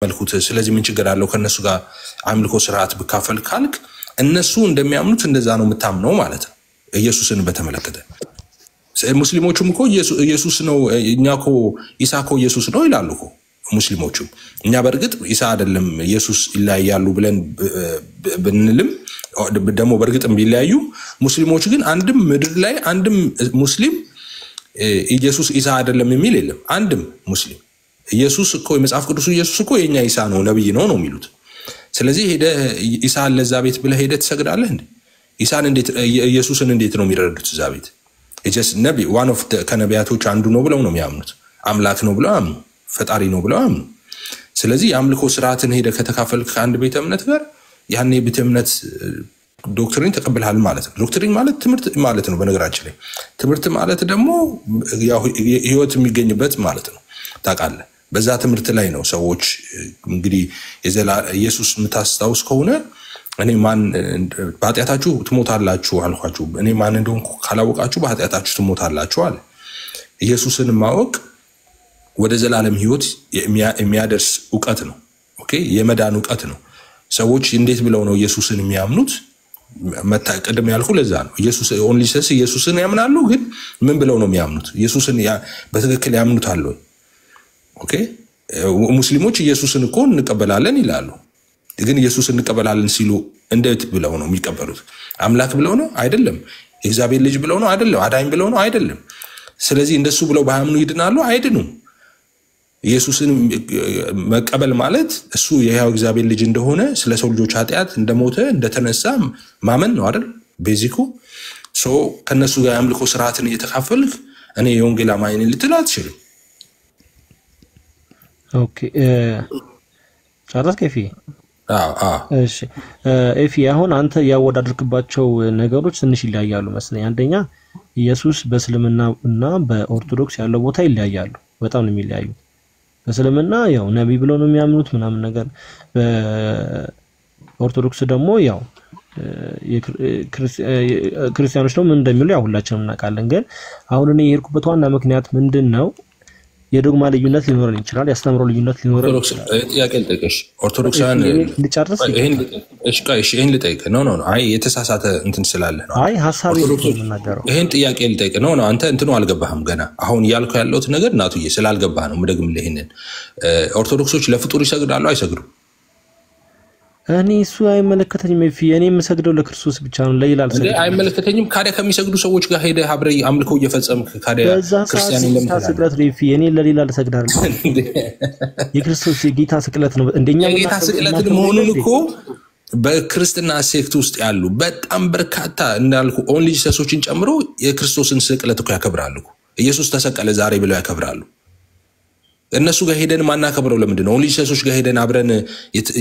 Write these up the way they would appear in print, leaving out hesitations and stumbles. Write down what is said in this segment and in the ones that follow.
መልኩት ስለዚህ ምን ችግር አለው ከነሱ ጋር አምልኮ ስርዓት ብካፈል ካልክ እነሱ እንደሚያምኑት እንደዛ ነው የምታምነው ማለት ነው ኢየሱስን በተመለከተ ሙስሊሞቹም እኮ ኢየሱስ ነው እኛኮ ኢሳኮ ኢየሱስ ነው ይላሉ እኮ ሙስሊሞቹ እኛ በርግጥ ኢሳ አይደለም ኢየሱስ ይለያያሉ ብለን ብንልም ደሞ በርግጥም ቢለያዩ ሙስሊሞች ግን አንድም ምድር ላይ አንድም ሙስሊም ኢየሱስ ኢሳ አይደለም የሚል የለም አንድም ሙስሊም ኢየሱስ እኮ የመጽሐፍ ቅዱስ ኢየሱስ እኮ የኛ ኢሳ ነው ነብይ ነው የሚሉት ስለዚህ ሄደ ኢሳ ለዛ ቤት ብለህ ሄደ ትሰግዳለህ እንዴ ኢሳን እንዴት ኢየሱስን እንዴት ነው የሚረዱት እዛ ቤት ኢየሱስ ነብይ one of the ከነቢያቶች አንዱ ነው ብለው ነው የሚያምኑት አምላክ ነው ብለው አምኑ ፈጣሪ ነው ብለው አምኑ ስለዚህ የአምልኮ ስርዓትን ሄደ ከተካፈልክ አንድ ቤተ እምነት ጋር ያኔ ቤተ እምነት ዶክትሪን ተቀበልሃል ማለት ነው ዶክትሪን ማለት ትምህርት ማለት ነው በነገራችን ላይ ትምህርት ማለት ደግሞ ያው ህይወት የሚገኝበት ማለት ነው ታውቃለህ በዛ ትምህርት ላይ ነው ሰዎች እንግዲህ ኢየሱስ ምታስታውስ ከሆነ እኔ ማን በኃጢአታችሁ ትሞታላችሁ አልኳችሁ እኔ ማን እንደሆንኩ ካላወቃችሁ በኃጢአታችሁ ትሞታላችሁ አለ ኢየሱስን ማወቅ ወደ ዘላለም ህይወት የሚያደርስ ዕውቀት ነው ኦኬ የመዳን ዕውቀት ነው ሰዎች እንዴት ብለው ነው ኢየሱስን የሚያምኑት መታቀደም ያልኩ ለዛ ነው ኢየሱስ ኦንሊ ሰስ ኢየሱስን ያምናሉ ግን ምን ብለው ነው የሚያምኑት ኢየሱስን በትክክል ያምኑታል ወይ ኦኬ ሙስሊሞች ኢየሱስን እኮ እንቀበላለን ይላሉ ግን ኢየሱስን እንቀበላለን ሲሉ እንዴት ብለው ነው የሚቀበሉት አምላክ ብለው ነው አይደለም እግዚአብሔር ልጅ ብለው ነው አይደለም አዳኝ ብለው ነው አይደለም ስለዚህ እንደሱ ብለው ባያምኑ ይድናሉ አይድኑም ኢየሱስን መቀበል ማለት እሱ የሕያው እግዚአብሔር ልጅ እንደሆነ ስለ ሰው ልጆች ኃጢአት እንደሞተ እንደተነሳ ማመን ነው አይደል ቤዚኩ ሶ ከነሱ ጋር አምልኮ ስርዓትን እየተካፈልክ እኔ የወንጌል አማኝ ነኝ ልትል አትችልም ኦኬ ቻርልስ ከፊ እሺ ኤፊ አሁን አንተ ያወዳድርክባቸው ነገሮች ትንሽ ይለያያሉ መስለኝ አንደኛ ኢየሱስ በእስልምና እና በኦርቶዶክስ ያለው ቦታ ይለያያሉ በጣም ነው የሚለያዩ በእስልምና ያው ነብይ ብለው ነው የሚያምኑት ምናምን ነገር በኦርቶዶክስ ደግሞ ያው ክርስቲያኖች ደግሞ እንደሚሉ ያው ሁላችንም እናውቃለን ግን አሁን እኔ የሄድኩበት ዋና ምክንያት ምንድነው የዶግማ ልዩነት ሊኖር ይችላል ያስተምሮ ልዩነት ሊኖር ይችላል ጥያቄ ልጠይቅሽ ኦርቶዶክሳን ልጨርስ ይሄን ልጠይቅ ኖ አይ የተሳሳተ እንትን ስላለ ነው አይ ሐሳብ የምናገረው ይሄን ጥያቄ ልጠይቅ ኖ አንተ እንትኑ አልገባህም ገና አሁን ያልከው ያለው ነገር እናቱዬ ስላልገባህ ነው ምደግምልህ ይሄንን ኦርቶዶክሶች ለፍጡር ይሰግዳሉ አይሰግዱ እኔ እሱ አይመለከተኝም እኔ የምሰግደው ለክርስቶስ ብቻ ነው ለይላል ሰግደው አይመለከተኝም ካዲያ ከሚሰግዱ ሰዎች ጋር ሄደ አብረ አምልኮ እየፈጸምክ ካዲያ ክርስቲያን ለምታስቀረት ሪፊ እኔ ለሌላል ሰግዳለሁ የክርስቶስ የጌታ ስቅለት ነው እንደኛ የጌታ ስቅለት መሆኑን እኮ በክርስትና ሴክት ውስጥ ያሉ በጣም በርካታ እንዳልኩ ኦንሊ ጂሰሶችን ጨምሮ የክርስቶስን ስቅለት እኮ ያከብራሉ ኢየሱስ ተሰቀለ ዛሬ ብለው ያከብራሉ እነሱ ጋር ሄደን ማናከብረው ለምንድነው ኦንሊ ጂሰሶች ጋር ሄደን አብረን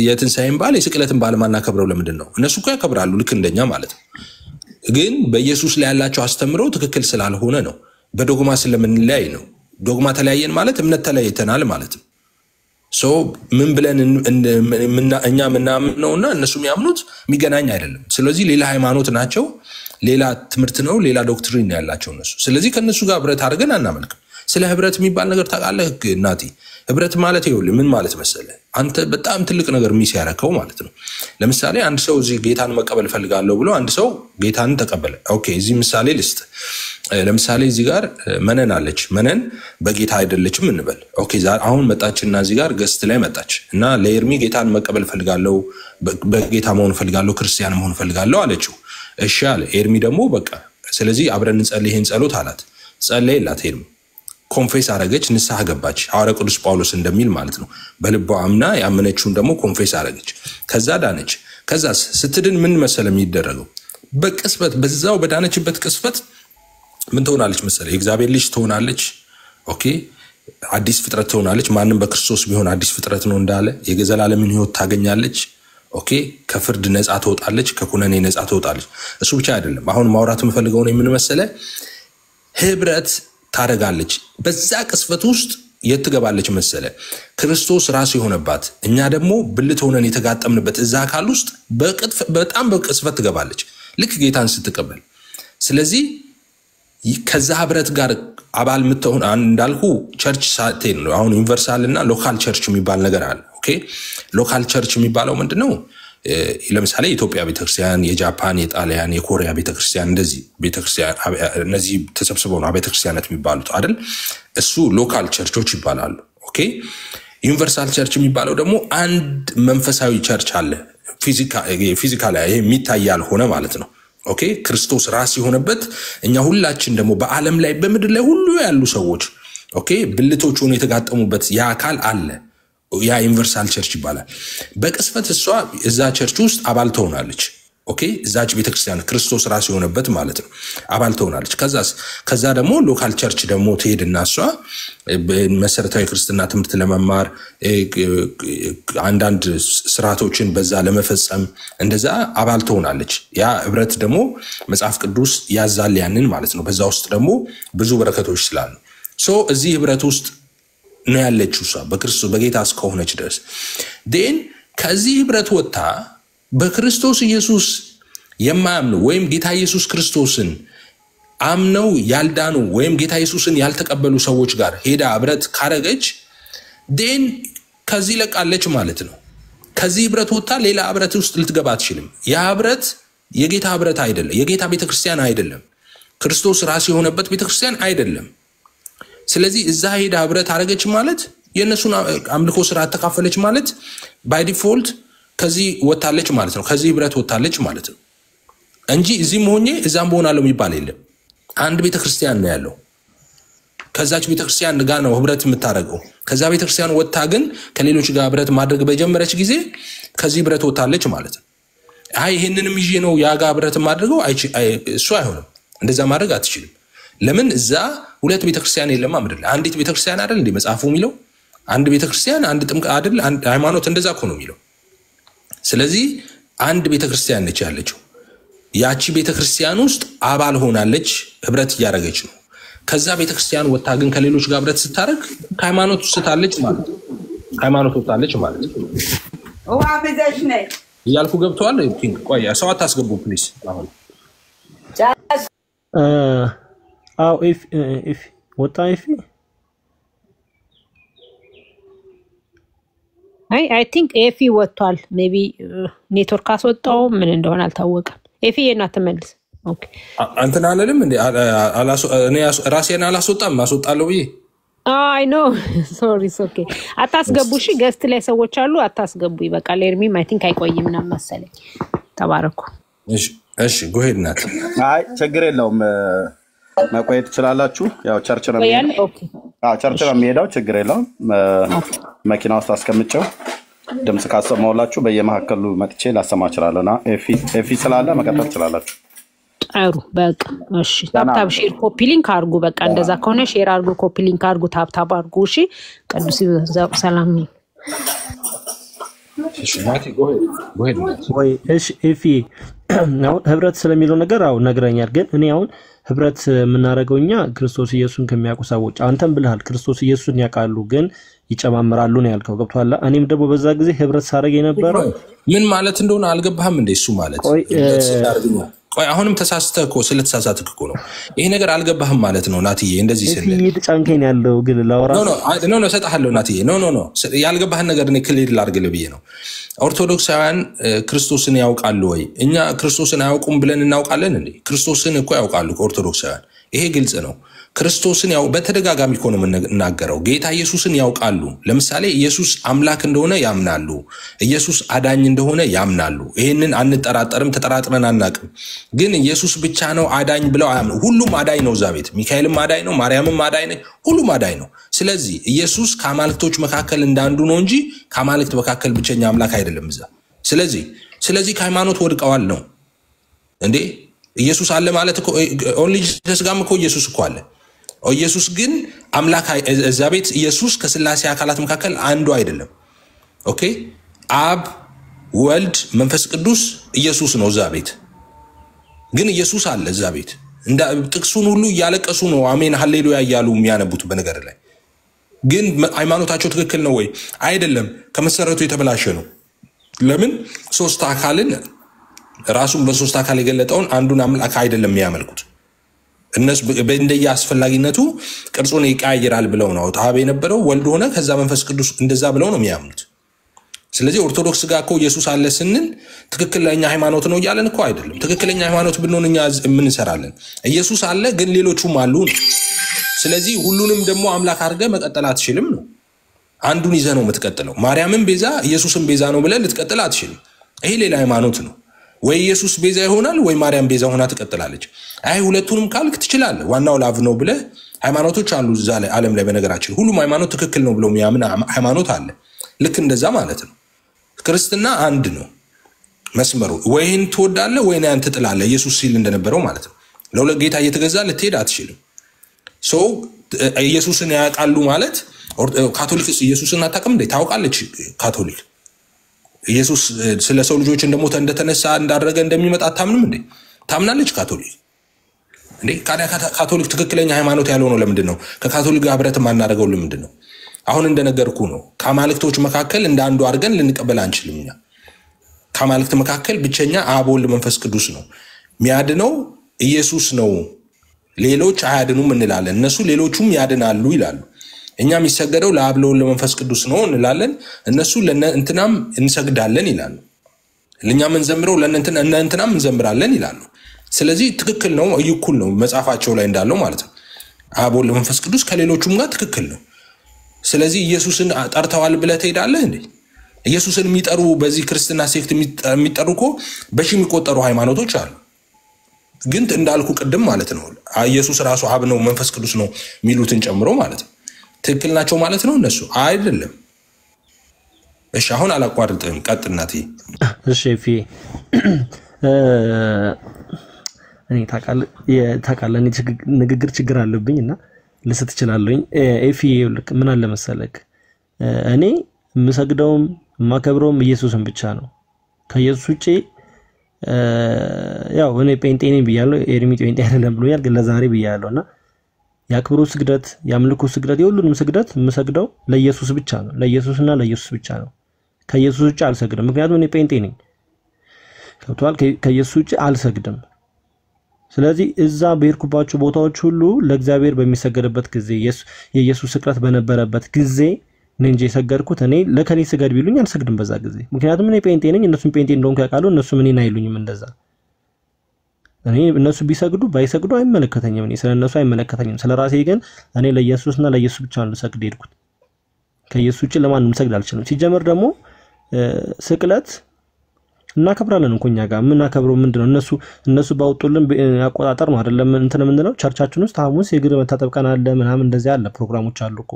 የትንሳኤን በዓል የስቅለትን በዓል ማናከብረው ለምንድነው እነሱ እኮ ያከብራሉ ልክ እንደኛ ማለት ነው ግን በኢየሱስ ላይ ያላቸው አስተምሮ ትክክል ስላልሆነ ነው በዶግማ ስለምንለያይ ነው ዶግማ ተለያየን ማለት እምነት ተለያይተናል ማለት ነው ሶ ምን ብለን እኛ ምናምነውና እነሱ የሚያምኑት የሚገናኝ አይደለም ስለዚህ ሌላ ሃይማኖት ናቸው ሌላ ትምህርት ነው ሌላ ዶክትሪን ያላቸው እነሱ ስለዚህ ከነሱ ጋር ህብረት አድርገን አናመልክም ስለ ህብረት የሚባል ነገር ታውቃለህ እናቲ ህብረት ማለት ይኸውልህ ምን ማለት መሰለህ አንተ በጣም ትልቅ ነገር ሚስ ያረከው ማለት ነው ለምሳሌ አንድ ሰው እዚህ ጌታን መቀበል ፈልጋለሁ ብሎ አንድ ሰው ጌታን ተቀበለ ኦኬ እዚህ ምሳሌ ልስጥ ለምሳሌ እዚህ ጋር መነን አለች መነን በጌታ አይደለችም እንበል ኦኬ አሁን መጣችና እዚህ ጋር ገስት ላይ መጣች እና ለኤርሚ ጌታን መቀበል ፈልጋለሁ በጌታ መሆን ፈልጋለሁ ክርስቲያን መሆን ፈልጋለሁ አለችው እሺ አለ ኤርሚ ደግሞ በቃ ስለዚህ አብረን እንጸልይ ይሄን ጸሎት አላት ጸለየላት ኤርሚ ኮንፌስ አረገች ንስሐ ገባች ሐዋርያ ቅዱስ ጳውሎስ እንደሚል ማለት ነው በልቧ አምና ያመነችውን ደግሞ ኮንፌስ አረገች ከዛ ዳነች ከዛ ስትድን ምን መሰለ የሚደረገው በቅስበት በዛው በዳነችበት ቅስበት ምን ትሆናለች መሰለ የእግዚአብሔር ልጅ ትሆናለች ኦኬ አዲስ ፍጥረት ትሆናለች ማንንም በክርስቶስ ቢሆን አዲስ ፍጥረት ነው እንዳለ የዘላለምን ህይወት ታገኛለች ኦኬ ከፍርድ ነፃ ትወጣለች ከኩነኔ ነፃ ትወጣለች እሱ ብቻ አይደለም አሁን ማውራት የምፈልገው ነው ምን መሰለ ህብረት ታረጋለች በዛ ቅስፈት ውስጥ የትገባለች መሰለ ክርስቶስ ራስ የሆነባት እኛ ደግሞ ብልት ሆነን የተጋጠምንበት እዛ አካል ውስጥ በጣም በቅስፈት ትገባለች ልክ ጌታን ስትቀበል ስለዚህ ከዛ ህብረት ጋር አባል ምትሆን እንዳልኩ ቸርች ሳቴን ነው አሁን ዩኒቨርሳልና ሎካል ቸርች የሚባል ነገር አለ ኦኬ ሎካል ቸርች የሚባለው ምንድነው? ለምሳሌ የኢትዮጵያ ቤተክርስቲያን፣ የጃፓን፣ የጣሊያን፣ የኮሪያ ቤተክርስቲያን እንደዚህ ቤተክርስቲያን እነዚህ ተሰብስበው ነው ቤተክርስቲያናት የሚባሉት አይደል? እሱ ሎካል ቸርቾች ይባላሉ። ኦኬ ዩኒቨርሳል ቸርች የሚባለው ደግሞ አንድ መንፈሳዊ ቸርች አለ ፊዚካሊ የሚታይ ያልሆነ ማለት ነው። ኦኬ ክርስቶስ ራስ የሆነበት እኛ ሁላችን ደግሞ በዓለም ላይ በምድር ላይ ሁሉ ያሉ ሰዎች ኦኬ ብልቶች ሆነው የተጋጠሙበት ያ አካል አለ። ያ ዩኒቨርሳል ቸርች ይባላል። በቅስፈት እሷ እዛ ቸርች ውስጥ አባል ትሆናለች። ኦኬ እዛች ቤተክርስቲያን ክርስቶስ ራስ የሆነበት ማለት ነው አባል ትሆናለች። ከዛ ደግሞ ሎካል ቸርች ደግሞ ትሄድና እሷ መሰረታዊ ክርስትና ትምህርት ለመማር አንዳንድ ስርዓቶችን በዛ ለመፈጸም እንደዛ አባል ትሆናለች። ያ ህብረት ደግሞ መጽሐፍ ቅዱስ ያዛል ያንን ማለት ነው። በዛ ውስጥ ደግሞ ብዙ በረከቶች ስላሉ እዚህ ህብረት ውስጥ ነው ያለችው እሷ በክርስቶስ በጌታ እስከሆነች ድረስ ዴን ከዚህ ህብረት ወጣ በክርስቶስ ኢየሱስ የማያምኑ ወይም ጌታ ኢየሱስ ክርስቶስን አምነው ያልዳኑ ወይም ጌታ ኢየሱስን ያልተቀበሉ ሰዎች ጋር ሄዳ ህብረት ካረገች ዴን ከዚህ ለቃለች ማለት ነው። ከዚህ ህብረት ወጣ ሌላ ህብረት ውስጥ ልትገባ አትችልም። ያ ህብረት የጌታ ህብረት አይደለም፣ የጌታ ቤተክርስቲያን አይደለም፣ ክርስቶስ ራስ የሆነበት ቤተክርስቲያን አይደለም። ስለዚህ እዛ ሄዳ ህብረት አረገች ማለት የነሱን አምልኮ ስርዓት ተካፈለች ማለት ባይ ዲፎልት ከዚህ ወጣለች ማለት ነው። ከዚህ ህብረት ወጣለች ማለት ነው እንጂ እዚህ ሆኜ እዛም ሆናለሁ የሚባል የለም። አንድ ቤተክርስቲያን ነው ያለው። ከዛች ቤተክርስቲያን ጋር ነው ህብረት የምታረገው። ከዛ ቤተክርስቲያን ወጣ ግን ከሌሎች ጋር ህብረት ማድረግ በጀመረች ጊዜ ከዚህ ህብረት ወጣለች ማለት ነው። ይሄንንም ይዤ ነው ያ ጋር ህብረት ማድረገው እሱ አይሆንም። እንደዛ ማድረግ አትችልም። ለምን እዛ ሁለት ቤተክርስቲያን የለም ማለት ነው። አንዲት ቤተክርስቲያን አይደል እንዴ መጽሐፉ የሚለው? አንድ ቤተክርስቲያን አንድ ጥምቀት አይደል? አንድ ሃይማኖት እንደዛ እኮ ነው የሚለው። ስለዚህ አንድ ቤተክርስቲያን ነች ያለችው። ያቺ ቤተክርስቲያን ውስጥ አባል ሆናለች፣ ህብረት እያደረገች ነው። ከዛ ቤተክርስቲያን ወጣ ግን ከሌሎች ጋር ህብረት ስታረግ ሃይማኖት ስታለች ማለት ነው። ሃይማኖት ወጣለች ማለት ነው። ወአብዘሽ ነይ ያልኩ ገብቷል። ቆይ ሰው አታስገቡ ፕሊዝ። አሁን if ወጣ I think ኤፊ ወጥቷል። ሜቢ ኔትወርክ አስወጣው ምን እንደሆነ አልታወቀም። ኤፊ የና ተመልስ። ኦኬ አንተና አለልም እንዴ እኔ ራሴን አላስወጣም ማስወጣለው ብዬ አይ ኖ ሶሪ ኦኬ አታስገቡሽ። ገስት ላይ ሰዎች አሉ አታስገቡ። ይበቃል። ኤርሚም አይ ቲንክ አይቆይም እና መሰለኝ። ተባረኩ። እሺ go ahead ናት። አይ ችግር የለውም መቆየት ትችላላችሁ። ያው ቸርች ነው የሚሄደው። ኦኬ ቸርች ነው የሚሄደው። ችግር የለውም። መኪና ውስጥ አስቀምጬው ድምጽ ካሰማውላችሁ በየመሐከሉ መጥቼ ላሰማ እችላለሁና ኤፊ ስላለ መቀጠል ትችላላችሁ። ጥሩ በቃ እሺ። ታፕታፕ ሼር ኮፒ ሊንክ አድርጉ። በቃ እንደዛ ከሆነ ሼር አድርጉ፣ ኮፒ ሊንክ አድርጉ፣ ታፕታፕ አድርጉ። እሺ ቅዱስ ሰላም ነው። እሺ ናቲ go ahead ወይ እሺ ኤፊ ነው ህብረት ስለሚለው ነገር አው ነግረኛል። ግን እኔ አሁን ህብረት የምናረገው እኛ ክርስቶስ ኢየሱስን ከሚያውቁ ሰዎች አንተም ብለሃል ክርስቶስ ኢየሱስን ያውቃሉ ግን ይጨማምራሉ ነው ያልከው። ገብቷል። እኔም ደግሞ በዛ ጊዜ ህብረት ሳረግ የነበረው ምን ማለት እንደሆነ አልገባህም እንዴ? እሱ ማለት ቆይ አሁንም ተሳስተህ እኮ ስለተሳሳትክ እኮ ነው ይሄ ነገር አልገባህም ማለት ነው ናትዬ። እንደዚህ ሲል ጫንከኝ ያለው ግን ላውራ ኖ ሰጣለሁ ናትዬ። ኖ ያልገባህን ነገር እኔ ክሊር ላድርግልህ ብዬ ነው። ኦርቶዶክሳውያን ክርስቶስን ያውቃሉ ወይ? እኛ ክርስቶስን አያውቁም ብለን እናውቃለን እንዴ? ክርስቶስን እኮ ያውቃሉ ኦርቶዶክሳውያን። ይሄ ግልጽ ነው። ክርስቶስን ያው በተደጋጋሚ እኮ ነው የምናገረው። ጌታ ኢየሱስን ያውቃሉ። ለምሳሌ ኢየሱስ አምላክ እንደሆነ ያምናሉ። ኢየሱስ አዳኝ እንደሆነ ያምናሉ። ይሄንን አንጠራጠርም፣ ተጠራጥረን አናቅም። ግን ኢየሱስ ብቻ ነው አዳኝ ብለው አያምኑ። ሁሉም አዳኝ ነው። እዛ ቤት ሚካኤልም አዳኝ ነው፣ ማርያምም አዳኝ ነው፣ ሁሉም አዳኝ ነው። ስለዚህ ኢየሱስ ከአማልክቶች መካከል እንዳንዱ ነው እንጂ ከአማልክት መካከል ብቸኛ አምላክ አይደለም እዛ። ስለዚህ ከሃይማኖት ወድቀዋል ነው እንዴ? ኢየሱስ አለ ማለት እኮ ኦንሊ ጂሰስ ጋም እኮ ኢየሱስ እኮ አለ። ኢየሱስ ግን አምላክ እዛ ቤት ኢየሱስ ከስላሴ አካላት መካከል አንዱ አይደለም። ኦኬ አብ ወልድ መንፈስ ቅዱስ ኢየሱስ ነው እዛ ቤት። ግን ኢየሱስ አለ እዛ ቤት። እንደ ጥቅሱን ሁሉ እያለቀሱ ነው አሜን ሃሌሉያ እያሉ የሚያነቡት። በነገር ላይ ግን ሃይማኖታቸው ትክክል ነው ወይ? አይደለም። ከመሰረቱ የተበላሸ ነው። ለምን ሶስት አካልን ራሱን በሶስት አካል የገለጠውን አንዱን አምላክ አይደለም የሚያመልኩት። እነሱ በእንደየ አስፈላጊነቱ ቅርጹን ይቀያይራል ብለው ነው አብ የነበረው ወልድ ሆነ ከዛ መንፈስ ቅዱስ እንደዛ ብለው ነው የሚያምኑት። ስለዚህ ኦርቶዶክስ ጋር እኮ ኢየሱስ አለ ስንል ትክክለኛ ሃይማኖት ነው እያለን እኮ አይደለም። ትክክለኛ ሃይማኖት ብንሆን እኛ ምን እንሰራለን? ኢየሱስ አለ ግን ሌሎቹም አሉ። ስለዚህ ሁሉንም ደግሞ አምላክ አድርገህ መቀጠል አትችልም ነው። አንዱን ይዘህ ነው የምትቀጥለው። ማርያምን ቤዛ ኢየሱስን ቤዛ ነው ብለህ ልትቀጥል አትችልም። ይሄ ሌላ ሃይማኖት ነው። ወይ ኢየሱስ ቤዛ ይሆናል ወይ ማርያም ቤዛ ሆና ትቀጥላለች። አይ ሁለቱንም ካልክ ትችላለህ። ዋናው ላቭ ነው ብለህ ሃይማኖቶች አሉ እዛ ላይ ዓለም ላይ በነገራችን ሁሉም ሃይማኖት ትክክል ነው ብሎ የሚያምን ሃይማኖት አለ። ልክ እንደዛ ማለት ነው። ክርስትና አንድ ነው መስመሩ። ወይን ትወዳለህ ወይ ያን ትጥላለህ ኢየሱስ ሲል እንደነበረው ማለት ነው። ለሁለት ጌታ እየተገዛ ልትሄድ አትችልም። ሰው ኢየሱስን ያውቃሉ ማለት ካቶሊክስ ኢየሱስን አታውቅም እንዴ? ታውቃለች ካቶሊክ ኢየሱስ ስለ ሰው ልጆች እንደሞተ እንደተነሳ እንዳደረገ እንደሚመጣ አታምንም እንዴ? ታምናለች ካቶሊክ እንዴ? ካቶሊክ ትክክለኛ ሃይማኖት ያለው ነው። ለምንድን ነው ከካቶሊክ ጋር ህብረት ማናደርገው? ለምንድን ነው? አሁን እንደነገርኩ ነው። ከአማልክቶች መካከል እንደ አንዱ አድርገን ልንቀበል አንችልም። እኛ ከአማልክት መካከል ብቸኛ አብ ወልድ መንፈስ ቅዱስ ነው። የሚያድነው ኢየሱስ ነው። ሌሎች አያድኑም እንላለን። እነሱ ሌሎቹም ያድናሉ ይላሉ። እኛ የሚሰገደው ለአብ ለወልድ ለመንፈስ ቅዱስ ነው እንላለን። እነሱ ለእንትናም እንሰግዳለን ይላሉ። ለኛ ምንዘምረው ለእንትናም እንዘምራለን ይላሉ። ስለዚህ ትክክል ነው፣ እኩል ነው መጽሐፋቸው ላይ እንዳለው ማለት ነው። አብ ወልድ መንፈስ ቅዱስ ከሌሎቹም ጋር ትክክል ነው። ስለዚህ ኢየሱስን ጠርተዋል ብለህ ትሄዳለህ እንዴ? ኢየሱስን የሚጠሩ በዚህ ክርስትና ሴክት የሚጠሩ እኮ በሺ የሚቆጠሩ ሃይማኖቶች አሉ። ግን እንዳልኩ ቅድም ማለት ነው ኢየሱስ ራሱ አብ ነው መንፈስ ቅዱስ ነው የሚሉትን ጨምሮ ማለት ነው። ትክክል ናቸው ማለት ነው እነሱ አይደለም። እሺ አሁን አላቋርጥም፣ ቀጥልናት። እሺ ፊ እኔ ታውቃለህ ንግግር ችግር አለብኝና ልስት እችላለሁኝ። ኤፊ ምን አለ መሰለክ እኔ የምሰግደውም የማከብረውም ኢየሱስን ብቻ ነው። ከኢየሱስ ውጪ ያው እኔ ጴንጤ ነኝ ብያለሁ። ኤርሚ ጴንጤ አይደለም ብሎኛል፣ ግን ለዛሬ ብያለሁና ያክብሩ ስግደት ያምልኩ ስግደት የሁሉንም ስግደት የምሰግደው ለኢየሱስ ብቻ ነው። ለኢየሱስና ለኢየሱስ ብቻ ነው። ከኢየሱስ ውጪ አልሰግድም። ምክንያቱም እኔ ጴንጤ ነኝ። ከብቷል። ከኢየሱስ ውጪ አልሰግድም። ስለዚህ እዛ በሄድኩባቸው ቦታዎች ሁሉ ለእግዚአብሔር በሚሰገድበት ጊዜ የኢየሱስ ስቅለት በነበረበት ጊዜ ነው እንጂ የሰገድኩት። እኔ ለከሌ ስገድ ቢሉኝ አልሰግድም በዛ ጊዜ። ምክንያቱም እኔ ጴንጤ ነኝ፣ እነሱም ጴንጤ እንደሆንኩ ያውቃሉ። እነሱም እኔን አይሉኝም እንደዛ። እኔ እነሱ ቢሰግዱ ባይሰግዱ አይመለከተኝም። እኔ ስለነሱ አይመለከተኝም። ስለራሴ ግን እኔ ለኢየሱስና ለኢየሱስ ብቻ ነው ልሰግድ ሄድኩት። ከኢየሱስ ውጪ ለማንም ልሰግድ አልችልም። ሲጀመር ደግሞ ስቅለት እናከብራለን እንኳን እኛ ጋር ምን አከብረው ምንድነው? እነሱ ባወጡልን አቆጣጠር ነው አይደለም እንትን ምንድነው? ቸርቻችን ውስጥ ሐሙስ የእግር መታጠብ ቀን አለ ምናምን እንደዚህ አለ ፕሮግራሞች አሉ እኮ።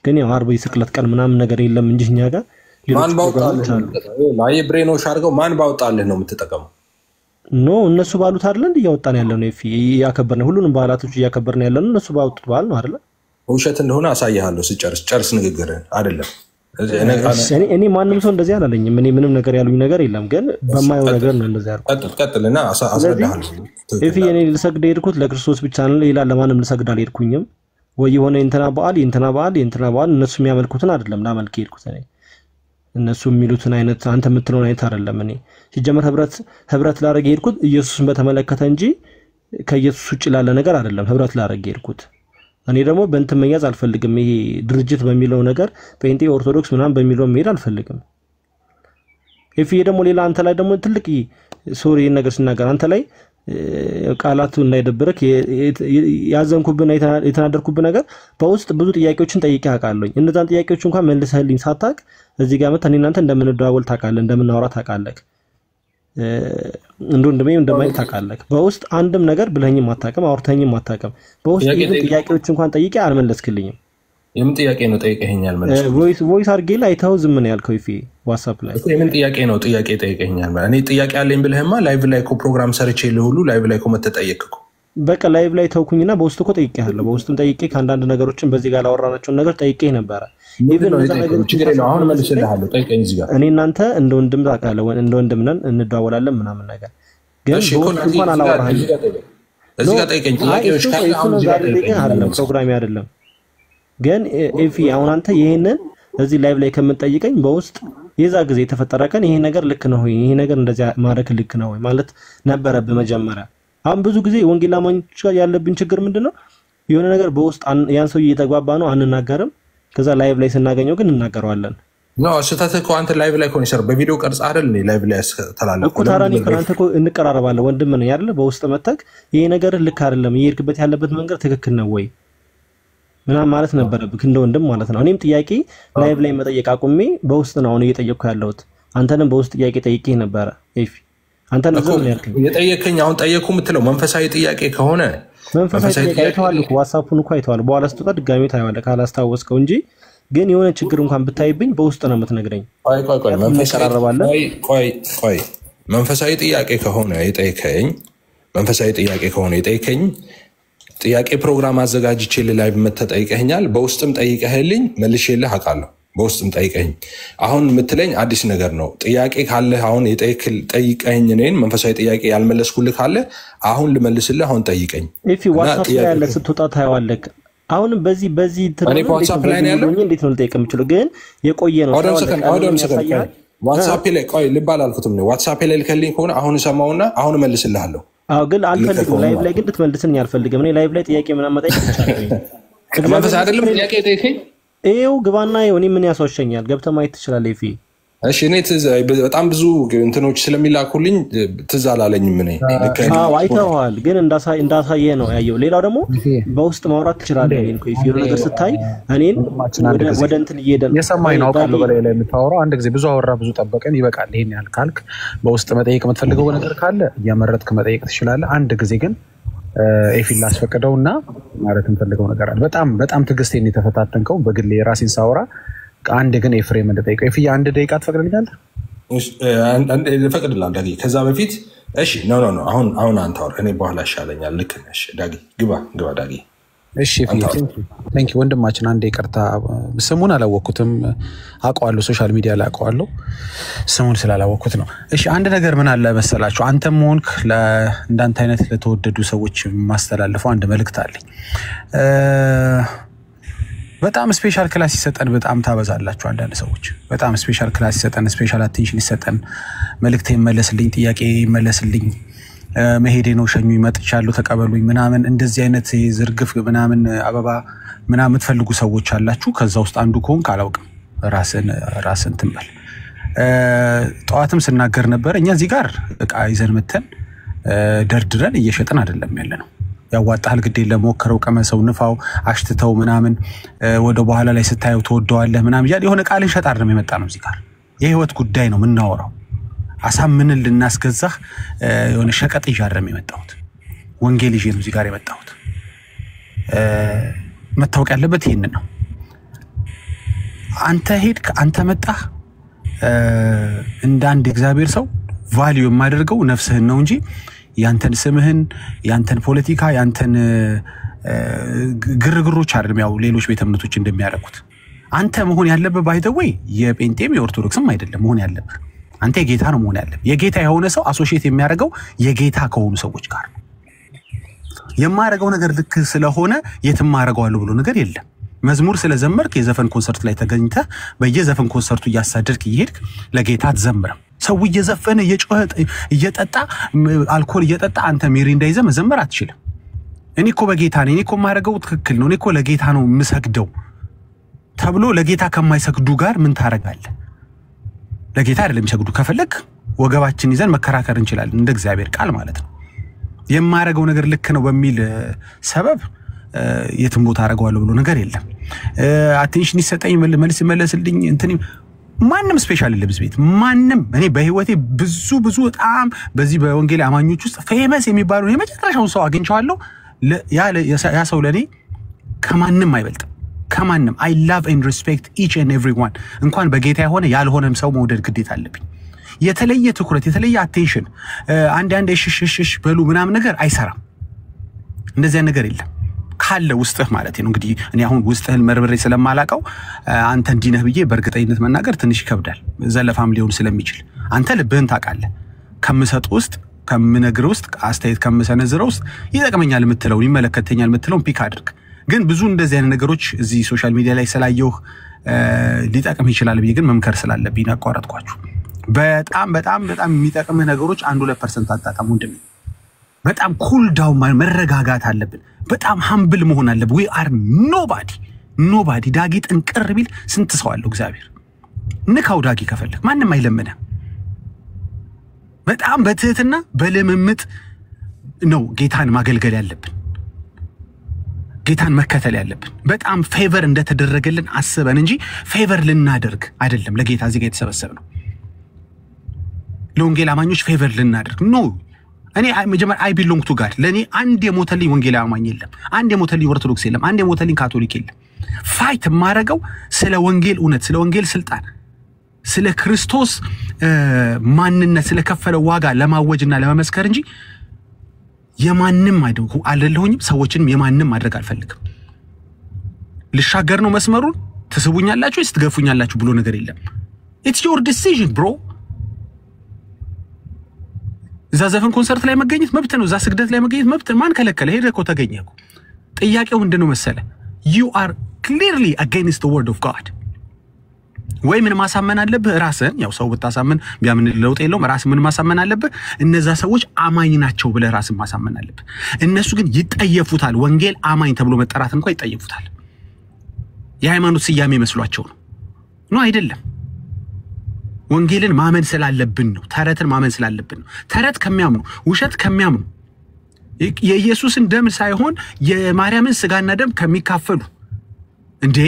ግን ያው ዓርብ የስቅለት ቀን ምናምን ነገር የለም እንጂ እኛ ጋር ማን ባወጣልህ ላይ ብሬኖሽ አድርገው ማን ባወጣልህ ነው የምትጠቀመው? ኖ እነሱ ባሉት አይደል እንዴ ያወጣን ያለው ነው። ያከበርነው ሁሉንም በዓላቶች ያከበርን ያለው እነሱ ባወጡት በዓል ነው አይደል? ውሸት እንደሆነ አሳያለሁ ስጨርስ ንግግርን አይደለም። እኔ ማንም ሰው እንደዚህ አላለኝም። እኔ ምንም ነገር ያሉኝ ነገር የለም። ግን በማየው ነገር ነው እንደዚህ ያልኩት። ቀጥልና አስረዳሃለሁ። እኔ ልሰግድ ሄድኩት ለክርስቶስ ብቻ ነው። ሌላ ለማንም ልሰግድ አልሄድኩኝም። ወይ የሆነ እንትና በዓል እነሱ የሚያመልኩትን አይደለም ላመልክ ሄድኩት። እኔ እነሱ የሚሉትን አይነት አንተ የምትለውን አይነት አይደለም። እኔ ሲጀመር ህብረት ላደርግ ሄድኩት ኢየሱስን በተመለከተ እንጂ ከኢየሱስ ውጭ ላለ ነገር አይደለም ህብረት ላደርግ ሄድኩት። እኔ ደግሞ በእንትን መያዝ አልፈልግም። ይሄ ድርጅት በሚለው ነገር ጴንጤ ኦርቶዶክስ ምናምን በሚለው መሄድ አልፈልግም። እፊ ደግሞ ሌላ አንተ ላይ ደግሞ ትልቅ ሶሪ ነገር ሲናገር አንተ ላይ ቃላቱ እንዳይደብርክ ያዘንኩብና የተናደርኩብህ ነገር በውስጥ ብዙ ጥያቄዎችን ጠይቄ አውቃለሁ። እነዛን ጥያቄዎች እንኳን መልሰህልኝ ሳታውቅ እዚህ ጋር መተህ እናንተ እንደምንደዋወል ታውቃለህ፣ እንደምናወራ ታውቃለህ፣ እንደወንድሜም እንደማይል ታውቃለህ። በውስጥ አንድም ነገር ብለኝም አታውቅም፣ አውርተኝም አታውቅም። በውስጥ ጥያቄዎች እንኳን ጠይቄ አልመለስክልኝም። የምን ጥያቄ ነው ጠይቀኸኛል? ማለት ቮይስ አድርጌ ላይ አይተኸው ዝም ነው ያልከው ይፊ ዋትስአፕ ላይ የምን ጥያቄ ነው ጠይቀኸኛል? ማለት እኔ ጥያቄ አለኝ ብለህማ ላይቭ ላይ እኮ ፕሮግራም ሰርቼ ለሁሉ ላይቭ ላይ እኮ መተጠየቅኩ። በቃ ላይቭ ላይ ተውኩኝና በውስጥ እኮ ጠይቄሃለሁ። በውስጥም ጠይቄ ከአንዳንድ ነገሮችን በዚህ ጋር ላወራናቸውን ነገር ጠይቄ ነበረ። ችግር የለውም አሁን መልስልሃለሁ። ጠይቀኝ። እዚህ ጋር እኔ እናንተ እንደ ወንድም ታውቃለህ፣ እንደ ወንድም ነን እንደዋወላለን ምናምን ነገር ግን በውስጥ እንኳን አላወራህም። እዚህ ጋር ጠይቀኝ። ጥያቄዎች ካሉ አሁን እዚህ ጋር ጠይቀኝ። ፕሮግራም አይደለም ግን ኤፊ አሁን አንተ ይሄንን እዚህ ላይቭ ላይ ከምትጠይቀኝ በውስጥ የዛ ጊዜ የተፈጠረ ቀን ይሄ ነገር ልክ ነው ወይ ይሄ ነገር እንደዚያ ማድረግ ልክ ነው ወይ ማለት ነበረብህ መጀመሪያ። አሁን ብዙ ጊዜ ወንጌል አማኞች ጋር ያለብን ችግር ምንድነው? የሆነ ነገር በውስጥ ያን ሰው እየተግባባ ነው አንናገርም፣ ከዛ ላይቭ ላይ ስናገኘው ግን እናገረዋለን። ኖ ስታተ እኮ አንተ ላይቭ ላይ ኮንሰር በቪዲዮ ቀርጽ አይደል ነው ላይቭ ላይ ተላልኩ እኮ ታራኒ ከአንተ እኮ እንቀራረባለን ወንድም ነኝ አይደል በውስጥ መተክ ይሄ ነገር ልክ አይደለም እየሄድክበት ያለበት መንገድ ትክክል ነው ወይ ምናምን ማለት ነበረብክ እንደ ወንድም ማለት ነው እኔም ጥያቄ ላይቭ ላይ መጠየቅ አቁሜ በውስጥ ነው አሁን እየጠየቅኩ ያለሁት አንተንም በውስጥ ጥያቄ ጠይቄ ነበር ኤፊ አንተ ነው ዘም ያልከኝ የጠየቀኝ አሁን ጠየቅኩ የምትለው መንፈሳዊ ጥያቄ ከሆነ መንፈሳዊ ጥያቄ አይተዋል እኮ ዋትስአፑን እኮ አይተዋል በኋላ ስትወጣ ድጋሜ ታየዋለህ ካላስታወስከው እንጂ ግን የሆነ ችግር እንኳን ብታይብኝ በውስጥ ነው የምትነግረኝ ቆይ መንፈሳዊ ጥያቄ ከሆነ የጠየቀኝ ጥያቄ ፕሮግራም አዘጋጅቼ ላይቭ መተጠይቀኛል በውስጥም ጠይቀህልኝ መልሼልህ አውቃለሁ በውስጥም ጠይቀኝ አሁን የምትለኝ አዲስ ነገር ነው ጥያቄ ካለ አሁን ጠይቀኝ እኔን መንፈሳዊ ጥያቄ ያልመለስኩልህ ካለ አሁን ልመልስልህ አሁን ጠይቀኝ ኢፊ ዋትስአፕ ላይ ያለ ስትወጣ ታየዋለህ አሁን በዚህ እኔ ዋትስአፕ ላይ ነው ያለው እንዴት ነው ልጠይቅ የምችለው ግን የቆየ ነው ዋትስአፕ ላይ ቆይ ልባል አልኩትም ነው ዋትስአፕ ላይ ልከልኝ ከሆነ አሁን ሰማውና አሁን መልስልሃለሁ ግን አልፈልግም ላይቭ ላይ ግን ልትመልስልኝ አልፈልግም እኔ ላይቭ ላይ ጥያቄ ምናምን መጠየቅ ይቻላል መንፈስ አይደለም ጥያቄ ጠይቀኝ ይሄው ግባና እኔ ምን ያስወሸኛል ገብተህ ማየት ትችላለህ ይፊ እሺ እኔ በጣም ብዙ እንትኖች ስለሚላኩልኝ ትዝ አላለኝም እኔ አይተዋል ግን እንዳሳየ ነው ያየው ሌላው ደግሞ በውስጥ ማውራት ትችላለህ እኔን እኮ ይፊ ነገር ስታይ እኔን ወደ እንትን እየሄደን የሰማይ ነው አውቃለሁ በላይ ላይ የምታወራው አንድ ጊዜ ብዙ አወራ ብዙ ጠበቀን ይበቃል ይሄን ያህል ካልክ በውስጥ መጠየቅ የምትፈልገው ነገር ካለ እያመረጥክ መጠየቅ ትችላለህ አንድ ጊዜ ግን ኤፊል አስፈቀደውና ማለት እንፈልገው ነገር አለ በጣም ትግስቴን የተፈታተንከው በግሌ ራሴን ሳወራ አንድ ግን ኤፍሬም እንደጠይቀው ኤፊ አንድ ደቂቃ ትፈቅድልኛለህ አንድ ፈቅድልሃል ዳጊ ከዛ በፊት እሺ ኖ አሁን አንተ አውራ እኔ በኋላ ይሻለኛል ልክ ነሽ ዳጊ ግባ ዳጊ እሺ ቴንክ ዩ ወንድማችን አንዴ ይቅርታ ስሙን አላወቅኩትም አውቀዋለሁ ሶሻል ሚዲያ ላይ አውቀዋለሁ ስሙን ስላላወቅኩት ነው እሺ አንድ ነገር ምን አለ መሰላችሁ አንተም ሆንክ እንዳንተ አይነት ለተወደዱ ሰዎች ማስተላለፈው አንድ መልእክት አለኝ በጣም ስፔሻል ክላስ ይሰጠን በጣም ታበዛላችሁ አንዳንድ ሰዎች በጣም ስፔሻል ክላስ ይሰጠን ስፔሻል አቴንሽን ይሰጠን መልእክቴ ይመለስልኝ ጥያቄ ይመለስልኝ መሄዴ ነው ሸኙኝ መጥቻለሁ ተቀበሉኝ ምናምን እንደዚህ አይነት ዝርግፍ ምናምን አበባ ምናምን ትፈልጉ ሰዎች አላችሁ ከዛ ውስጥ አንዱ ኮንክ አላውቅም ራስን ትንበል ጧትም ስናገር ነበር እኛ እዚህ ጋር እቃ ይዘን መተን ደርድረን እየሸጥን አይደለም ያለነው ያዋጣል ግዴ ለሞከረው ቀመሰው ንፋው አሽትተው ምናምን ወደ በኋላ ላይ ስታየው ተወደዋለህ ምናምን ይላል የሆነ ቃልን ሸጥ አይደለም የመጣ ነው እዚህ ጋር የህይወት ጉዳይ ነው ምናወራው አሳምነን ልናስገዛህ የሆነ ሸቀጥ ይዣረም የመጣሁት ወንጌል ይዤ ነው እዚህ ጋር የመጣሁት መታወቅ ያለበት ይሄን ነው አንተ ሄድክ አንተ መጣህ እንደ አንድ እግዚአብሔር ሰው ቫልዩ የማደርገው ነፍስህን ነው እንጂ ያንተን ስምህን ያንተን ፖለቲካ ያንተን ግርግሮች አይደለም ያው ሌሎች ቤተ እምነቶች እንደሚያደርጉት አንተ መሆን ያለበት ባይተወይ የጴንጤም የኦርቶዶክስም አይደለም መሆን ያለበት አንተ የጌታ ነው መሆን ያለበት የጌታ የሆነ ሰው አሶሺየት የሚያደርገው የጌታ ከሆኑ ሰዎች ጋር የማያደርገው ነገር ልክ ስለሆነ የትም ማረጋዋለሁ ብሎ ነገር የለም መዝሙር ስለዘመርክ የዘፈን ኮንሰርት ላይ ተገኝተህ በየዘፈን ኮንሰርቱ እያሳደድክ ይሄድክ ለጌታ ተዘምረም ሰው እየዘፈነ እየጮኸ እየጠጣ አልኮል እየጠጣ አንተ ሚሪንዳ ይዘህ መዘመር አትችልም እኔ እኮ በጌታ ነኝ እኔ እኮ ማረጋው ትክክል ነው እኔ እኮ ለጌታ ነው የምሰግደው ተብሎ ለጌታ ከማይሰግዱ ጋር ምን ታረጋለህ ለጌታ አይደለም የሚሰግዱ ከፈለክ ወገባችን ይዘን መከራከር እንችላለን እንደ እግዚአብሔር ቃል ማለት ነው የማረጋው ነገር ልክ ነው በሚል ሰበብ የትም ቦታ አረጋዋለሁ ብሎ ነገር የለም አቴንሽን ይሰጠኝ መልስ መለስልኝ እንትን ማንንም ስፔሻል ለብዝ ቤት ማንንም እኔ በህይወቴ ብዙ በጣም በዚህ በወንጌል አማኞች ውስጥ ፌመስ የሚባለው የመጨረሻው ሰው አግኝቻለሁ ያ ሰው ለኔ ከማንንም አይበልጥም ከማንንም I love and respect each and everyone እንኳን በጌታ የሆነ ያልሆነም ሰው መውደድ ግዴታ አለብኝ የተለየ ትኩረት የተለየ አቴንሽን አንድ እሽሽሽ በሉ ምናምን ነገር አይሰራም እንደዚህ ነገር የለም ካለ ውስጥህ ማለት ነው እንግዲህ እኔ አሁን ውስጥህን መርብሬ ስለማላቀው አንተ እንዲነህ ብዬ በርግጠኝነት መናገር ትንሽ ይከብዳል ዘለፋም ሊሆን ስለሚችል አንተ ልብህን ታውቃለህ ከምሰጥ ውስጥ ከምነግር ውስጥ አስተያየት ከምሰነዝረው ውስጥ ይጠቅመኛል የምትለው ይመለከተኛል የምትለው ፒክ አድርግ ግን ብዙ እንደዚህ አይነት ነገሮች እዚህ ሶሻል ሚዲያ ላይ ስላየው ሊጠቅም ይችላል ብዬ ግን መምከር ስላለብኝ አቋራጥኳችሁ በጣም የሚጠቅም ነገሮች 1-2% አጣጣሙ እንደምን በጣም ኩል ዳውን መረጋጋት አለብን በጣም humble መሆን አለብን we are nobody ዳጊ ጥንቅር ቢል ስንት ሰው አለው እግዚአብሔር ንካው ዳጊ ከፈለክ ማንንም አይለምነ በጣም በትህትና በልምምጥ ነው ጌታን ማገልገል ያለብን ጌታን መከተል ያለብን በጣም ፌቨር እንደተደረገልን አስበን እንጂ ፌቨር ልናደርግ አይደለም ለጌታ እዚህ ጋር የተሰበሰብነው ለወንጌል አማኞች ፌቨር ልናደርግ ኖ እኔ መጀመር አይ ቢሎንግ ቱ ጋድ ለኔ አንድ የሞተልኝ ወንጌል አማኝ የለም አንድ የሞተልኝ ኦርቶዶክስ የለም አንድ የሞተልኝ ካቶሊክ የለም ፋይት ማረጋው ስለ ወንጌል እውነት ስለ ወንጌል ስልጣን ስለ ክርስቶስ ማንነት ስለ ከፈለው ዋጋ ለማወጅና ለመመስከር እንጂ የማንንም አይደለሁኝም ሰዎችንም የማንንም ማድረግ አልፈልግም ልሻገር ነው መስመሩን ተስቡኛላችሁ ወይስ ትገፉኛላችሁ ብሎ ነገር የለም it's your decision bro ዛዘፈን ኮንሰርት ላይ መገኘት መብት ነው ዛ ስግደት ላይ መገኘት መብት ማን ከለከለ ሄደኮ ተገኘኩ ጥያቄው ምንድነው መሰለ you are clearly against the word of God ወይ ምን ማሳመን አለብህ ራስን ያው ሰው ብታሳመን ቢያምን ለውጥ የለውም ራስ ምን ማሳመን አለብህ እነዛ ሰዎች አማኝ ናቸው ብለ ራስን ማሳመን አለብህ እነሱ ግን ይጠየፉታል ወንጌል አማኝ ተብሎ መጠራት እንኳን ይጠየፉታል የሃይማኖት ስያሜ መስሏቸው ነው አይደለም ወንጌልን ማመን ስላለብን ነው ተረትን ማመን ስላለብን ነው ተረት ከሚያምኑ ውሸት ከሚያምኑ የኢየሱስን ደም ሳይሆን የማርያምን ስጋና ደም ከሚካፈሉ እንዴ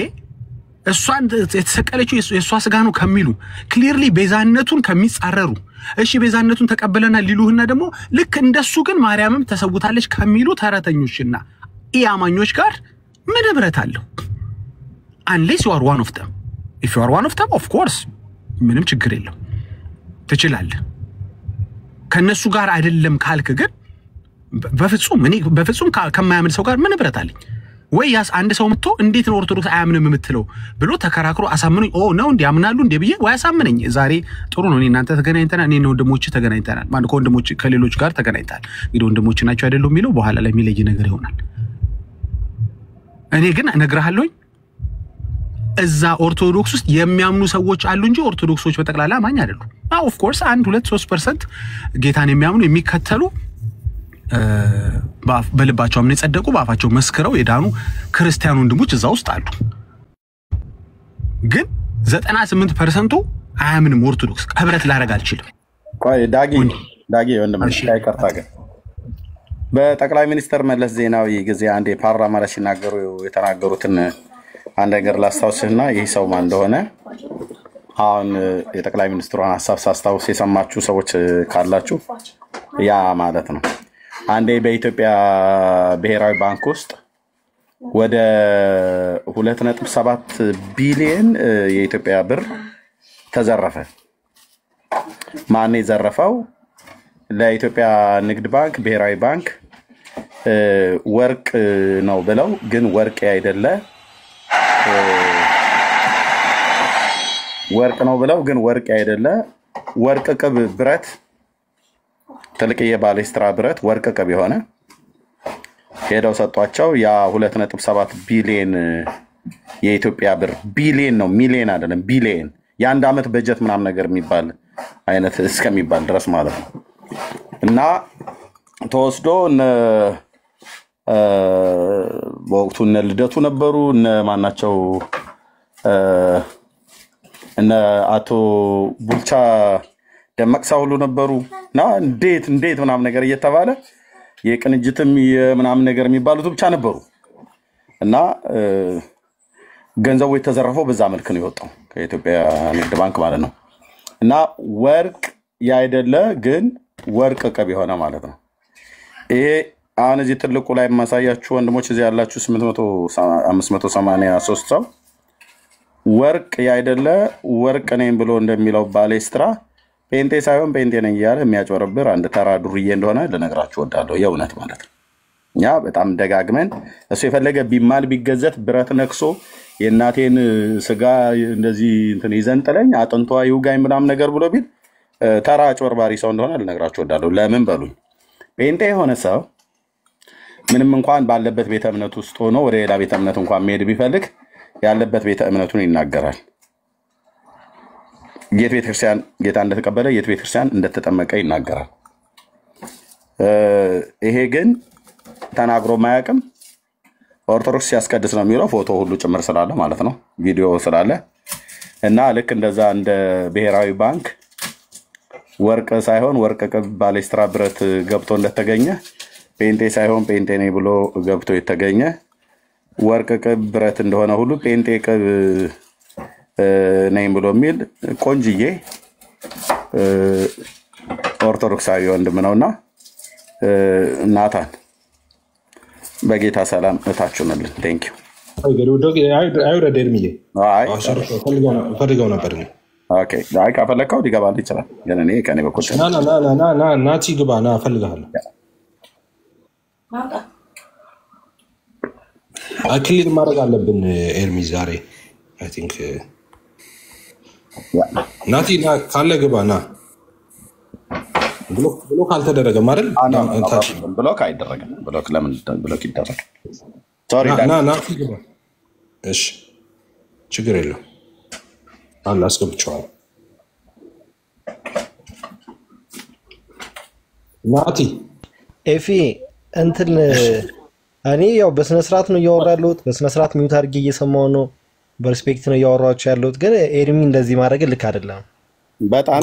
እሷን የተሰቀለችው የሷ ስጋ ነው ከሚሉ ክሊርሊ ቤዛነቱን ከሚጻረሩ እሺ ቤዛነቱን ተቀበለና ሊሉህና ደግሞ ልክ እንደሱ ግን ማርያምም ተሰውታለች ከሚሉ ተረተኞችና ኢያማኞች ጋር ምን ህብረት አለው unless you are one of them if you are one of them of course ምንም ችግር የለው ትችላለህ ከነሱ ጋር አይደለም ካልክ ግን በፍጹም ከማያምን ሰው ጋር ምን ህብረት አለኝ ወይ ያስ አንድ ሰው መጥቶ እንዴት ነው ኦርቶዶክስ አያምንም የምትለው ብሎ ተከራክሮ አሳምኑኝ ኦ ነው እንዴ ያምናሉ እንዴ ብዬ ወይ አሳምነኝ ዛሬ ጥሩ ነው እኔ እናንተ ተገናኝተናል እኔ ነው ወንድሞች ተገናኝተናል ማን ወንድሞች ከሌሎች ጋር ተገናኝታል እንግዲህ ወንድሞች ናቸው አይደለም የሚለው በኋላ ላይ የሚለይ ነገር ይሆናል እኔ ግን እነግርሃለሁ እዛ ኦርቶዶክስ ውስጥ የሚያምኑ ሰዎች አሉ እንጂ ኦርቶዶክሶች በተቀላላ ማኝ አይደሉም ኦፍ ኮርስ 1-2-3% ጌታን የሚያምኑ የሚከተሉ በልባቸው አምነው ጸደቁ ባፋቸው መስክረው የዳኑ ክርስቲያን ወንድሞች እዛ ውስጥ አሉ ግን 98% አያምንም ኦርቶዶክስ ህብረት ላረግ አልችልም ቆይ ዳጊ ወንድምሽ አይቀርታ ግን በጠቅላይ ሚኒስትር መለስ ዜናዊ ጊዜ አንድ የፓርላማ ላይ ሲናገሩ የተናገሩትን አንድ ነገር ላስታውስና ይህ ሰው ማን እንደሆነ አሁን የጠቅላይ ሚኒስትሩን ሐሳብ ሳስታውስ የሰማችሁ ሰዎች ካላችሁ ያ ማለት ነው አንዴ በኢትዮጵያ ብሔራዊ ባንክ ውስጥ ወደ 2.7 ቢሊዮን የኢትዮጵያ ብር ተዘረፈ ማን የዘረፈው ለኢትዮጵያ ንግድ ባንክ ብሔራዊ ባንክ ወርቅ ነው ብለው ግን ወርቅ አይደለ ወርቅ ነው ብለው ግን ወርቅ አይደለ ወርቅ ቅብ ብረት ትልቅዬ ባሌስትራ ብረት ወርቅ ቅብ የሆነ ሄደው ሰጧቸው ያ 2.7 ቢሊዮን የኢትዮጵያ ብር ቢሊዮን ነው ሚሊዮን አይደለም ቢሊዮን የአንድ አመት በጀት ምናምን ነገር የሚባል አይነት እስከሚባል ድረስ ማለት ነው እና ተወስዶ በወቅቱ እነ ልደቱ ነበሩ እነ ማናቸው እነ አቶ ቡልቻ ደመቅሳ ሁሉ ነበሩና እንዴት ምናምን ነገር እየተባለ የቅንጅትም የምናምን ነገር የሚባሉት ብቻ ነበሩ እና ገንዘቡ የተዘረፈው በዛ መልኩ ነው የወጣው ከኢትዮጵያ ንግድ ባንክ ማለት ነው እና ወርቅ ያይደለ ግን ወርቅ ቅብ የሆነ ማለት ነው ይሄ አሁን እዚህ ትልቁ ላይ ማሳያችሁ ወንድሞች እዚህ ያላችሁ 583 ሰው ወርቅ ያይደለ ወርቅ ነኝ ብሎ እንደሚለው ባሌስትራ ፔንቴ ሳይሆን ፔንቴ ነኝ ያለ የሚያጭበረብር አንድ ተራ ዱርዬ እንደሆነ ለነግራችሁ ወዳለሁ የእውነት ማለት ነው ያ በጣም ደጋግመን እሱ የፈለገ ቢማል ቢገዘት ብረት ነክሶ የእናቴን ስጋ እንደዚህ እንትን ይዘንጥለኝ አጥንቷ ይውጋኝ ምናምን ነገር ብሎ ቢል ተራ አጭበርባሪ ሰው እንደሆነ ለነግራችሁ ወዳለሁ ለምን በሉኝ ፔንቴ የሆነ ሰው ምንም እንኳን ባለበት ቤተ እምነት ውስጥ ሆኖ ወደ ሌላ ቤተ እምነት እንኳን መሄድ ቢፈልግ ያለበት ቤተ እምነቱን ይናገራል ጌታ ቤተክርስቲያን ጌታ እንደተቀበለ ጌታ ቤተክርስቲያን እንደተጠመቀ ይናገራል ይሄ ግን ተናግሮ ማያውቅም ኦርቶዶክስ ሲያስቀድስ ነው የሚለው ፎቶ ሁሉ ጭምር ስላለ ማለት ነው ቪዲዮ ስላለ እና ልክ እንደዛ እንደ ብሔራዊ ባንክ ወርቅ ሳይሆን ወርቅ ቅብ ባሌስትራ ብረት ገብቶ እንደተገኘ ጴንጤ ሳይሆን ጴንጤ ነኝ ብሎ ገብቶ የተገኘ ወርቅ ቅብ ብረት እንደሆነ ሁሉ ጴንጤ ቅብ ነኝ ብሎ የሚል ቆንጅዬ ኦርቶዶክሳዊ ወንድም ነውና ናታን በጌታ ሰላም እታችሁናለን። ቴንክ ዩ አይውረድ ኤርሚዬ ፈልገው ነበር። ኦኬ አይ ካፈለከው ሊገባልህ ይችላል፣ ግን እኔ ከኔ በኩል ናቲ ግባ ና እፈልግሃለሁ። ክሊር ማድረግ አለብን ኤርሚ ዛሬ አይ ቲንክ ናቲ ካለ ግባ ና ብሎክ አልተደረገም አይደል? ብሎክ አይደረግም። ብሎክ ለምን ብሎክ ይደረግ? ናቲ ግባ። እሺ ችግር የለው አለ አስገብቼዋለሁ። ናቲ ኤፊ እንትን እኔ ያው በስነ ስርዓት ነው እያወራ ያለሁት፣ በስነ ስርዓት ሚውት አድርጌ እየሰማሁ ነው፣ በሪስፔክት ነው እያወራኋቸው ያለሁት። ግን ኤርሚ እንደዚህ ማድረግ ልክ አይደለም። በጣም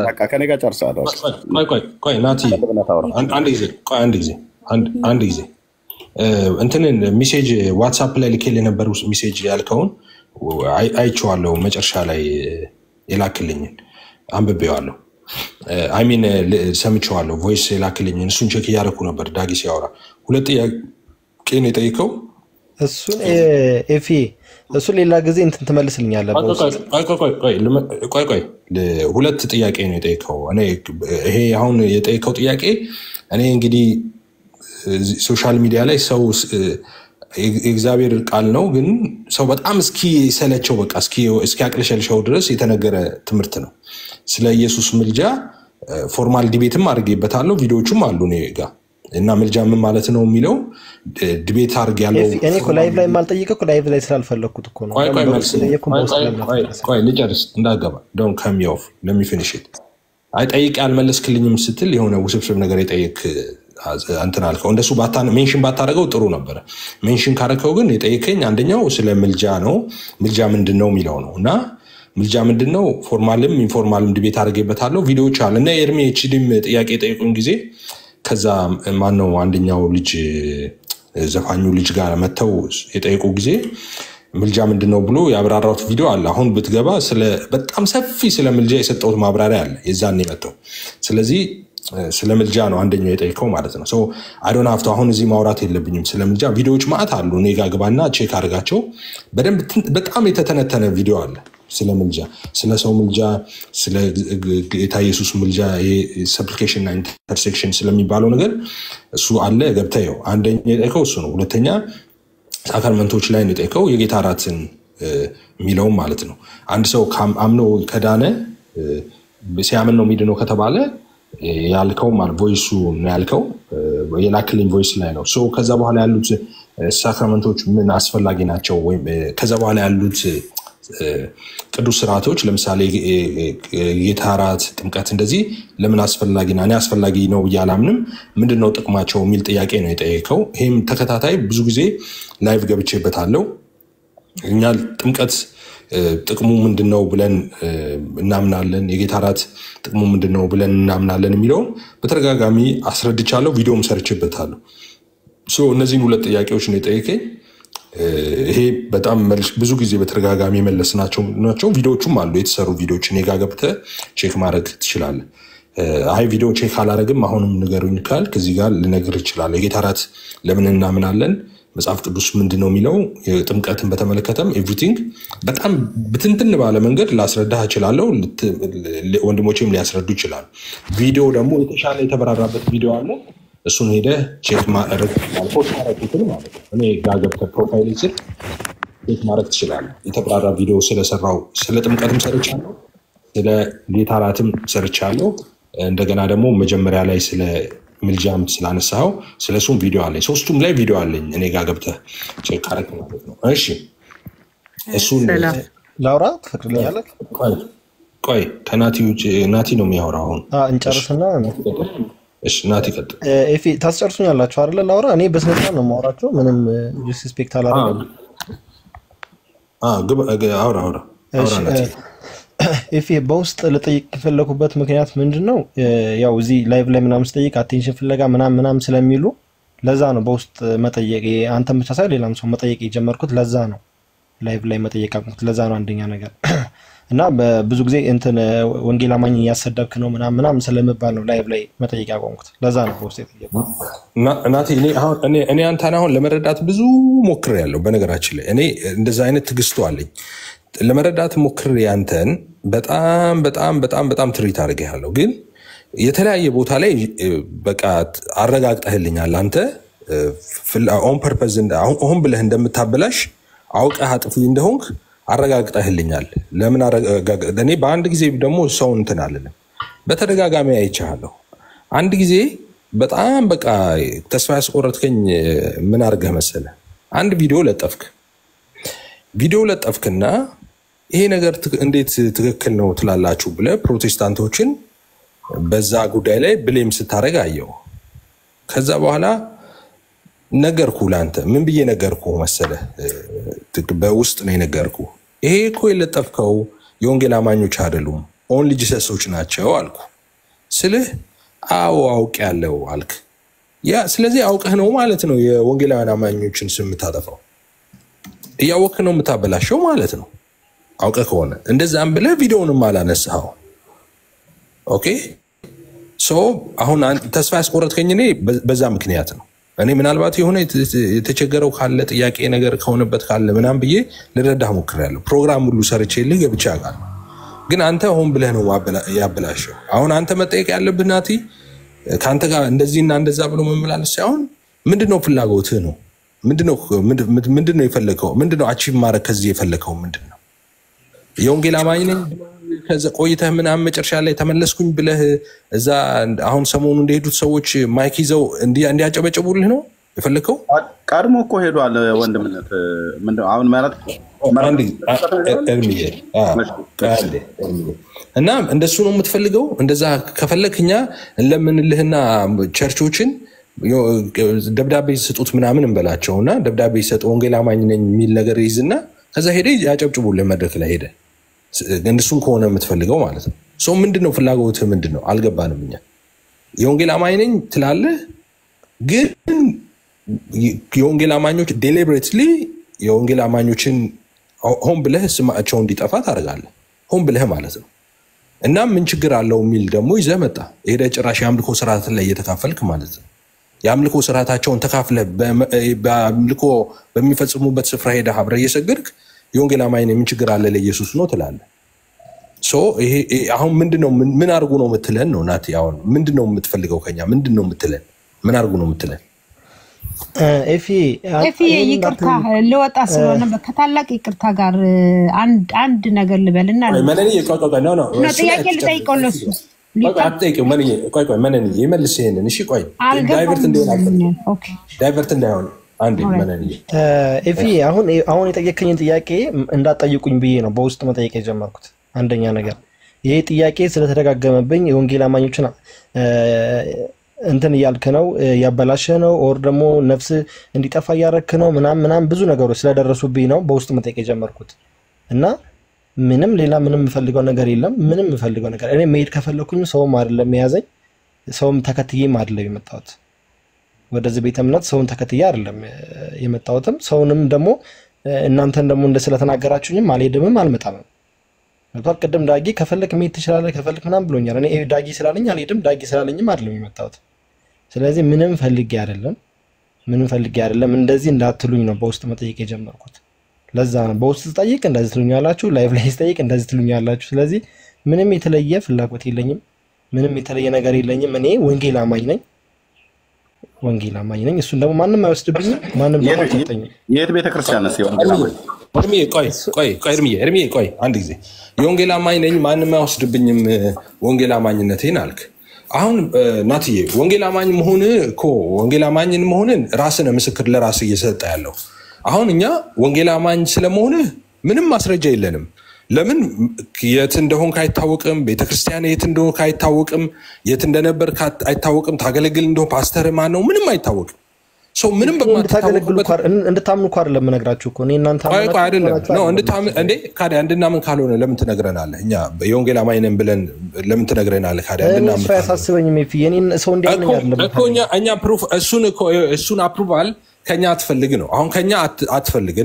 በቃ ከኔ ጋር ጨርሳለሁ። ቆይ ናቲ አንድ ጊዜ እንትንን ሜሴጅ ዋትስአፕ ላይ ልኬልህ የነበሩ ሜሴጅ ያልከውን አይቼዋለሁ። መጨረሻ ላይ የላክልኝን አንብቤዋለሁ። አይሚን ሰምቼዋለሁ። ቮይስ የላክልኝን እሱን ቼክ እያደረኩ ነበር ዳጊ ሲያወራ። ሁለት ጥያቄ ነው የጠየቀው። እሱን ኤፊ እሱ ሌላ ጊዜ እንትን ትመልስልኛለህ። ቆይ ሁለት ጥያቄ ነው የጠየቀው። እኔ ይሄ አሁን የጠየቀው ጥያቄ እኔ እንግዲህ ሶሻል ሚዲያ ላይ ሰው የእግዚአብሔር ቃል ነው፣ ግን ሰው በጣም እስኪ ሰለቸው በቃ እስኪ አቅልሸልሸው ድረስ የተነገረ ትምህርት ነው። ስለ ኢየሱስ ምልጃ ፎርማል ዲቤትም አድርጌበታለሁ፣ ቪዲዮዎቹም አሉ እኔ ጋር እና ምልጃ ምን ማለት ነው የሚለው ዲቤት አድርግ ያለው እኔ እኮ ላይቭ ላይ ማልጠይቀው ላይቭ ላይ ስላልፈለኩት እኮ ነው። ቆይ ልጨርስ እንዳገባ ዶንት ካም ሚ ኦፍ ሌት ሚ ፊኒሽ ኢት። አይጠይቅ ያልመለስክልኝም ስትል የሆነ ውስብስብ ነገር የጠየቅ አንተን አልከው። እንደሱ ሜንሽን ባታደርገው ጥሩ ነበረ። ሜንሽን ካረከው ግን የጠየቀኝ አንደኛው ስለ ምልጃ ነው። ምልጃ ምንድነው የሚለው ነው እና ምልጃ ምንድነው ፎርማልም ኢንፎርማልም ዲቤት አድርጌበታለሁ፣ ቪዲዮዎች አሉ እና ኤርሚ ኤችዲም ጥያቄ ጠይቁኝ ጊዜ ከዛ ማነው አንደኛው ልጅ ዘፋኙ ልጅ ጋር መተው የጠየቁ ጊዜ ምልጃ ምንድነው ብሎ ያብራራውት ቪዲዮ አለ። አሁን ብትገባ በጣም ሰፊ ስለ ምልጃ የሰጠውት ማብራሪያ አለ የዛኔ መተው። ስለዚህ ስለ ምልጃ ነው አንደኛው የጠየቀው ማለት ነው። ሶ አይ ዶንት ሃቭ ቱ አሁን እዚህ ማውራት የለብኝም ስለ ምልጃ። ቪዲዮዎች ማአት አሉ፣ እኔ ጋር ግባና ቼክ አድርጋቸው። በደንብ በጣም የተተነተነ ቪዲዮ አለ ስለ ምልጃ፣ ስለ ሰው ምልጃ፣ ስለ ጌታ ኢየሱስ ምልጃ፣ ሰፕሊኬሽን እና ኢንተርሴክሽን ስለሚባለው ነገር እሱ አለ። ገብተው አንደኛ የጠየቀው እሱ ነው። ሁለተኛ ሳክራመንቶች ላይ ነው የጠየቀው፣ የጌታ እራትን የሚለው ማለት ነው። አንድ ሰው አምኖ ከዳነ ሲያምን ነው የሚድነው ከተባለ ያልከው ማለት ቮይሱ ነው ያልከው የላክልኝ ቮይስ ላይ ነው። ሶ ከዛ በኋላ ያሉት ሳክራመንቶች ምን አስፈላጊ ናቸው ወይም ከዛ በኋላ ያሉት ቅዱስ ስርዓቶች ለምሳሌ ጌታ እራት፣ ጥምቀት እንደዚህ ለምን አስፈላጊና እኔ አስፈላጊ ነው እያላምንም ምንድነው ጥቅማቸው የሚል ጥያቄ ነው የጠየቀው። ይሄም ተከታታይ ብዙ ጊዜ ላይቭ ገብቼበታለሁ። እኛ ጥምቀት ጥቅሙ ምንድነው ብለን እናምናለን፣ የጌታ እራት ጥቅሙ ምንድነው ብለን እናምናለን የሚለውን በተደጋጋሚ አስረድቻለሁ፣ ቪዲዮም ሰርችበታለሁ። ሶ እነዚህን ሁለት ጥያቄዎች ነው የጠየቀኝ። ይሄ በጣም ብዙ ጊዜ በተደጋጋሚ የመለስናቸው ናቸው። ቪዲዮዎቹም አሉ የተሰሩ ቪዲዮዎች፣ እኔ ጋር ገብተህ ቼክ ማድረግ ትችላለህ። አይ ቪዲዮ ቼክ አላደረግም አሁንም ንገሩኝ ካልክ እዚህ ጋር ልነግርህ እችላለሁ። የጌታ እራት ለምን እናምናለን፣ መጽሐፍ ቅዱስ ምንድነው የሚለው፣ ጥምቀትን በተመለከተም ኤቭሪቲንግ በጣም ብትንትን ባለ መንገድ ላስረዳህ እችላለሁ። ወንድሞቼም ሊያስረዱ ይችላሉ። ቪዲዮ ደግሞ የተሻለ የተበራራበት ቪዲዮ አለ። እሱን ሄደህ ቼክ ማድረግ ፖስት ማድረግ ማለት ነው። እኔ ጋር ገብተህ ፕሮፋይል ስር ቼክ ማድረግ ትችላለህ። የተብራራ ቪዲዮ ስለሰራው ስለ ጥምቀትም ሰርቻለሁ፣ ስለ ጌታ እራትም ሰርቻለሁ። እንደገና ደግሞ መጀመሪያ ላይ ስለ ምልጃም ስላነሳው ስለሱም ቪዲዮ አለኝ። ሶስቱም ላይ ቪዲዮ አለኝ። እኔ ጋር ገብተህ ቼክ አድርግ ማለት ነው። እሺ እሱን ላውራ ትፈቅድልኛለህ? ቆይ ከናቲ ውጭ ናቲ ነው የሚያወራው አሁን። እንጨርስና እሺ ናቲ ቀጥል። ኤፊ ታስጨርሱኛላችሁ አይደለ? ላውራ እኔ በስነ ስርዓት ነው የማወራቸው፣ ምንም ዲስሪስፔክት አላደረግም። አውራ ኢፌ በውስጥ ልጠይቅ የፈለኩበት ምክንያት ምንድነው? ያው እዚህ ላይቭ ላይ ምናምን ስጠይቅ አቴንሽን ፍለጋ ምናምን ስለሚሉ ለዛ ነው በውስጥ መጠየቅ አንተም ብቻ ሳይሆን ሌላም ሰው መጠየቅ የጀመርኩት ለዛ ነው። ላይቭ ላይ መጠየቅ አቁምኩት ለዛ ነው አንደኛ ነገር እና በብዙ ጊዜ እንትን ወንጌል አማኝ ያሰደብክ ነው ምናምን ስለምባል ነው ላይቭ ላይ መጠየቅ ያቆምኩት ለዛ ነው በውስጥ የጠየቁት። ናቲ እኔ አንተን አሁን ለመረዳት ብዙ ሞክሬያለሁ። በነገራችን ላይ እኔ እንደዛ አይነት ትግስቱ አለኝ ለመረዳት ሞክሬ አንተን በጣም በጣም በጣም በጣም ትሪት አድርጌሃለሁ። ግን የተለያየ ቦታ ላይ በቃ አረጋግጠህልኛል። አንተ ኦን ፐርፐዝ አሁን ብለህ እንደምታበላሽ አውቀህ አጥፊ እንደሆንክ አረጋግጠህልኛል። ለምን እኔ በአንድ ጊዜ ደግሞ ሰው እንትን አለለም በተደጋጋሚ አይቻለሁ። አንድ ጊዜ በጣም በቃ ተስፋ ያስቆረጥከኝ ምን አድርገህ መሰለህ? አንድ ቪዲዮ ለጠፍክና ይሄ ነገር እንዴት ትክክል ነው ትላላችሁ ብለህ ፕሮቴስታንቶችን በዛ ጉዳይ ላይ ብሌም ስታደርግ አየው። ከዛ በኋላ ነገርኩ ላንተ ምን ብዬ ነገርኩ መሰለህ? በውስጥ ነው የነገርኩ። ይሄ እኮ የለጠፍከው የወንጌል አማኞች አይደሉም ኦንሊ ጂሰሶች ናቸው አልኩ። ስልህ አዎ አውቄያለሁ አልክ። ያ ስለዚህ አውቀህ ነው ማለት ነው የወንጌላውያን አማኞችን ስም የምታጠፋው። እያወቅህ ነው የምታበላሸው ማለት ነው። አውቀህ ከሆነ እንደዛም ብለህ ቪዲዮውንም አላነሳኸው። ኦኬ ሶ አሁን ተስፋ ያስቆረጥከኝ እኔ በዛ ምክንያት ነው። እኔ ምናልባት የሆነ የተቸገረው ካለ ጥያቄ ነገር ከሆነበት ካለ ምናምን ብዬ ልረዳህ ሞክሬያለሁ። ፕሮግራም ሁሉ ሰርቼልህ ገብቼ አውቃለሁ። ግን አንተ ሆን ብለህ ነው ያበላሸው። አሁን አንተ መጠየቅ ያለብህ ናቲ ከአንተ ጋር እንደዚህና እንደዛ ብሎ መመላለስ ሳይሆን ምንድነው ፍላጎትህ ነው? ምንድነው የፈለከው? ምንድነው አቺቭ ማድረግ ከዚህ የፈለከው ምንድነው? የወንጌል አማኝ ነኝ ከዛ ቆይተህ ምናምን መጨረሻ ላይ ተመለስኩኝ ብለህ እዛ አሁን ሰሞኑ እንደሄዱት ሰዎች ማይክ ይዘው እንዲያጨበጭቡልህ ነው የፈለከው? ቀድሞ እኮ ሄዷል ወንድምነት። ምንድነው አሁን ማለት እና እንደሱ ነው የምትፈልገው? እንደዛ ከፈለክኛ እንለምንልህና ቸርቾችን ደብዳቤ ስጡት ምናምን እንበላቸውና ደብዳቤ ሰጥ ወንጌል አማኝ ነኝ የሚል ነገር ይዝና ከዛ ሄደ ያጨብጭቡልህ መድረክ ላይ ሄደ። እንደሱም ከሆነ የምትፈልገው ማለት ነው። ሶ ምንድነው ፍላጎትህ ምንድነው? አልገባንም እኛ። የወንጌል አማኝ ነኝ ትላለህ፣ ግን የወንጌል አማኞች ዴሊብሬትሊ የወንጌል አማኞችን ሆን ብለህ ስማቸው እንዲጠፋ ታደርጋለህ። ሆን ብለህ ማለት ነው። እና ምን ችግር አለው የሚል ደግሞ ይዘህ መጣ። ሄደ ጭራሽ የአምልኮ ስርዓት ላይ እየተካፈልክ ማለት ነው። የአምልኮ ስርዓታቸውን ተካፍለህ በአምልኮ በሚፈጽሙበት ስፍራ ሄደህ አብረህ እየሰገድክ የወንጌል አማኝ ነኝ ምን ችግር አለ ለኢየሱስ ነው ትላለህ። ሶ ይሄ አሁን ምንድነው ምን አድርጉ ነው የምትለን ነው ናቲ? አሁን ምንድነው የምትፈልገው ከኛ? ምንድነው የምትለን? ምን አድርጉ ነው የምትለን? ኤፊ ይቅርታ ልወጣ ስለሆነ ከታላቅ ይቅርታ ጋር አንድ ነገር ልበልና ማንኔ ነው ጥያቄ ልጠይቀው ለሱ አትጠይቂው። ቆይ ማንኔ ይመልስ ይሄንን። እሺ ቆይ ዳይቨርት እንዳይሆን አንዴ ማንኔ ኤፊ አሁን የጠየቀኝን ጥያቄ እንዳትጠይቁኝ ብዬ ነው በውስጥ መጠየቅ የጀመርኩት። አንደኛ ነገር ይሄ ጥያቄ ስለተደጋገመብኝ የወንጌል አማኞችን እንትን እያልክ ነው ያበላሸ ነው ኦር ደግሞ ነፍስ እንዲጠፋ እያረክ ነው ምናምን ብዙ ነገሮች ስለደረሱብኝ ነው በውስጥ መጠየቅ የጀመርኩት። እና ምንም ሌላ ምንም የምፈልገው ነገር የለም። ምንም የምፈልገው ነገር እኔ መሄድ ከፈለኩኝ ሰውም አይደለም የያዘኝ፣ ሰውም ተከትዬም አይደለም የመጣሁት ወደዚህ ቤተ እምነት። ሰውን ተከትዬ አይደለም የመጣሁትም ሰውንም ደግሞ እናንተን ደግሞ ስለተናገራችሁኝም አልሄድምም አልመጣም። ነበር ቅድም ዳጊ ከፈለክ መሄድ ትችላለህ ከፈለክ ምናምን ብሎኛል። እኔ ዳጊ ስላለኝ አልሄድም፣ ዳጊ ስላለኝም አይደለም የመጣሁት። ስለዚህ ምንም ፈልጌ አይደለም እንደዚህ እንዳትሉኝ ነው በውስጥ መጠየቅ የጀመርኩት። ለዛ ነው በውስጥ ስጠይቅ እንደዚህ ትሉኛላችሁ፣ ላይቭ ላይ ስጠይቅ እንደዚህ ትሉኛላችሁ። ስለዚህ ምንም የተለየ ፍላጎት የለኝም፣ ምንም የተለየ ነገር የለኝም። እኔ ወንጌል አማኝ ነኝ። እሱን ደግሞ ማንም አይወስድብኝም፣ ማንም ደግሞ አይሰጠኝም። የት ቤተክርስቲያን ነው ወንጌል አማኝ? እርምዬ ቆይ አንድ ጊዜ የወንጌል አማኝ ነኝ ማንም አይወስድብኝም ወንጌል አማኝነቴን አልክ። አሁን ናትዬ ወንጌል አማኝ መሆን እኮ ወንጌል አማኝን መሆንን ራስን ምስክር ለራስ እየሰጠ ያለው። አሁን እኛ ወንጌል አማኝ ስለመሆን ምንም ማስረጃ የለንም። ለምን የት እንደሆንክ አይታወቅም፣ ቤተክርስቲያን የት እንደሆንክ አይታወቅም፣ የት እንደነበር አይታወቅም፣ ታገለግል እንደሆነ ፓስተር ማን ነው ምንም አይታወቅም። ሰው ምንም በማታገለግሉት እንድታምኑ እኮ አይደለም ነግራችሁ እኮ እኔ እናንተ አይደለም ነው እንድታምን እንዴ ካዲያ እንድናምን ካልሆነ ለምን ትነግረናለህ? እኛ የወንጌል አማኝ ነን ብለን ለምን ትነግረናለህ? ካዲያ እንድናምን ያሳስበኝም የኔን ሰው እንዲያምነኝ አይደለም እኮ እኛ ፕሩፍ እሱን አፕሩቫል ከኛ አትፈልግ ነው። አሁን ከኛ አትፈልግ።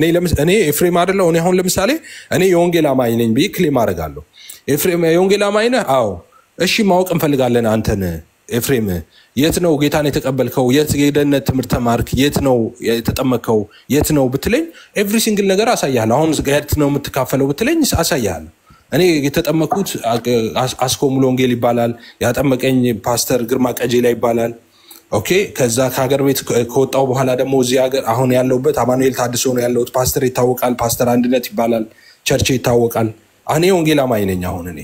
እኔ ኤፍሬም አይደለሁ። እኔ አሁን ለምሳሌ እኔ የወንጌል አማኝ ነኝ ብዬ ክሌም አደርጋለሁ። ኤፍሬም የወንጌል አማኝ ነህ? አዎ። እሺ ማወቅ እንፈልጋለን አንተን ኤፍሬም የት ነው ጌታን የተቀበልከው? የት የደህንነት ትምህርት ተማርክ? የት ነው የተጠመቀው? የት ነው ብትለኝ ኤቭሪ ሲንግል ነገር አሳያለሁ። አሁን የት ነው የምትካፈለው ብትለኝ አሳያለሁ። እኔ የተጠመኩት አስኮ ሙሉ ወንጌል ይባላል። ያጠመቀኝ ፓስተር ግርማ ቀጄላ ይባላል። ኦኬ ከዛ ከሀገር ቤት ከወጣው በኋላ ደግሞ እዚህ ሀገር አሁን ያለሁበት አማኑኤል ታድሶ ነው ያለሁት። ፓስተር ይታወቃል። ፓስተር አንድነት ይባላል። ቸርች ይታወቃል። እኔ ወንጌል አማኝ ነኝ። አሁን እኔ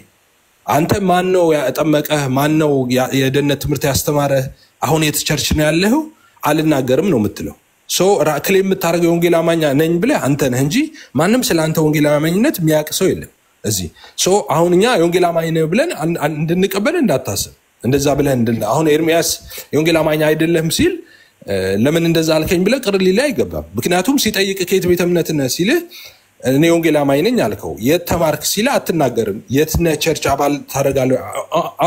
አንተ ማን ነው ያጠመቀህ? ማን ነው የደህንነት ትምህርት ያስተማረህ? አሁን የት ቸርች ነው ያለኸው? አልናገርም ነው የምትለው። ሶ ራክሌ የምታደርገው የወንጌል አማኝ ነኝ ብለህ አንተ ነህ እንጂ ማንም ስለ አንተ ወንጌል አማኝነት የሚያውቅ ሰው የለም እዚህ። ሶ አሁን እኛ የወንጌል አማኝ ነህ ብለን እንድንቀበል እንዳታስብ። እንደዛ ብለህ አሁን ኤርሚያስ የወንጌል አማኝ አይደለም ሲል ለምን እንደዛ አልከኝ ብለህ ቅር ሊልህ አይገባም። ምክንያቱም ሲጠይቅ ከየት ቤተ እምነት ነህ ሲልህ እኔ የወንጌል አማኝ ነኝ አልከው። የት ተማርክ ሲልህ አትናገርም። የት ነህ ቸርች አባል ታደርጋለህ?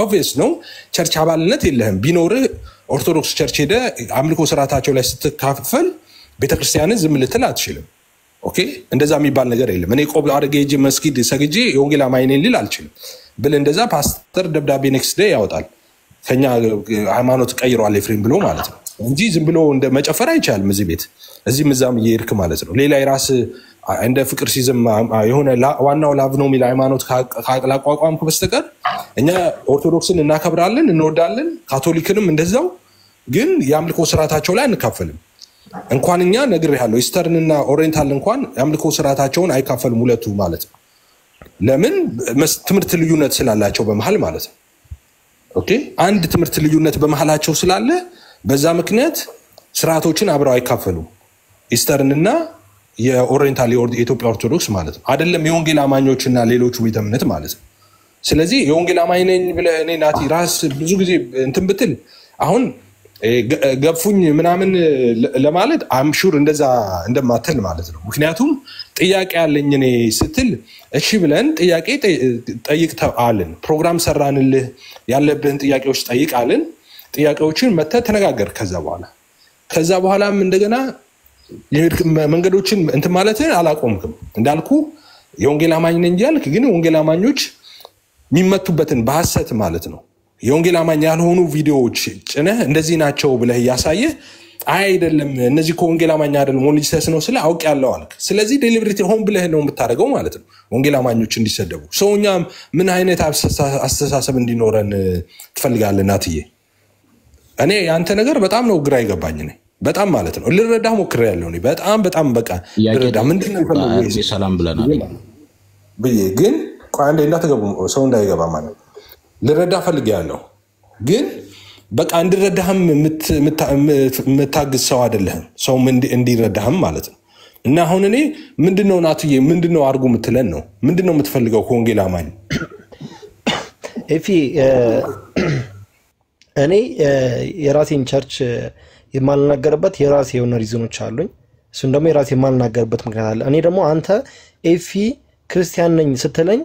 ኦብቪየስ ነው ቸርች አባልነት የለህም። ቢኖርህ ኦርቶዶክስ ቸርች ሄደህ አምልኮ ስርዓታቸው ላይ ስትካፈል ቤተክርስቲያንን ዝም ልትል አትችልም። ኦኬ እንደዛ የሚባል ነገር የለም። እኔ ቆብ አድርጌ ሄጄ መስጊድ ሰግጄ የወንጌል አማኝ ነኝ ልል አልችልም ብል እንደዛ ፓስተር ደብዳቤ ኔክስት ዴይ ያወጣል ከኛ ሃይማኖት ቀይሯል ኤፍሬም ብሎ ማለት ነው እንጂ ዝም ብሎ እንደ መጨፈር አይቻልም። እዚህ ቤት እዚህ ምዛም እየሄድክ ማለት ነው። ሌላ የራስ እንደ ፍቅር ሲዝም የሆነ ዋናው ላቭ ነው የሚል ሃይማኖት ካላቋቋምክ በስተቀር እኛ ኦርቶዶክስን እናከብራለን፣ እንወዳለን። ካቶሊክንም እንደዛው። ግን የአምልኮ ስርዓታቸው ላይ አንካፈልም። እንኳን እኛ ነግሬሃለሁ ኢስተርንና ኦሪየንታል እንኳን የአምልኮ ስርዓታቸውን አይካፈልም ሁለቱ ማለት ነው። ለምን? ትምህርት ልዩነት ስላላቸው በመሃል ማለት ነው። ኦኬ አንድ ትምህርት ልዩነት በመሃላቸው ስላለ በዛ ምክንያት ስርዓቶችን አብረው አይካፈሉም። ኢስተርንና የኦሪየንታል የኢትዮጵያ ኦርቶዶክስ ማለት ነው። አይደለም የወንጌል አማኞችና ሌሎቹ ቤተ እምነት ማለት ነው። ስለዚህ የወንጌል አማኝ ነኝ ብለህ እኔ ናቲ ራስ ብዙ ጊዜ እንትን ብትል አሁን ገፉኝ ምናምን ለማለት አምሹር እንደዛ እንደማትል ማለት ነው። ምክንያቱም ጥያቄ ያለኝ እኔ ስትል እሺ ብለን ጥያቄ ጠይቅ አልን። ፕሮግራም ሰራንልህ ያለብህን ጥያቄዎች ጠይቅ አልን። ጥያቄዎችን መተህ ተነጋገር። ከዛ በኋላም እንደገና መንገዶችን እንትን ማለትህን አላቆምክም። እንዳልኩ የወንጌል አማኝ ነኝ እያልክ ግን የወንጌል አማኞች የሚመቱበትን በሐሰት ማለት ነው የወንጌል አማኝ ያልሆኑ ቪዲዮዎች ጭነህ እንደዚህ ናቸው ብለህ እያሳየህ አይደለም እነዚህ ከወንጌል አማኝ አይደለም ሞኒስተስ ነው ስለ አውቅ ያለው አልክ። ስለዚህ ዴሊቨሪቲ ሆን ብለህ ነው የምታደርገው ማለት ነው ወንጌል አማኞች እንዲሰደቡ። ሰውኛ ምን አይነት አስተሳሰብ እንዲኖረን ትፈልጋለህ ናትዬ? እኔ ያንተ ነገር በጣም ነው ግራ ይገባኝ ነኝ በጣም ማለት ነው። ልረዳህ ሞክሬያለሁ እኔ በጣም በቃ ልረዳ ምንድነው ይፈልጋል ሰላም ብለናል ብዬ ግን ቆይ አንዴ እንዳትገቡ ሰው እንዳይገባ ማለት ልረዳ ፈልጌያለሁ ግን በቃ እንድረዳህም የምታግዝ ሰው አይደለህም። ሰው እንዲረዳህም ማለት ነው። እና አሁን እኔ ምንድነው ናትዬ ምንድነው አርጉ የምትለን ነው? ምንድነው የምትፈልገው ከወንጌል አማኝ? ኤፊ እኔ የራሴን ቸርች የማልናገርበት የራሴ የሆነ ሪዝኖች አሉኝ። እሱን ደግሞ የራሴ የማልናገርበት ምክንያት አለ። እኔ ደግሞ አንተ ኤፊ ክርስቲያን ነኝ ስትለኝ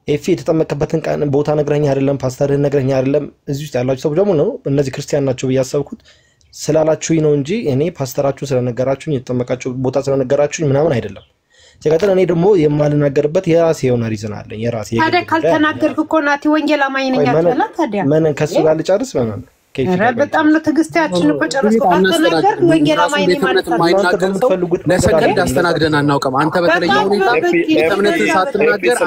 ኤፊ የተጠመቀበትን ቦታ ነግረኸኝ አይደለም፣ ፓስተርህን ነግረኸኝ አይደለም። እዚህ ውስጥ ያላችሁ ሰው ደግሞ ነው እነዚህ ክርስቲያን ናቸው ብዬ ያሰብኩት ስላላችሁኝ ነው እንጂ እኔ ፓስተራችሁ ስለነገራችሁኝ የተጠመቃችሁ ቦታ ስለነገራችሁኝ ምናምን አይደለም። ሲቀጥል እኔ ደግሞ የማልናገርበት የራሴ የሆነ ሪዝን አለኝ። የራሴ ታዲያ ካልተናገርክ እኮ ናቲ ወንጌል አማኝ ነኝ አትበላ። ታዲያ ምን ከሱ ጋር ልጨርስ ማለት ነው? በጣም ነው ትግስታችን እኮ ጨርሶ ካልተናገር ወንጌል አማኝ ነኝ ማለት ነው። ለሰከንድ አስተናግደን አናውቅም። አንተ በተለየ ሁኔታ እምነት ሳትናገር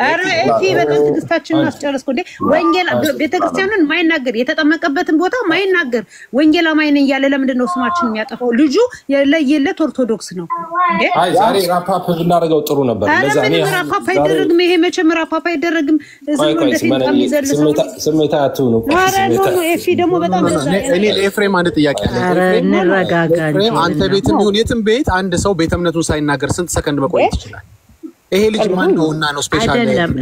አረ እፊ በጣም ትግስታችን አስጨርስኩ እንዴ። ወንጌል ቤተክርስቲያኑን ማይናገር የተጠመቀበትን ቦታ ማይናገር ወንጌል አማኝ ነኝ ያለ ለምንድን ነው ስማችን የሚያጠፋው? ልጁ የለየለት ኦርቶዶክስ ነው እንዴ። አይ ዛሬ ራፓፕ ብናደርገው ጥሩ ነበር። ለዛ እኔ ራፓፕ አይደረግም። ይሄ መቼም ራፓፕ አይደረግም። እዚህ ነው እንደዚህ የሚዘልሰው ስሜታቱ ነው ኤፊ ደግሞ በጣም እኔ ለኤፍሬም አንድ ጥያቄ አለኝ። ኤፍሬም አንተ ቤትም ይሁን የትም ቤት አንድ ሰው ቤተ እምነቱን ሳይናገር ስንት ሰከንድ መቆየት ይችላል? ይሄ ልጅ ማን ነውና ነው ስፔሻል አይደለም?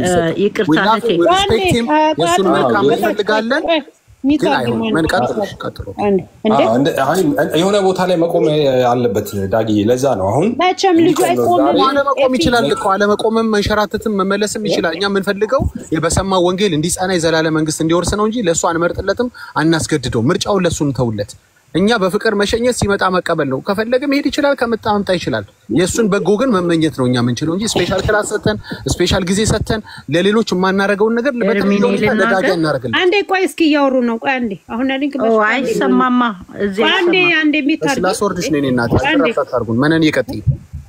ይቅርታ ሪስፔክቲም የሱን መልካም እንፈልጋለን። ግን አይሆንም። ምን ቀጥሎ የሆነ ቦታ ላይ መቆም አለበት ዳጊ። ለዛ ነው አሁን መቼም ልጁ አይቆምም። አለመቆም ይችላል እኮ አለመቆምም መንሸራተትም መመለስም ይችላል። እኛ የምንፈልገው የበሰማ ወንጌል እንዲጸና የዘላለም መንግስት እንዲወርስ ነው እንጂ ለሱ አንመርጥለትም፣ አናስገድደው። ምርጫውን ለሱ እንተውለት። እኛ በፍቅር መሸኘት ሲመጣ መቀበል ነው። ከፈለገ መሄድ ይችላል፣ ከመጣ መምጣ ይችላል። የሱን በጎ ግን መመኘት ነው እኛ የምንችለው እንጂ ስፔሻል ክላስ ሰተን ስፔሻል ጊዜ ሰተን ለሌሎች የማናረገውን ነገር ለበተለው ለዳጋ እናረጋለን። አንዴ ቆይ እስኪ ያወሩ ነው። ቆይ አንዴ አሁን አለኝ አይሰማማ እዚህ አንዴ የሚታርግ ስላስወርድሽ ነው እናት አታርጉን መነን ይቀጥይ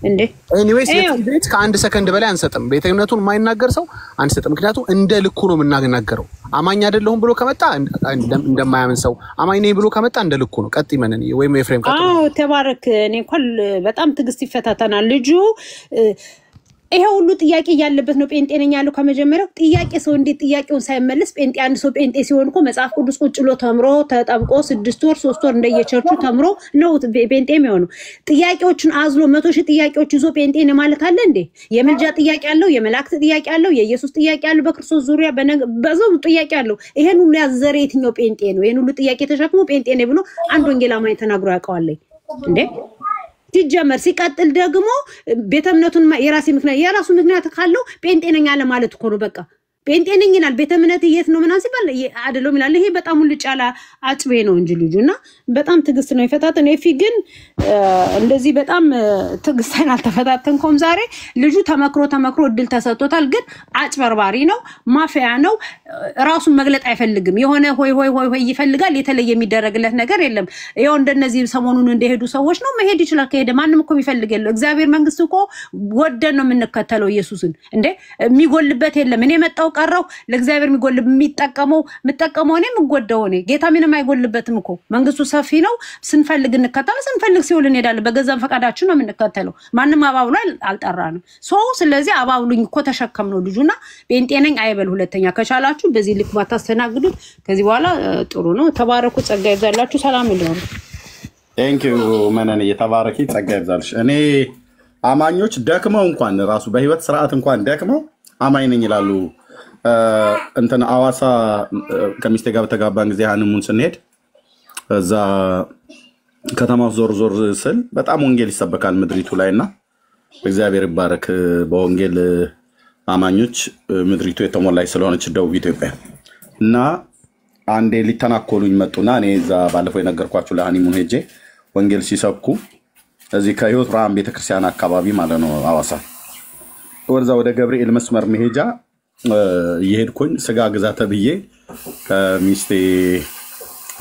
እንዴ ኤኒዌይስ ቤት ከአንድ ሰከንድ በላይ አንሰጥም። ቤተክነቱን የማይናገር ሰው አንሰጥም። ምክንያቱም እንደ ልኩ ነው የምናገናገረው። አማኝ አይደለሁም ብሎ ከመጣ እንደማያምን ሰው፣ አማኝ ነኝ ብሎ ከመጣ እንደ ልኩ ነው። ቀጥ ይመነን ወይም ኤፍሬም ቀጥ። አዎ ተባረክ። እኔ እንኳን በጣም ትግስት ይፈታተናል ልጁ። ይሄ ሁሉ ጥያቄ ያለበት ነው። ጴንጤ ነኝ ያለው ከመጀመሪያው ጥያቄ ሰው እንዴት ጥያቄውን ሳይመልስ ጴንጤ አንድ ሰው ጴንጤ ሲሆን እኮ መጽሐፍ ቅዱስ ቁጭ ብሎ ተምሮ ተጠምቆ 6 ወር 3 ወር እንደየቸርቹ ተምሮ ነው ጴንጤ የሚሆነው። ጥያቄዎችን አዝሎ 100,000 ጥያቄዎች ይዞ ጴንጤ ነው ማለት አለ እንዴ? የምልጃ ጥያቄ አለው፣ የመላእክት ጥያቄ አለው፣ የኢየሱስ ጥያቄ አለው፣ በክርስቶስ ዙሪያ በዘው ጥያቄ አለው። ይሄን ሁሉ ያዘረ የትኛው ጴንጤ ነው? ይሄን ሁሉ ጥያቄ ተሸክሞ ጴንጤ ነው ብሎ አንድ ወንጌል አማኝ ተናግሮ ያውቀዋል እንዴ? ሲጀመር ሲቀጥል ደግሞ ቤተ እምነቱን የራሱ ምክንያት ካለው ጴንጤ ነኝ አለ ማለት እኮ ነው። በቃ ጴንጤ ነኝ ይላል። ቤተ እምነት የት ነው ምናምን ሲባል አይደለም ይላል። ይሄ በጣም ሁሉ ጫላ አጭቤ ነው እንጂ ልጁና በጣም ትግስት ነው የፈታተን። ኤፊ ግን እንደዚህ በጣም ትግስትን አልተፈታተንኩም ዛሬ። ልጁ ተመክሮ እድል ተሰጥቶታል። ግን አጭበርባሪ ነው፣ ማፊያ ነው። ራሱን መግለጥ አይፈልግም። የሆነ ሆይ ይፈልጋል። የተለየ የሚደረግለት ነገር የለም። ይሄው እንደነዚህ ሰሞኑን እንደሄዱ ሰዎች ነው መሄድ ይችላል። ከሄደ ማንም እኮ የሚፈልግ የለው። እግዚአብሔር መንግስት እኮ ወደን ነው የምንከተለው ኢየሱስን እንዴ የሚጎልበት የለም። እኔ መጣው ቀረው ለእግዚአብሔር የሚጎልብ የምጠቀመው እኔ የምጎደው እኔ ጌታ ምንም አይጎልበትም እኮ። መንግስቱ ሰፊ ነው። ስንፈልግ እንከተለው፣ ስንፈልግ ሲውል እንሄዳለን። በገዛም ፈቃዳችን ነው የምንከተለው። ማንም አባብሎ አልጠራንም። ስለዚህ አባብሉኝ እኮ ተሸከም ነው ልጁና ጴንጤ ነኝ አይበል። ሁለተኛ ከቻላችሁ በዚህ ልክ ባታስተናግዱት ከዚህ በኋላ ጥሩ ነው። ተባረኩ። ጸጋ ይብዛላችሁ። ሰላም ይሁን። ቴንኪው መነን እየተባረኪ ጸጋ ይብዛልሽ። እኔ አማኞች ደክመው እንኳን ራሱ በህይወት ስርዓት እንኳን ደክመው አማኝ ነኝ ይላሉ። እንትን አዋሳ ከሚስቴ ጋር በተጋባን ጊዜ ሃኒሙን ስንሄድ እዛ ከተማው ዞር ስል በጣም ወንጌል ይሰበካል ምድሪቱ ላይና እግዚአብሔር ይባረክ በወንጌል አማኞች ምድሪቱ የተሞላች ስለሆነች ደቡብ ኢትዮጵያ እና አንዴ ሊተናኮሉኝ መጡና እኔ እዛ ባለፈው የነገርኳችሁ ለሃኒሙን ሄጄ ወንጌል ሲሰብኩ እዚህ ከህይወት ብርሃን ቤተክርስቲያን አካባቢ ማለት ነው አዋሳ ወርዛ ወደ ገብርኤል መስመር መሄጃ እየሄድኩኝ ስጋ ግዛ ተብዬ ከሚስቴ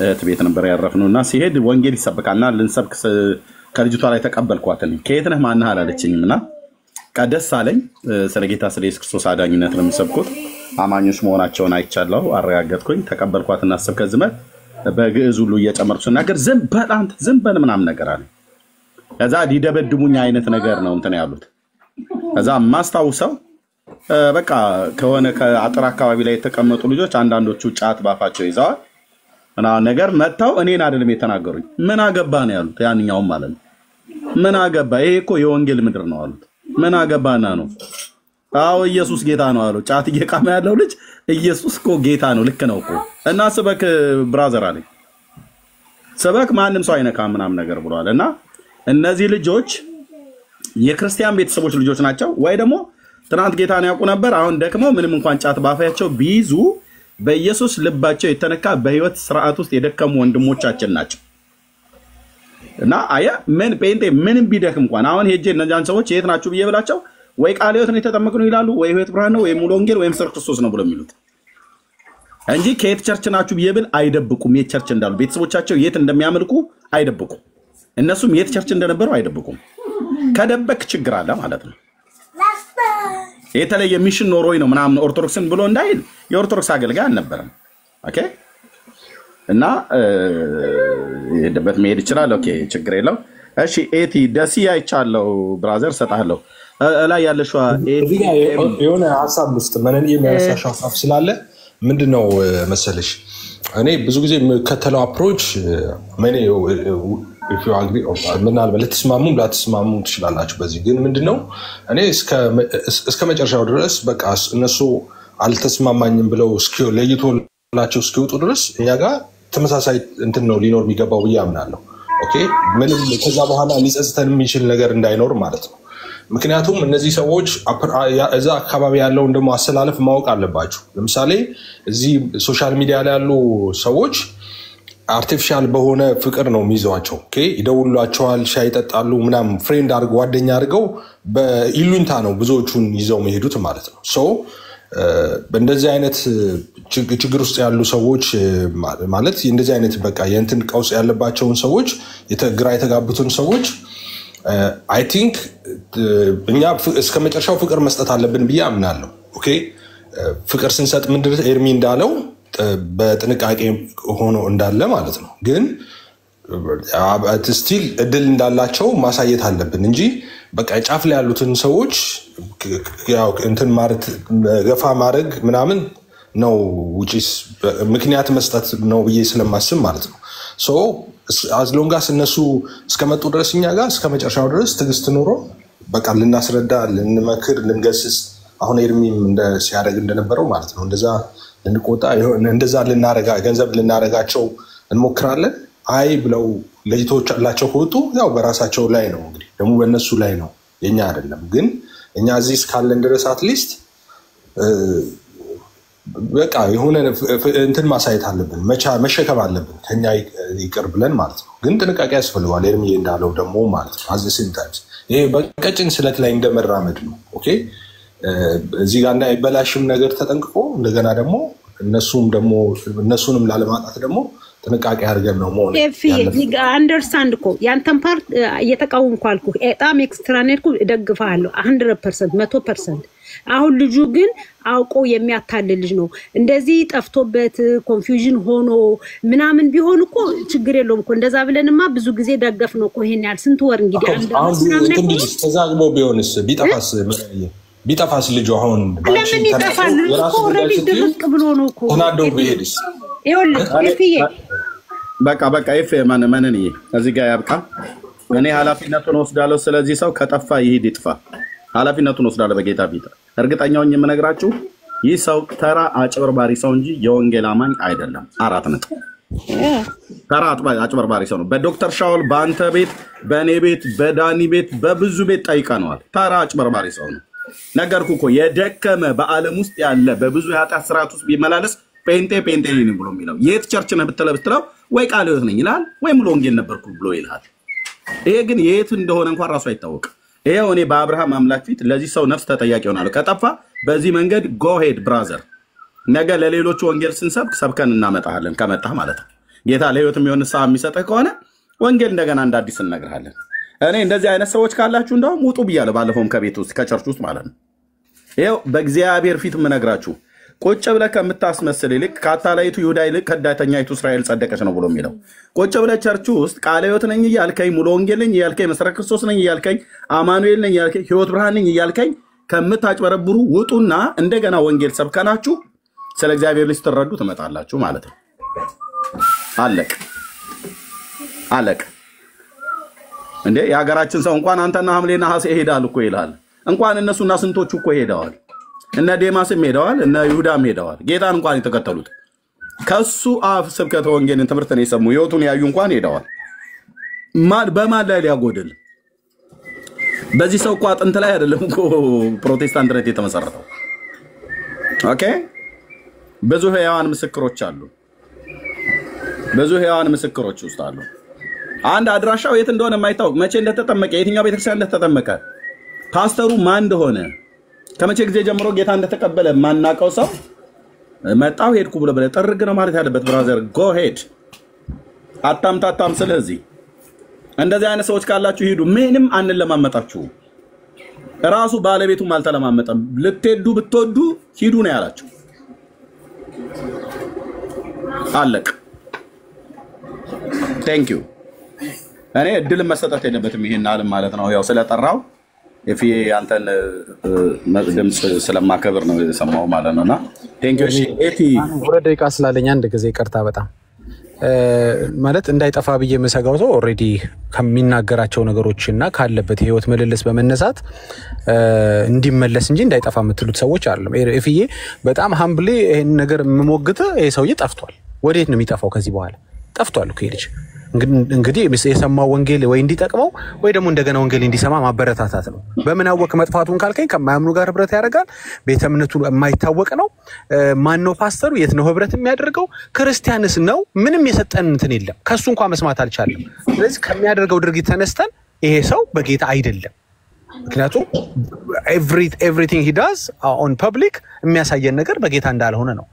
እህት ቤት ነበር ያረፍነውና ሲሄድ ወንጌል ይሰበካልና ልንሰብክ ከልጅቷ ላይ ተቀበልኳትኝ። ከየት ነህ ማነህ አላለችኝምና ቀደስ አለኝ። ስለ ጌታ ስለ ኢየሱስ ክርስቶስ አዳኝነት ነው የሚሰብኩት። አማኞች መሆናቸውን አይቻለሁ፣ አረጋገጥኩኝ። ተቀበልኳትና አሰብከ ዝመት በግዕዝ ሁሉ እየጨመርኩ ስናገር ዝም በል ምናምን ነገር አለ። ከዛ ሊደበድሙኝ አይነት ነገር ነው እንትን ያሉት። ከዛ ማስታውሰው በቃ ከሆነ ከአጥር አካባቢ ላይ የተቀመጡ ልጆች አንዳንዶቹ ጫት ባፋቸው ይዘዋል እና ነገር መጣው እኔን አይደለም የተናገሩኝ። ምን አገባ ነው ያሉት። ያንኛውም ማለት ነው ምን አገባ ይሄ እኮ የወንጌል ምድር ነው አሉት። ምን አገባና ነው? አዎ ኢየሱስ ጌታ ነው አሉ። ጫት እየቃመ ያለው ልጅ ኢየሱስ እኮ ጌታ ነው፣ ልክ ነው እኮ እና ስበክ ብራዘር አለኝ። ስበክ ማንም ሰው አይነካም ምናምን ነገር ብለዋል። እና እነዚህ ልጆች የክርስቲያን ቤተሰቦች ልጆች ናቸው ወይ ደግሞ ትናንት ጌታን ያውቁ ነበር። አሁን ደክመው ምንም እንኳን ጫት ባፋያቸው ቢይዙ በኢየሱስ ልባቸው የተነካ በህይወት ስርዓት ውስጥ የደከሙ ወንድሞቻችን ናቸው። እና አያ ምን ጴንጤ ምንም ቢደክም እንኳን አሁን ሄጄ እነዛን ሰዎች የት ናችሁ ብዬ ብላቸው ወይ ቃለ ሕይወት ነው የተጠመቅነው ይላሉ፣ ወይ ሕይወት ብርሃን ነው፣ ወይ ሙሉ ወንጌል ወይም ስለ ክርስቶስ ነው ብሎ የሚሉት እንጂ ከየት ቸርች ናችሁ ብዬ ብል አይደብቁም። የት ቸርች እንዳሉ ቤተሰቦቻቸው የት እንደሚያመልኩ አይደብቁም። እነሱም የት ቸርች እንደነበሩ አይደብቁም። ከደበክ ችግር አለ ማለት ነው። የተለየ ሚሽን ኖሮይ ነው ምናምን ኦርቶዶክስን ብሎ እንዳይል የኦርቶዶክስ አገልጋይ አልነበረም። ኦኬ እና የደበት መሄድ ይችላል። ኦኬ ችግር የለው። እሺ ኤቲ ደሲ አይቻለው ብራዘር ሰጣለው ላይ ያለሽው ኤቲ የሆነ ሐሳብ ውስጥ ማንን የሚያሳሽ ሐሳብ ስላለ ምንድነው መሰለሽ እኔ ብዙ ጊዜ የምከተለው አፕሮች ማኔ if you agree ምናልባት ልትስማሙ ላትስማሙ ትችላላችሁ። በዚህ ግን ምንድነው እኔ እስከ መጨረሻው ድረስ በቃ እነሱ አልተስማማኝም ብለው እስኪ ለይቶ ላቸው እስኪወጡ ድረስ እኛ ጋር ተመሳሳይ እንትን ነው ሊኖር የሚገባው ብዬ አምናለሁ። ኦኬ ምንም ከዛ በኋላ ሊጸጽተን የሚችል ነገር እንዳይኖር ማለት ነው። ምክንያቱም እነዚህ ሰዎች እዛ አካባቢ ያለውን ደግሞ አሰላለፍ ማወቅ አለባቸው። ለምሳሌ እዚህ ሶሻል ሚዲያ ላይ ያሉ ሰዎች አርቲፊሻል በሆነ ፍቅር ነው የሚይዟቸው። ኦኬ ይደውሏቸዋል፣ ሻይ ይጠጣሉ፣ ምናምን ፍሬንድ አድርገው ጓደኛ አድርገው በኢሉንታ ነው ብዙዎቹን ይዘው መሄዱት ማለት ነው። ሶ በእንደዚህ አይነት ችግር ውስጥ ያሉ ሰዎች ማለት እንደዚህ አይነት በቃ የእንትን ቀውስ ያለባቸውን ሰዎች ግራ የተጋቡትን ሰዎች አይ ቲንክ እኛ እስከ መጨረሻው ፍቅር መስጠት አለብን ብዬ አምናለሁ። ኦኬ ፍቅር ስንሰጥ ምንድን ኤርሚ እንዳለው በጥንቃቄ ሆኖ እንዳለ ማለት ነው። ግን ስቲል እድል እንዳላቸው ማሳየት አለብን እንጂ በቃ ጫፍ ላይ ያሉትን ሰዎች ያው እንትን ማለት ገፋ ማድረግ ምናምን ነው ውጪስ ምክንያት መስጠት ነው ብዬ ስለማስብ ማለት ነው። ሶ አዝሎንጋስ እነሱ እስከመጡ ድረስ እኛ ጋር እስከ መጨረሻው ድረስ ትዕግስት ኖሮ በቃ ልናስረዳ፣ ልንመክር፣ ልንገስስ አሁን ኤርሚም ሲያደርግ እንደነበረው ማለት ነው እንደዛ ልንቆጣ እንደዛ ልናረጋ ገንዘብ ልናረጋቸው እንሞክራለን። አይ ብለው ለይቶቻላቸው ከወጡ ያው በራሳቸው ላይ ነው እንግዲህ ደግሞ በእነሱ ላይ ነው የኛ አይደለም። ግን እኛ እዚህ እስካለን ድረስ አትሊስት በቃ የሆነ እንትን ማሳየት አለብን፣ መሸከም አለብን ከኛ ይቅር ብለን ማለት ነው። ግን ጥንቃቄ ያስፈልጋል ኤርሚ እንዳለው ደግሞ ማለት ነው። አዚ ሲምታይምስ ይሄ በቀጭን ስለት ላይ እንደመራመድ ነው። ኦኬ እዚህ ጋር እንዳይበላሽም ነገር ተጠንቅቆ እንደገና ደግሞ እነሱንም ላለማጣት ደግሞ ጥንቃቄ አድርገን ነው መሆን ያለበት። አንደርስታንድ እኮ ያንተን ፓርት እየተቃወምኩ አልኩ። በጣም ኤክስትራኔትኩ ደግፋለሁ 100% 100%። አሁን ልጁ ግን አውቆ የሚያታልል ልጅ ነው። እንደዚህ ጠፍቶበት ኮንፊውዥን ሆኖ ምናምን ቢሆን እኮ ችግር የለውም እኮ እንደዛ ብለንማ ብዙ ጊዜ ደገፍ ነው እኮ ይሄን ያህል ስንት ወር እንግዲህ ተዛግቦ ቢሆንስ ቢጠፋስ ልጁ አሁን ለምን ይጠፋል? ልጁ ኦልሬዲ ድርቅ ብሎ ነው እኮ ተናዶ ቢሄድስ? ይኸውልህ ኤፍዬ በቃ ኤፍ ማንንዬ እዚህ ጋር ያብቃ። እኔ ኃላፊነቱን ወስዳለሁ። ስለዚህ ሰው ከጠፋ ይሄድ ይጥፋ። ኃላፊነቱን ወስዳለሁ በጌታ ፊት። እርግጠኛውን የምነግራችሁ ይህ ሰው ተራ አጭበርባሪ ሰው እንጂ የወንጌል አማኝ አይደለም። 4 ነጥብ። ተራ አጭበርባሪ ሰው ነው። በዶክተር ሻውል በአንተ ቤት፣ በእኔ ቤት፣ በዳኒ ቤት፣ በብዙ ቤት ጠይቀነዋል። ተራ አጭበርባሪ ሰው ነው። ነገርኩ እኮ የደከመ በዓለም ውስጥ ያለ በብዙ የኃጢአት ስርዓት ውስጥ ቢመላለስ ፔንቴ ነኝ ብሎ የሚለው የት ቸርች ነህ ብትለው ወይ ቃለ ሕይወት ነኝ ይላል ወይ ሙሉ ወንጌል ነበርኩ ብሎ ይላል። ይሄ ግን የት እንደሆነ እንኳን ራሱ አይታወቅም። ይሄው እኔ በአብርሃም አምላክ ፊት ለዚህ ሰው ነፍስ ተጠያቂ ሆናለሁ። ከጠፋ በዚህ መንገድ ጎ ሄድ ብራዘር፣ ነገ ለሌሎች ወንጌል ስንሰብክ ሰብከን እናመጣለን። ከመጣህ ማለት ነው ጌታ ለሕይወት የሚሆን ሰው የሚሰጥህ ከሆነ ወንጌል እንደገና እንዳዲስ እንነግርሃለን። እኔ እንደዚህ አይነት ሰዎች ካላችሁ እንደውም ውጡ ብያለሁ። ባለፈውም ከቤት ውስጥ ከቸርች ውስጥ ማለት ነው። ይሄው በእግዚአብሔር ፊት የምነግራችሁ ቁጭ ብለህ ከምታስመስል ይልቅ ከአታላይቱ ይሁዳ ይልቅ ከዳተኛይቱ እስራኤል ጸደቀች ነው ብሎ የሚለው ቁጭ ብለህ ቸርች ውስጥ ቃለ ሕይወት ነኝ እያልከኝ፣ ሙሉ ወንጌል ነኝ እያልከኝ፣ መሰረ ክርስቶስ ነኝ እያልከኝ፣ አማኑኤል ነኝ እያልከኝ፣ ሕይወት ብርሃን ነኝ እያልከኝ ከምታጭበረብሩ ውጡና እንደገና ወንጌል ሰብከናችሁ ስለ እግዚአብሔር ልጅ ስትረዱ ትመጣላችሁ ማለት ነው። አለቅ እንዴ የሀገራችን ሰው እንኳን አንተና ሐምሌና ሐሴ ይሄዳል እኮ ይላል። እንኳን እነሱና ስንቶቹ እኮ ሄደዋል። እነ ዴማስም ሄደዋል፣ እነ ይሁዳም ሄደዋል። ጌታን እንኳን የተከተሉት ከሱ አፍ ስብከተ ወንጌልን ትምህርትን የሰሙ ሕይወቱን ያዩ እንኳን ሄደዋል። በማን ላይ ሊያጎድል? በዚህ ሰው እኮ አጥንት ላይ አይደለም እኮ ፕሮቴስታንትነት የተመሰረተው። ኦኬ ብዙ ሕያዋን ምስክሮች አሉ። ብዙ ሕያዋን ምስክሮች ውስጥ አሉ። አንድ አድራሻው የት እንደሆነ የማይታወቅ መቼ እንደተጠመቀ የትኛው ቤተክርስቲያን እንደተጠመቀ ፓስተሩ ማን እንደሆነ ከመቼ ጊዜ ጀምሮ ጌታ እንደተቀበለ ማናቀው ሰው መጣው ሄድኩ ብሎ በለ ጥርግ ነው ማለት ያለበት። ብራዘር ጎ ሄድ አታምታታም። ስለዚህ እንደዚህ አይነት ሰዎች ካላችሁ ሂዱ። ምንም አንለማመጣችሁ። ራሱ ባለቤቱም አልተለማመጠም። ልትሄዱ ብትወዱ ሂዱ ነው ያላችሁ። አለቅ ቴንክ ዩ። እኔ እድል መሰጠት የለበትም ይሄን ዓለም ማለት ነው። ያው ስለጠራው ኤፊ አንተን ድምፅ ስለማከብር ነው የሰማው ማለት ነውና ቴንክ ዩ። እሺ ኤፊ ወደ ደቂቃ ስላለኝ አንድ ጊዜ ይቅርታ በጣም ማለት እንዳይጠፋ ብዬ መሰጋው ሰው ኦሬዲ ከሚናገራቸው ነገሮችና ካለበት ህይወት መልልስ በመነሳት እንዲመለስ እንጂ እንዳይጠፋ የምትሉት ሰዎች አይደለም። ኤፍዬ በጣም ሃምብሊ ይሄን ነገር መሞግተ ይሄ ሰውዬ ጠፍቷል። ወዴት ነው የሚጠፋው? ከዚህ በኋላ ጠፍቷል እኮ ይልጅ እንግዲህ የሰማው ወንጌል ወይ እንዲጠቅመው ወይ ደግሞ እንደገና ወንጌል እንዲሰማ ማበረታታት ነው። በምን አወቅ መጥፋቱን ካልከኝ ከማያምኑ ጋር ህብረት ያደርጋል። ቤተ እምነቱ የማይታወቅ ነው። ማን ነው ፓስተሩ? የት ነው ህብረት የሚያደርገው? ክርስቲያንስ ነው? ምንም የሰጠን እንትን የለም። ከሱ እንኳን መስማት አልቻለም። ስለዚህ ከሚያደርገው ድርጊት ተነስተን ይሄ ሰው በጌታ አይደለም። ምክንያቱም everything he does on public የሚያሳየን ነገር በጌታ እንዳልሆነ ነው።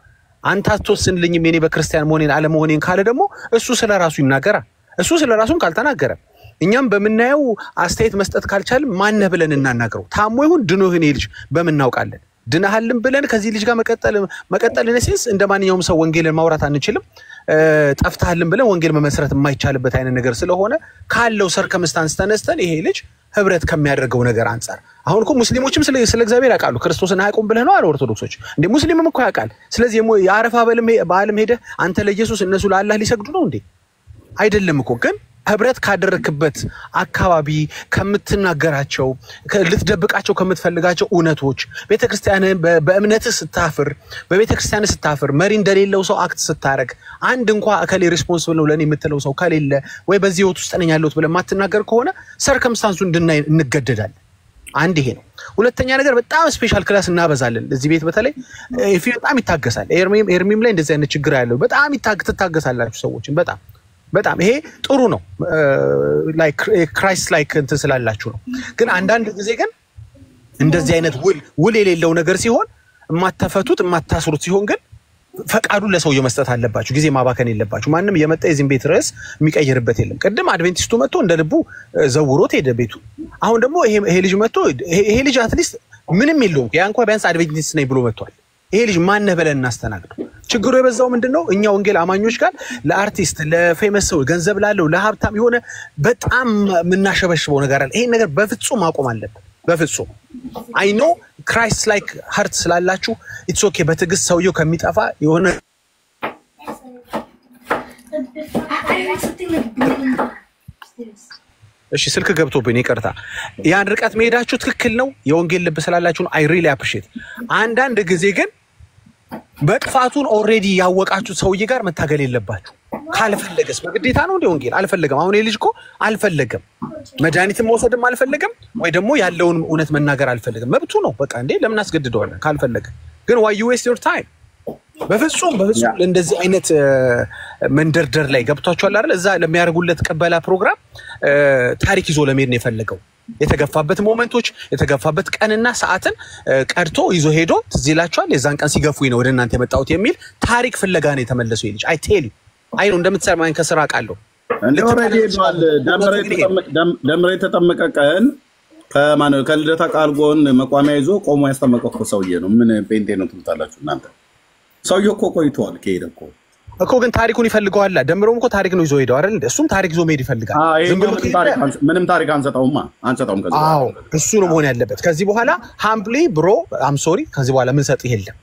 አንተ አትወስንልኝም የኔ በክርስቲያን መሆኔን አለመሆኔን ካለ ደግሞ እሱ ስለራሱ ይናገራል። እሱ ስለራሱም ካልተናገረ እኛም በመናየው አስተያየት መስጠት ካልቻልን ማነህ ብለን እናናገረው? ታሞ ይሁን ድኖ ይሁን ይልጅ በመናውቃለን። ድናሃልን ብለን ከዚህ ልጅ ጋር መቀጠል ነሲስ እንደማንኛውም ሰው ወንጌልን ማውራት አንችልም። ጠፍታሃልን ብለን ወንጌል መመስረት የማይቻልበት አይነት ነገር ስለሆነ ካለው ሰርከምስታንስ ተነስተን ይሄ ልጅ ህብረት ከሚያደርገው ነገር አንፃር አሁን እኮ ሙስሊሞችም ስለ እግዚአብሔር ያውቃሉ። ክርስቶስን አያውቁም ብለህ ነው አለ ኦርቶዶክሶች እንዴ? ሙስሊምም እኮ ያውቃል። ስለዚህ የአረፋ በዓለም ሄደ አንተ ለኢየሱስ እነሱ ለአላህ ሊሰግዱ ነው እንዴ? አይደለም እኮ። ግን ህብረት ካደረክበት አካባቢ ከምትናገራቸው ልትደብቃቸው ከምትፈልጋቸው እውነቶች ቤተክርስቲያን በእምነት ስታፍር በቤተክርስቲያን ስታፍር መሪ እንደሌለው ሰው አክት ስታረግ አንድ እንኳን አከሌ ሪስፖንሲብል ነው ለኔ የምትለው ሰው ከሌለ ወይ በዚህ ህይወት ውስጥ ነኝ ያለሁት ብለህ ማትናገር ከሆነ ሰርከምስታንሱ እንድናይ እንገደዳለን። አንድ ይሄ ነው። ሁለተኛ ነገር በጣም ስፔሻል ክላስ እናበዛለን እዚህ ቤት በተለይ ኢፍ በጣም ይታገሳል። ኤርሚም ላይ እንደዚህ አይነት ችግር ያለው በጣም ትታገሳላችሁ ሰዎችን በጣም ይሄ ጥሩ ነው። ላይክ ክራይስት ላይክ እንትን ስላላችሁ ነው። ግን አንዳንድ ጊዜ ግን እንደዚህ አይነት ውል የሌለው ነገር ሲሆን የማታፈቱት የማታስሩት ሲሆን ግን ፈቃዱን ለሰውየው መስጠት አለባችሁ። ጊዜ ማባከን የለባችሁ። ማንም የመጣ የዚህን ቤት ርዕስ የሚቀይርበት የለም። ቅድም አድቬንቲስቱ መጥቶ እንደ ልቡ ዘውሮት ሄደ ቤቱ። አሁን ደግሞ ይሄ ልጅ መጥቶ ይሄ ልጅ አትሊስት ምንም የለውም ያ እንኳን ቢያንስ አድቬንቲስት ነኝ ብሎ መጥቷል። ይሄ ልጅ ማን ነህ ብለን እናስተናግደው። ችግሩ የበዛው ምንድነው? እኛ ወንጌል አማኞች ጋር ለአርቲስት ለፌመስ ሰው ገንዘብ ላለው ለሀብታም የሆነ በጣም ምናሸበሽበው ነገር አለ። ይሄን ነገር በፍጹም ማቆም አለበት። በፍጹም አይ ኖ ክራይስት ላይክ ሃርት ስላላችሁ ኢትስ ኦኬ። በትዕግስት ሰውየው ከሚጠፋ የሆነ እሺ ስልክ ገብቶብኝ ይቅርታ። ያን ርቀት መሄዳችሁ ትክክል ነው። የወንጌል ልብ ስላላችሁ አይ ሪሊ አፕሪሺየት። አንዳንድ ጊዜ ግን በጥፋቱን ኦሬዲ ያወቃችሁ ሰውዬ ጋር መታገል የለባችሁ። ካልፈለገስ በግዴታ ነው እንደ ወንጌል አልፈለገም። አሁን ይሄ ልጅ እኮ አልፈለገም፣ መድኃኒትም መውሰድም አልፈለገም፣ ወይ ደግሞ ያለውን እውነት መናገር አልፈለገም። መብቱ ነው በቃ እንዴ ለምን አስገድደዋለን? ካልፈለገ ግን why you waste your time? በፍጹም እንደዚህ አይነት መንደርደር ላይ ገብቷቸዋል አይደል? እዛ ለሚያርጉለት ቀበላ ፕሮግራም ታሪክ ይዞ ለመሄድ ነው የፈለገው። የተገፋበት ሞመንቶች የተገፋበት ቀንና ሰዓትን ቀድቶ ይዞ ሄዶ ትዝ ይላችኋል። የዛን ቀን ሲገፉኝ ነው ወደ እናንተ የመጣሁት የሚል ታሪክ ፍለጋ ነው የተመለሰው ይልጅ። አይ ቴል ዩ አይ ነው እንደምትሰማኝ ከስራ ቃለው እንደወረደ ይባል ደምሬ ተጠመቀ ቀን ከማን ከልደታ ቃል ጎን መቋሚያ ይዞ ቆሞ ያስተመቀው ሰውዬ ነው። ምን ፔንቴ ነው ትምታላችሁ እናንተ? ሰውዬው እኮ ቆይቷል ከሄደ እኮ ግን ታሪኩን ይፈልገዋል። ደምሮም እኮ ታሪክ ነው ይዞ ሄደው አይደል? እሱም ታሪክ ይዞ መሄድ ይፈልጋል። ምንም ታሪክ አንሰጣውም ከዚህ። አዎ እሱ ነው መሆን ያለበት። ከዚህ በኋላ ሃምብሊ ብሮ አም ሶሪ ከዚህ በኋላ ምን ሰጥ የለም።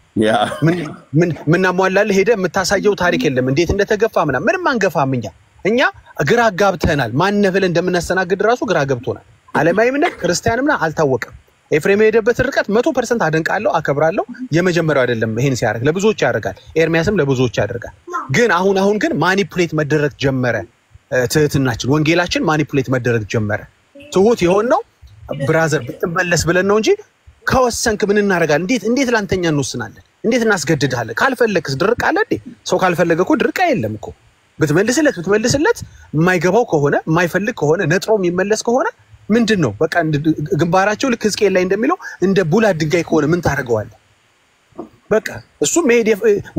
ምን አሟላልህ ሄደ የምታሳየው ታሪክ የለም። እንዴት እንደተገፋ ምንም አንገፋም። እኛ ግራ ጋብተናል። ማን ነህ ብለን እንደምናስተናግድ ራሱ ግራ ገብቶናል። ዓለማዊነት ክርስቲያንምና አልታወቀም። ኤፍሬም የሄደበት ርቀት 100% አደንቃለሁ፣ አከብራለሁ። የመጀመሪያው አይደለም ይሄን ሲያደርግ ለብዙዎች ያደርጋል። ኤርሚያስም ለብዙዎች ያደርጋል። ግን አሁን ግን ማኒፑሌት መደረግ ጀመረ። ትህትናችን ወንጌላችን ማኒፑሌት መደረግ ጀመረ። ትሁት የሆነው ብራዘር ብትመለስ ብለን ነው እንጂ ከወሰንክ ምን እናደርጋለን? እንዴት ላንተኛ እንወስናለን? እንዴት እናስገድዳለን? ካልፈለክስ ድርቅ አለ እንዴ? ሰው ካልፈለገ እኮ ድርቅ የለም እኮ። ብትመልስለት የማይገባው ከሆነ የማይፈልግ ከሆነ ነጥሮ የሚመለስ ከሆነ ምንድነው? በቃ ግንባራቸው ልክ ሕዝቅኤል ላይ እንደሚለው እንደ ቡላት ድንጋይ ከሆነ ምን ታደርገዋለህ? በቃ እሱ መሄድ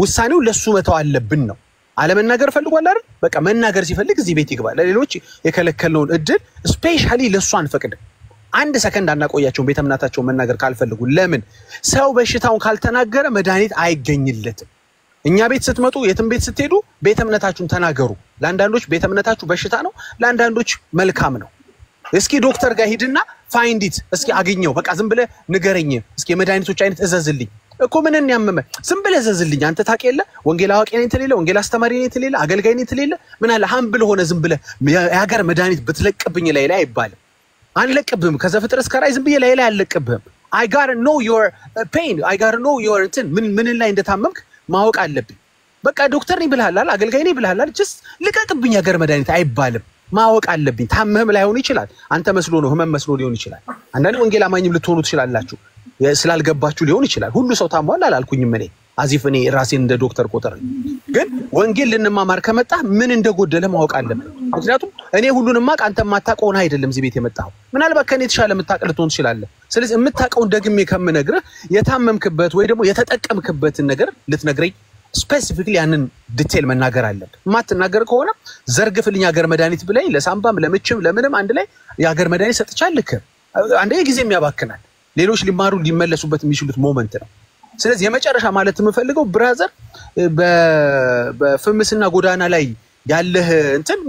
ውሳኔው ለሱ መተው አለብን ነው። አለመናገር ፈልጓል አይደል? በቃ መናገር ሲፈልግ እዚህ ቤት ይገባል። ለሌሎች የከለከለውን እድል ስፔሻሊ ለሱ አንፈቅድም። አንድ ሰከንድ አናቆያቸውን ቤተ እምነታቸውን መናገር ካልፈልጉ። ለምን? ሰው በሽታውን ካልተናገረ መድኃኒት አይገኝለትም። እኛ ቤት ስትመጡ የትም ቤት ስትሄዱ ቤተ እምነታችሁን ተናገሩ። ለአንዳንዶች ቤተ እምነታችሁ በሽታ ነው፣ ለአንዳንዶች መልካም ነው። እስኪ ዶክተር ጋር ሂድና ፋይንድ ኢት እስኪ አግኘው። በቃ ዝም ብለህ ንገረኝ እስኪ የመድኃኒቶች አይነት እዘዝልኝ። እኮ ምንን ያመመ ዝም ብለህ ዘዝልኝ አንተ ታውቅ የለ ወንጌል አዋቂ ነኝ ትልለ ወንጌል አስተማሪ ነኝ ትልለ አገልጋይ ነኝ ትልለ ምን አለ ሃምብል ሆነ ዝም ብለህ የሀገር መድኃኒት ብትለቅብኝ ላይ አይባልም አንለቅብህም ከዘፍጥረት እስከ ራእይ ዝም ብዬ ላይ አልለቅብህም I gotta know your pain I gotta know your እንትን ምን ላይ እንደታመምክ ማወቅ አለብኝ በቃ ዶክተር ነኝ ብለሃል አገልጋይ ነኝ ብለሃል just ልቀቅብኝ ሀገር መድኃኒት አይባልም ማወቅ አለብኝ ታመም ላይሆን ይችላል አንተ መስሎ ነው ህመም መስሎ ሊሆን ይችላል አንዳንድ ወንጌል አማኝም ልትሆኑ ትችላላችሁ ስላልገባችሁ ሊሆን ይችላል ሁሉ ሰው ታሟል አላልኩኝም እኔ አዚፍ እኔ ራሴን እንደ ዶክተር ቆጠር ግን ወንጌል ልንማማር ከመጣ ምን እንደጎደለ ማወቅ አለብን ምክንያቱም እኔ ሁሉንም ማቅ አንተ ማታቀውን አይደለም እዚህ ቤት የመጣው ምናልባት ከኔ ተሻለ መታቀል ልትሆን ትችላለህ ስለዚህ የምታቀውን ደግሜ ከምነግርህ የታመምክበት ወይ ደግሞ የተጠቀምክበትን ነገር ልትነግረኝ ስፔሲፊካሊ ያንን ዲቴል መናገር አለብህ ማትናገር ከሆነ ዘርግፍልኝ ሀገር መድኃኒት ብለኝ ለሳምባም ለምችም ለምንም አንድ ላይ የሀገር መድኃኒት ሰጥቻለህ አንዴ ጊዜም ያባክናል ሌሎች ሊማሩ ሊመለሱበት የሚችሉት ሞመንት ነው ስለዚህ የመጨረሻ ማለት የምፈልገው ብራዘር በፍምስና ጎዳና ላይ ያለህ እንትን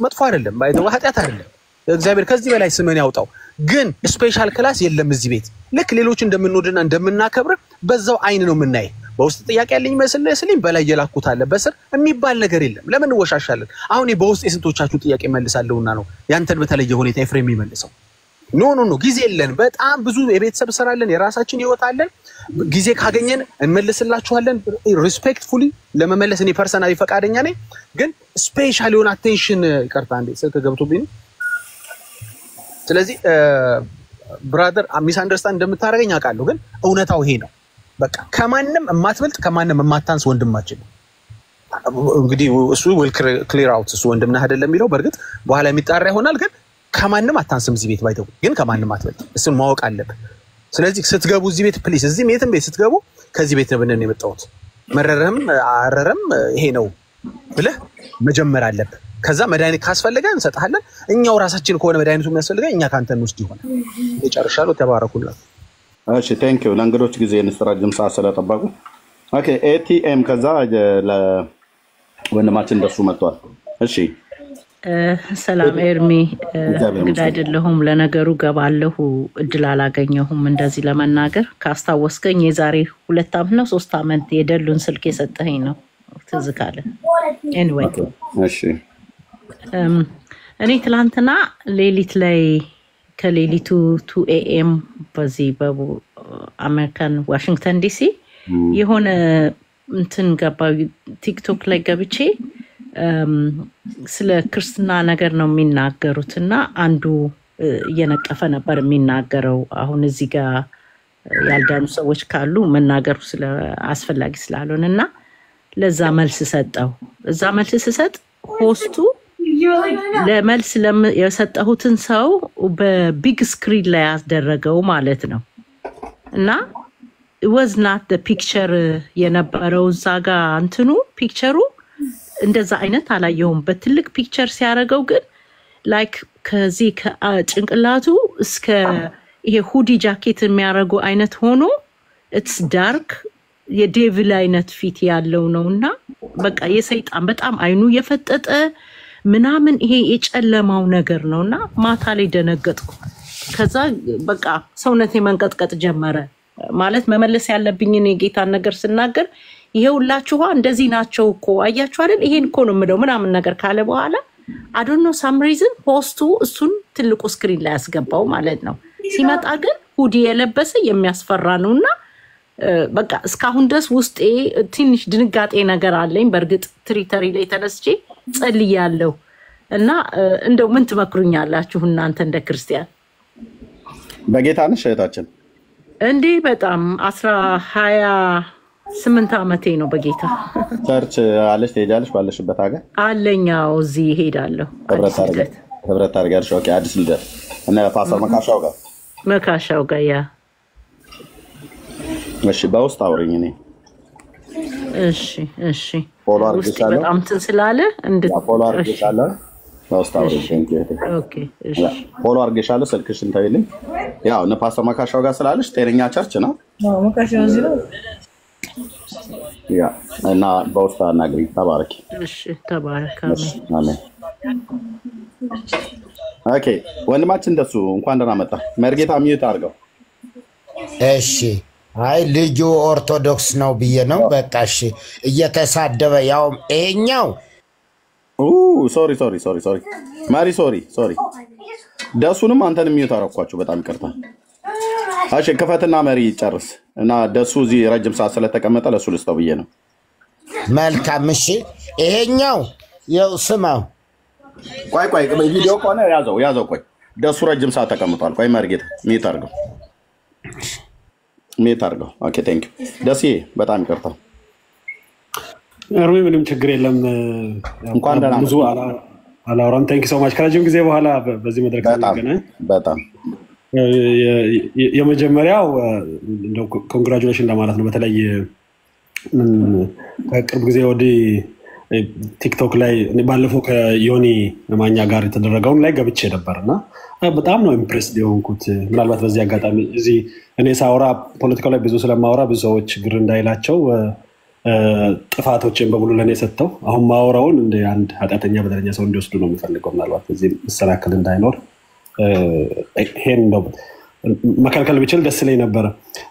መጥፎ አይደለም ባይተው ኃጢያት አይደለም እግዚአብሔር ከዚህ በላይ ስምን ያውጣው ግን ስፔሻል ክላስ የለም እዚህ ቤት ልክ ሌሎች እንደምንወድና እንደምናከብር በዛው አይን ነው የምናይ በውስጥ ጥያቄ ያለኝ መስለኝ በላይ የላኩት አለ በስር የሚባል ነገር የለም ለምን ወሻሻለን አሁን በውስጥ የስንቶቻችሁ ጥያቄ መልሳለሁና ነው ያንተን በተለየ ሁኔታ ኤፍሬም ይመልሰው ኖ ጊዜ የለን በጣም ብዙ የቤተሰብ ስራ አለን የራሳችን ህይወት አለን ጊዜ ካገኘን እንመልስላችኋለን ሪስፔክትፉሊ ለመመለስ እኔ ፐርሰናሊ ፈቃደኛ ነኝ ግን ስፔሻል የሆነ አቴንሽን ይቀርታ እንዴ ስልክ ገብቶብኝ ስለዚህ ብራዘር ሚስ አንደርስታንድ እንደምታረጋኝ አውቃለሁ ግን እውነታው ይሄ ነው በቃ ከማንንም የማትበልጥ ከማንንም የማታንስ ወንድማችን እንግዲህ እሱ will clear out እሱ ወንድምና አይደለም የሚለው በርግጥ በኋላ የሚጣራ ይሆናል ግን ከማንንም አታንስም እዚህ ቤት ባይተው ግን ከማንንም አትበልጥ እሱን ማወቅ አለብህ ስለዚህ ስትገቡ እዚህ ቤት ፕሊስ እዚህ ቤትም ቤት ስትገቡ ከዚህ ቤት ነብነን የመጣሁት መረረም አረረም ይሄ ነው ብለህ መጀመር አለብህ ከዛ መድኃኒት ካስፈልገ እንሰጣለን እኛው ራሳችን ከሆነ መድኃኒቱ የሚያስፈልገው እኛ ካንተን ውስጥ ይሆናል ይጨርሻሉ ተባረኩላችሁ እሺ ቴንክ ዩ ለእንግዶች ጊዜ እንስራጅም ሰዓት ስለጠበቁ ኦኬ ኤቲኤም ከዛ ለወንድማችን ደሱ መጥቷል እሺ ሰላም ኤርሚ እንግዲህ አይደለሁም ለነገሩ ገባለሁ እድል አላገኘሁም እንደዚህ ለመናገር ካስታወስከኝ የዛሬ 2 አመት ነው 3 አመት የደሉን ስልክ የሰጠኸኝ ነው ትዝ ካለ anyway እሺ እኔ ትላንትና ሌሊት ላይ ከሌሊቱ 2 AM በዚህ በአሜሪካን ዋሽንግተን ዲሲ የሆነ እንትን ገባው ቲክቶክ ላይ ገብቼ ስለ ክርስትና ነገር ነው የሚናገሩትና አንዱ እየነቀፈ ነበር የሚናገረው አሁን እዚህ ጋር ያልዳኑ ሰዎች ካሉ መናገሩ ስለ አስፈላጊ ስላልሆነና ለዛ መልስ ሰጠው እዛ መልስ ሲሰጥ ሆስቱ ለመልስ የሰጠሁትን ሰው በቢግ ስክሪን ላይ ያስደረገው ማለት ነው እና it was not the picture የነበረው ዛጋ እንትኑ ፒክቸሩ እንደዛ አይነት አላየውም በትልቅ ፒክቸር ሲያረጋው ግን ላይክ ከዚህ ከጭንቅላቱ እስከ ይሄ ሁዲ ጃኬት የሚያረጉ አይነት ሆኖ it's dark የዴቪል አይነት ፊት ያለው ነውና በቃ የሰይጣን በጣም አይኑ የፈጠጠ ምናምን ይሄ የጨለማው ነገር ነውና ማታ ላይ ደነገጥኩ ከዛ በቃ ሰውነቴ መንቀጥቀጥ ጀመረ ማለት መመለስ ያለብኝ እኔ ጌታን ነገር ስናገር ይሄውላችሁ እንደዚህ ናቸው እኮ አያችሁ አይደል ይሄን እኮ ነው ምለው ምናምን ነገር ካለ በኋላ I don't know some reason ፖስቱ እሱን ትልቁ ስክሪን ላይ ያስገባው ማለት ነው ሲመጣ ግን ሁዲ የለበሰ የሚያስፈራ ነውና በቃ እስካሁን ድረስ ውስጤ ትንሽ ድንጋጤ ነገር አለኝ በርግጥ ትሪተሪ ላይ ተነስቼ ጸልያለሁ እና እንደው ምን ትመክሩኛላችሁ እናንተ እንደ ክርስቲያን በጌታ ነሽ እህታችን እንዴ በጣም 28 አመቴ ነው በጌታ ቸርች አለሽ ትሄጃለሽ ባለሽበት ሀገር አለኛው እዚህ ሄዳለሁ ህብረት ታርጋለሽ ኦኬ አዲስ ልደት እና ፓስተር መካሻው ጋር ያ እሺ በውስጥ አውሪኝ እኔ እሺ ፎሎ አድርገሻለሁ በጣም ትንስላለ ፎሎ አድርገሻለሁ በውስጥ አውሪኝ ኦኬ እሺ ፎሎ አድርገሻለሁ ስልክሽን ተይልኝ ያው እነ ፓስተር መካሻው ጋር ስላለሽ ጤነኛ ቸርች ነው መካሻው እዚህ ነው ያ እና በውስጥ አናግሪ ተባረኪ እሺ ተባረክ አሜን ኦኬ ወንድማችን እንደሱ እንኳን ደህና መጣ መርጌታ ሚዩት አድርገው እሺ አይ ልጁ ኦርቶዶክስ ነው ብዬ ነው። በቃ እሺ እየተሳደበ ያው ይሄኛው ሶሪ ማሪ ሶሪ ደሱንም አንተን የሚዩት አረኳችሁ በጣም ይቅርታ። እሺ ክፈትና መሪ ጨርስ እና ደሱ እዚህ ረጅም ሰዓት ስለተቀመጠ ለሱ ልስጠው ብዬ ነው። መልካም እሺ ይሄኛው ያው ስማው ቆይ ቪዲዮ ቆነ ያዘው ቆይ ደሱ ረጅም ሰዓት ተቀምጧል። ቆይ መርጌታ ሚት አድርገው ኦኬ ቴንክ ዩ ደሲ በጣም ይቅርታ። እርሜ ምንም ችግር የለም። እንኳን ደህና ብዙ አላወራም። ቴንክ ዩ ሶ ማች ከረጅም ጊዜ በኋላ በዚህ መድረክ ተገናኘን። በጣም የመጀመሪያው ኮንግራቹሌሽን ለማለት ነው። በተለይ ከቅርብ ጊዜ ወዲህ ቲክቶክ ላይ ባለፈው ከዮኒ ማኛ ጋር የተደረገውን ላይ ገብቼ ነበርና በጣም ነው ኢምፕሬስድ የሆንኩት። ምናልባት በዚህ አጋጣሚ እዚህ እኔ ሳወራ ፖለቲካው ላይ ብዙ ስለማወራ ብዙ ሰዎች ግር እንዳይላቸው ጥፋቶችን በሙሉ ለኔ ሰጥተው አሁን ማወራውን እንደ አንድ ኃጢአተኛ በደረኛ ሰው እንዲወስዱ ነው የምፈልገው። ምናልባት በዚህ መሰናክል እንዳይኖር ይሄን ነው መከልከል ብችል ደስ ይለኝ ነበር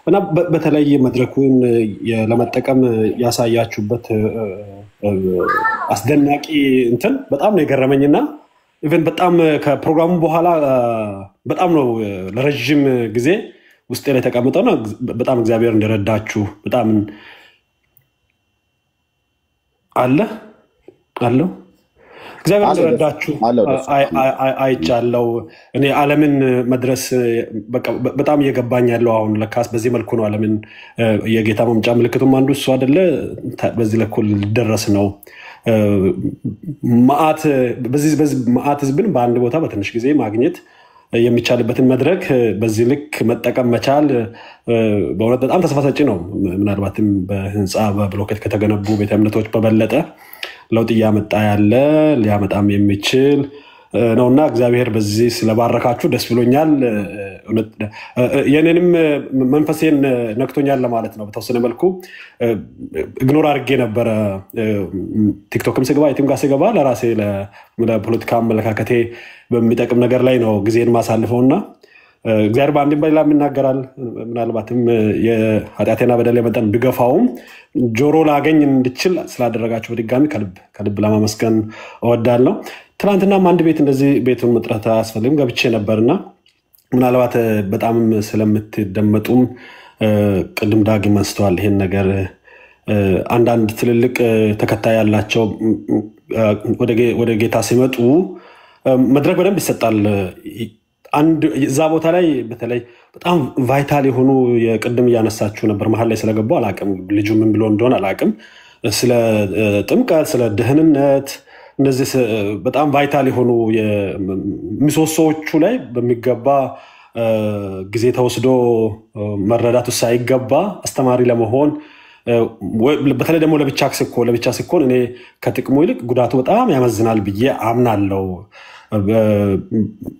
እና በተለይ መድረኩን ለመጠቀም ያሳያችሁበት አስደናቂ እንትን በጣም ነው የገረመኝና ኢቨን በጣም ከፕሮግራሙ በኋላ በጣም ነው ለረጅም ጊዜ ውስጤ ላይ ተቀምጠው ነው በጣም እግዚአብሔር እንደረዳችሁ በጣም አለው እግዚአብሔር እንደረዳችሁ አይቻለው። እኔ ዓለምን መድረስ በጣም እየገባኝ ያለው አሁን ለካስ በዚህ መልኩ ነው ዓለምን የጌታ መምጫ ምልክቱም አንዱ እሱ አይደለ በዚህ ለኩል ሊደረስ ነው። በዚህ መዓት ህዝብን በአንድ ቦታ በትንሽ ጊዜ ማግኘት የሚቻልበትን መድረክ በዚህ ልክ መጠቀም መቻል በእውነት በጣም ተስፋ ሰጪ ነው። ምናልባትም በህንፃ በብሎኬት ከተገነቡ ቤተ እምነቶች በበለጠ ለውጥ እያመጣ ያለ ሊያመጣም የሚችል ነውና እግዚአብሔር በዚህ ስለባረካችሁ ደስ ብሎኛል። የኔንም መንፈሴን ነክቶኛል ለማለት ነው። በተወሰነ መልኩ ኢግኖር አድርጌ ነበረ ቲክቶክም ስገባ የትም ጋር ስገባ ለራሴ ለፖለቲካ አመለካከቴ በሚጠቅም ነገር ላይ ነው ጊዜን ማሳልፈውና እግዚአብሔር በአንድም በሌላ ይናገራል። ምናልባትም የኃጢአቴና በደሌ መጠን ቢገፋውም ጆሮ ላገኝ እንድችል ስላደረጋችሁ በድጋሚ ከልብ ለማመስገን እወዳለሁ። ትናንትናም አንድ ቤት እንደዚህ ቤቱን መጥራት አያስፈልግም ገብቼ ነበርና ምናልባት በጣም ስለምትደመጡም ቅድም ዳግም አንስተዋል ይሄን ነገር አንዳንድ ትልልቅ ተከታይ ያላቸው ወደ ጌታ ሲመጡ መድረክ በደንብ ይሰጣል። አንድ እዛ ቦታ ላይ በተለይ በጣም ቫይታል የሆኑ የቅድም እያነሳችሁ ነበር መሀል ላይ ስለገባው አላቅም ልጁ ምን ብሎ እንደሆነ አላቅም ስለ ጥምቀት ስለ ደህንነት እነዚህ በጣም ቫይታል የሆኑ ምሰሶዎቹ ላይ በሚገባ ጊዜ ተወስዶ መረዳቱ ሳይገባ አስተማሪ ለመሆን በተለይ ደግሞ ለብቻ ሲኮን እኔ ከጥቅሙ ይልቅ ጉዳቱ በጣም ያመዝናል ብዬ አምናለሁ።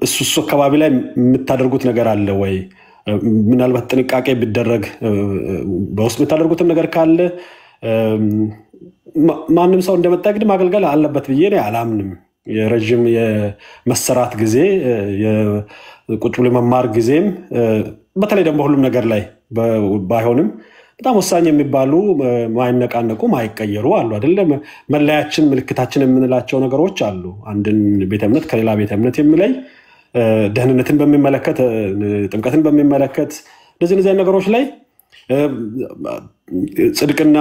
እሱ አካባቢ ላይ የምታደርጉት ነገር አለ ወይ? ምናልባት ጥንቃቄ ቢደረግ በውስጥ የምታደርጉትን ነገር ካለ ማንም ሰው እንደመጣ ግድ ማገልገል አለበት ብዬ እኔ አላምንም። የረጅም የመሰራት ጊዜ የቁጭ ብሎ መማር ጊዜም በተለይ ደግሞ ሁሉም ነገር ላይ ባይሆንም በጣም ወሳኝ የሚባሉ ማይነቃነቁ ማይቀየሩ አሉ አይደል? መለያችን ምልክታችን የምንላቸው ነገሮች አሉ። አንድን ቤተ እምነት ከሌላ ቤተ እምነት የሚለይ ደህንነትን በሚመለከት ጥምቀትን በሚመለከት እንደዚህ ነገሮች ላይ ጽድቅና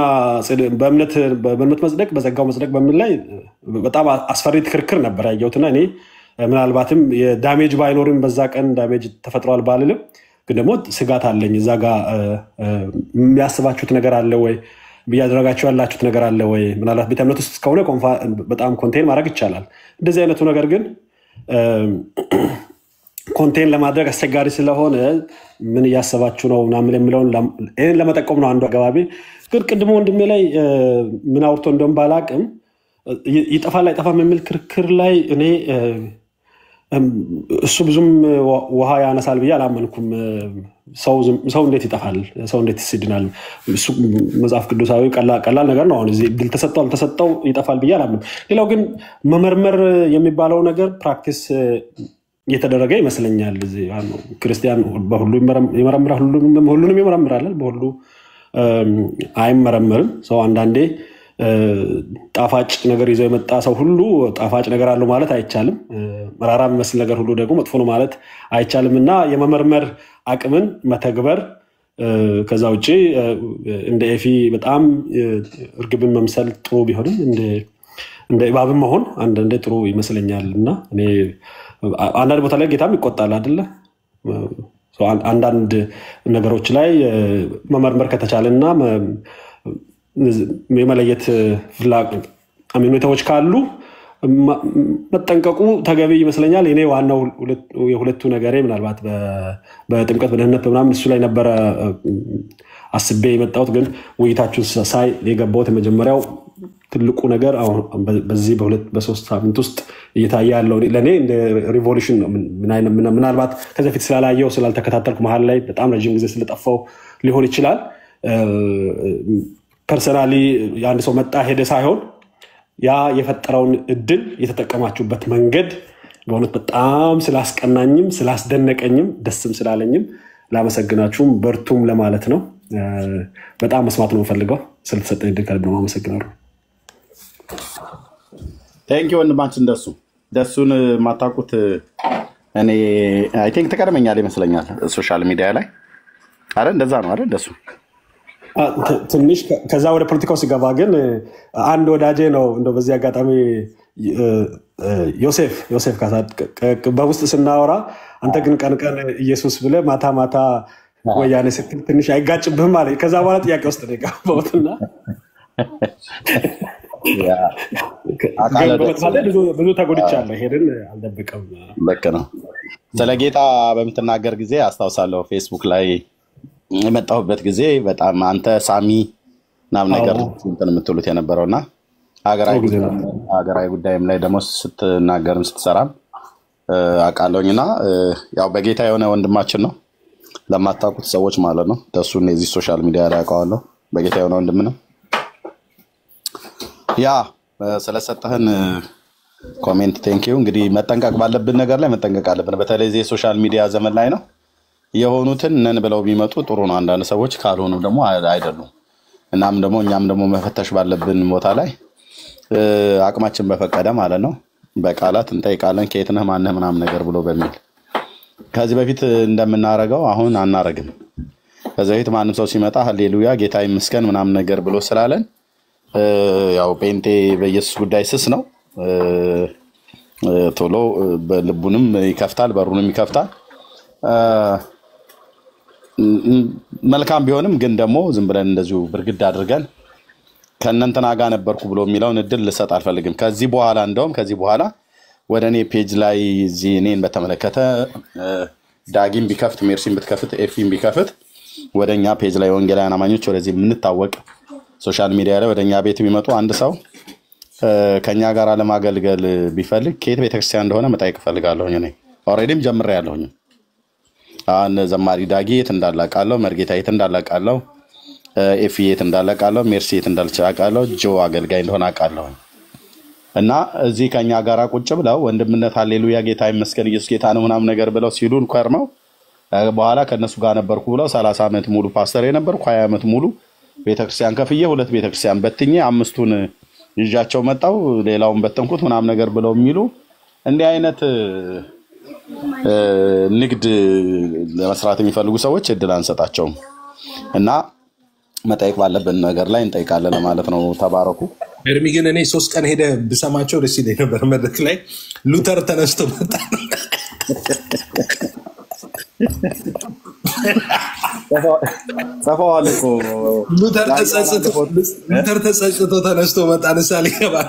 በእምነት መጽደቅ በጸጋው መጽደቅ በሚል ላይ በጣም አስፈሪ ክርክር ነበር ያየሁትና እኔ ምናልባትም የዳሜጅ ባይኖርም በዛ ቀን ዳሜጅ ተፈጥሯል ባልልም ግን ደግሞ ስጋት አለኝ። እዛ ጋር የሚያስባችሁት ነገር አለ ወይ? ቢያደረጋችሁ ያላችሁት ነገር አለ ወይ? ምናልባት ቤተ እምነት ውስጥ ከሆነ በጣም ኮንቴን ማድረግ ይቻላል። እንደዚህ አይነቱ ነገር ግን ኮንቴን ለማድረግ አስቸጋሪ ስለሆነ ምን እያሰባችሁ ነው ምናምን የሚለውን ይህን ለመጠቆም ነው አንዱ አገባቢ። ግን ቅድሞ ወንድሜ ላይ ምን አውርቶ እንደውም ባላቅም ይጠፋል አይጠፋም የሚል ክርክር ላይ እኔ እሱ ብዙም ውሃ ያነሳል ብዬ አላመንኩም። ሰው እንዴት ይጠፋል? ሰው እንዴት ይስድናል? እሱ መጽሐፍ ቅዱሳዊ ቀላል ነገር ነው። አሁን እዚህ ድል ተሰጠው አልተሰጠው ይጠፋል ብዬ አላምንም። ሌላው ግን መመርመር የሚባለው ነገር ፕራክቲስ እየተደረገ ይመስለኛል። እዚህ ክርስቲያን በሁሉ ይመረምራል፣ ሁሉንም ይመረምራል፣ በሁሉ አይመረምርም። ሰው አንዳንዴ ጣፋጭ ነገር ይዞ የመጣ ሰው ሁሉ ጣፋጭ ነገር አለው ማለት አይቻልም። መራራ የሚመስል ነገር ሁሉ ደግሞ መጥፎ ነው ማለት አይቻልም እና የመመርመር አቅምን መተግበር ከዛ ውጪ እንደ ኤፊ በጣም እርግብን መምሰል ጥሩ ቢሆንም እንደ እባብም መሆን አንዳንዴ ጥሩ ይመስለኛል እና እኔ አንዳንድ ቦታ ላይ ጌታም ይቆጣል አይደለ? አንዳንድ ነገሮች ላይ መመርመር ከተቻለና የመለየት ሁኔታዎች ካሉ መጠንቀቁ ተገቢ ይመስለኛል። እኔ ዋናው የሁለቱ ነገሬ ምናልባት በጥምቀት በደህንነት በምናምን እሱ ላይ ነበረ አስቤ የመጣሁት፣ ግን ውይይታችሁን ሳይ የገባሁት የመጀመሪያው ትልቁ ነገር አሁን በዚህ በሶስት ሳምንት ውስጥ እየታየ ያለው ለእኔ እንደ ሪቮሉሽን ነው። ምናልባት ከዚህ በፊት ስላላየው ስላልተከታተልኩ መሀል ላይ በጣም ረዥም ጊዜ ስለጠፋው ሊሆን ይችላል። ፐርሰናሊ የአንድ ሰው መጣ ሄደ ሳይሆን ያ የፈጠረውን እድል የተጠቀማችሁበት መንገድ በእውነት በጣም ስላስቀናኝም ስላስደነቀኝም ደስም ስላለኝም ላመሰግናችሁም በርቱም ለማለት ነው። በጣም መስማት ነው የምፈልገው። ስለተሰጠኝ እድል ከልብ ነው አመሰግናለሁ። ቴንኪው ወንድማችን ደሱን ማታውቁት እኔ አይ ቲንክ ተቀድመኛል ይመስለኛል ሶሻል ሚዲያ ላይ አረ እንደዛ ነው አይደል? ደሱ ትንሽ ከዛ ወደ ፖለቲካው ሲገባ ግን አንድ ወዳጄ ነው እንደው በዚህ አጋጣሚ ዮሴፍ ካሳ በውስጥ ስናወራ አንተ ግን ቀን ኢየሱስ ብለህ ማታ ማታ ወያኔ ስትል ትንሽ አይጋጭብህም አለኝ። ከዛ በኋላ ጥያቄ ውስጥ ነው የገባሁትና ብዙ ተጎድቻለሁ። ሄድን አልደብቅም። ልክ ነው። ስለ ጌታ በምትናገር ጊዜ አስታውሳለሁ ፌስቡክ ላይ የመጣሁበት ጊዜ በጣም አንተ ሳሚ ምናምን ነገር እንትን የምትሉት የነበረውና ሀገራዊ ጉዳይም ላይ ደግሞ ስትናገርም ስትሰራም አውቃለሁኝና ያው በጌታ የሆነ ወንድማችን ነው ለማታውቁት ሰዎች ማለት ነው። ደሱን የዚህ ሶሻል ሚዲያ ላይ አውቀዋለሁ። በጌታ የሆነ ወንድም ነው። ያ ስለሰጠህን ኮሜንት ቴንኪው። እንግዲህ መጠንቀቅ ባለብን ነገር ላይ መጠንቀቅ አለብን። በተለይ እዚህ ሶሻል ሚዲያ ዘመን ላይ ነው የሆኑትን ነን ብለው ቢመጡ ጥሩ ነው። አንዳንድ ሰዎች ካልሆኑ ደግሞ አይደሉም። እናም ደግሞ እኛም ደግሞ መፈተሽ ባለብን ቦታ ላይ አቅማችን በፈቀደ ማለት ነው በቃላት እንጠይቃለን። ከየት ነህ ማነህ ምናምን ነገር ብሎ በሚል ከዚህ በፊት እንደምናረገው አሁን አናረግም። ከዚህ በፊት ማንም ሰው ሲመጣ ሃሌሉያ ጌታ ይመስገን ምናምን ነገር ብሎ ስላለን ያው ጴንጤ በኢየሱስ ጉዳይ ስስ ነው። ቶሎ በልቡንም ይከፍታል በሩንም ይከፍታል። መልካም ቢሆንም ግን ደግሞ ዝም ብለን እንደዚሁ ብርግድ አድርገን ከእነንተና ጋር ነበርኩ ብሎ የሚለውን እድል ልሰጥ አልፈልግም። ከዚህ በኋላ እንደውም ከዚህ በኋላ ወደ እኔ ፔጅ ላይ እዚህ እኔን በተመለከተ ዳጊም ቢከፍት ሜርሲም ብትከፍት ኤፊም ቢከፍት ወደኛ ፔጅ ላይ ወንጌላውያን አማኞች ወደዚህ የምንታወቅ ሶሻል ሚዲያ ላይ ወደኛ ቤት የሚመጡ አንድ ሰው ከኛ ጋር ለማገልገል ቢፈልግ ከየት ቤተክርስቲያን እንደሆነ መጠየቅ ፈልጋለሁ። እኔ ኦሬዲም ጀምሬያለሁ። አሁን ዘማሪ ዳጊ የት እንዳላቃለሁ፣ መርጌታ የት እንዳላቃለሁ፣ ኤፊ የት እንዳላቃለሁ፣ ሜርሲ የት እንዳልቻቃለሁ፣ ጆ አገልጋይ እንደሆነ አቃለሁ። እና እዚህ ከኛ ጋር ቁጭ ብለው ወንድምነት ሃሌሉያ ጌታ ይመስገን ኢየሱስ ጌታ ነው ምናምን ነገር ብለው ሲሉን ከርመው በኋላ ከነሱ ጋር ነበርኩ ብለው 30 ዓመት ሙሉ ፓስተር የነበርኩ 20 ዓመት ሙሉ ቤተክርስቲያን ከፍዬ 2 ቤተክርስቲያን በትኜ 5ቱን ይዣቸው መጣው ሌላውን በተንኩት ምናምን ነገር ብለው የሚሉ እንዲህ አይነት ንግድ ለመስራት የሚፈልጉ ሰዎች እድል አንሰጣቸውም እና መጠየቅ ባለብን ነገር ላይ እንጠይቃለን ማለት ነው። ተባረኩ። እርሚ ግን እኔ 3 ቀን ሄደ ብሰማቸው ደስ ይለኝ ነበር። መድረክ ላይ ሉተር ተነስቶ መጣ። ሰፋዋል እኮ ሉተር ተጸጽቶ ተነስቶ መጣ። ንሳሌ ይገባል።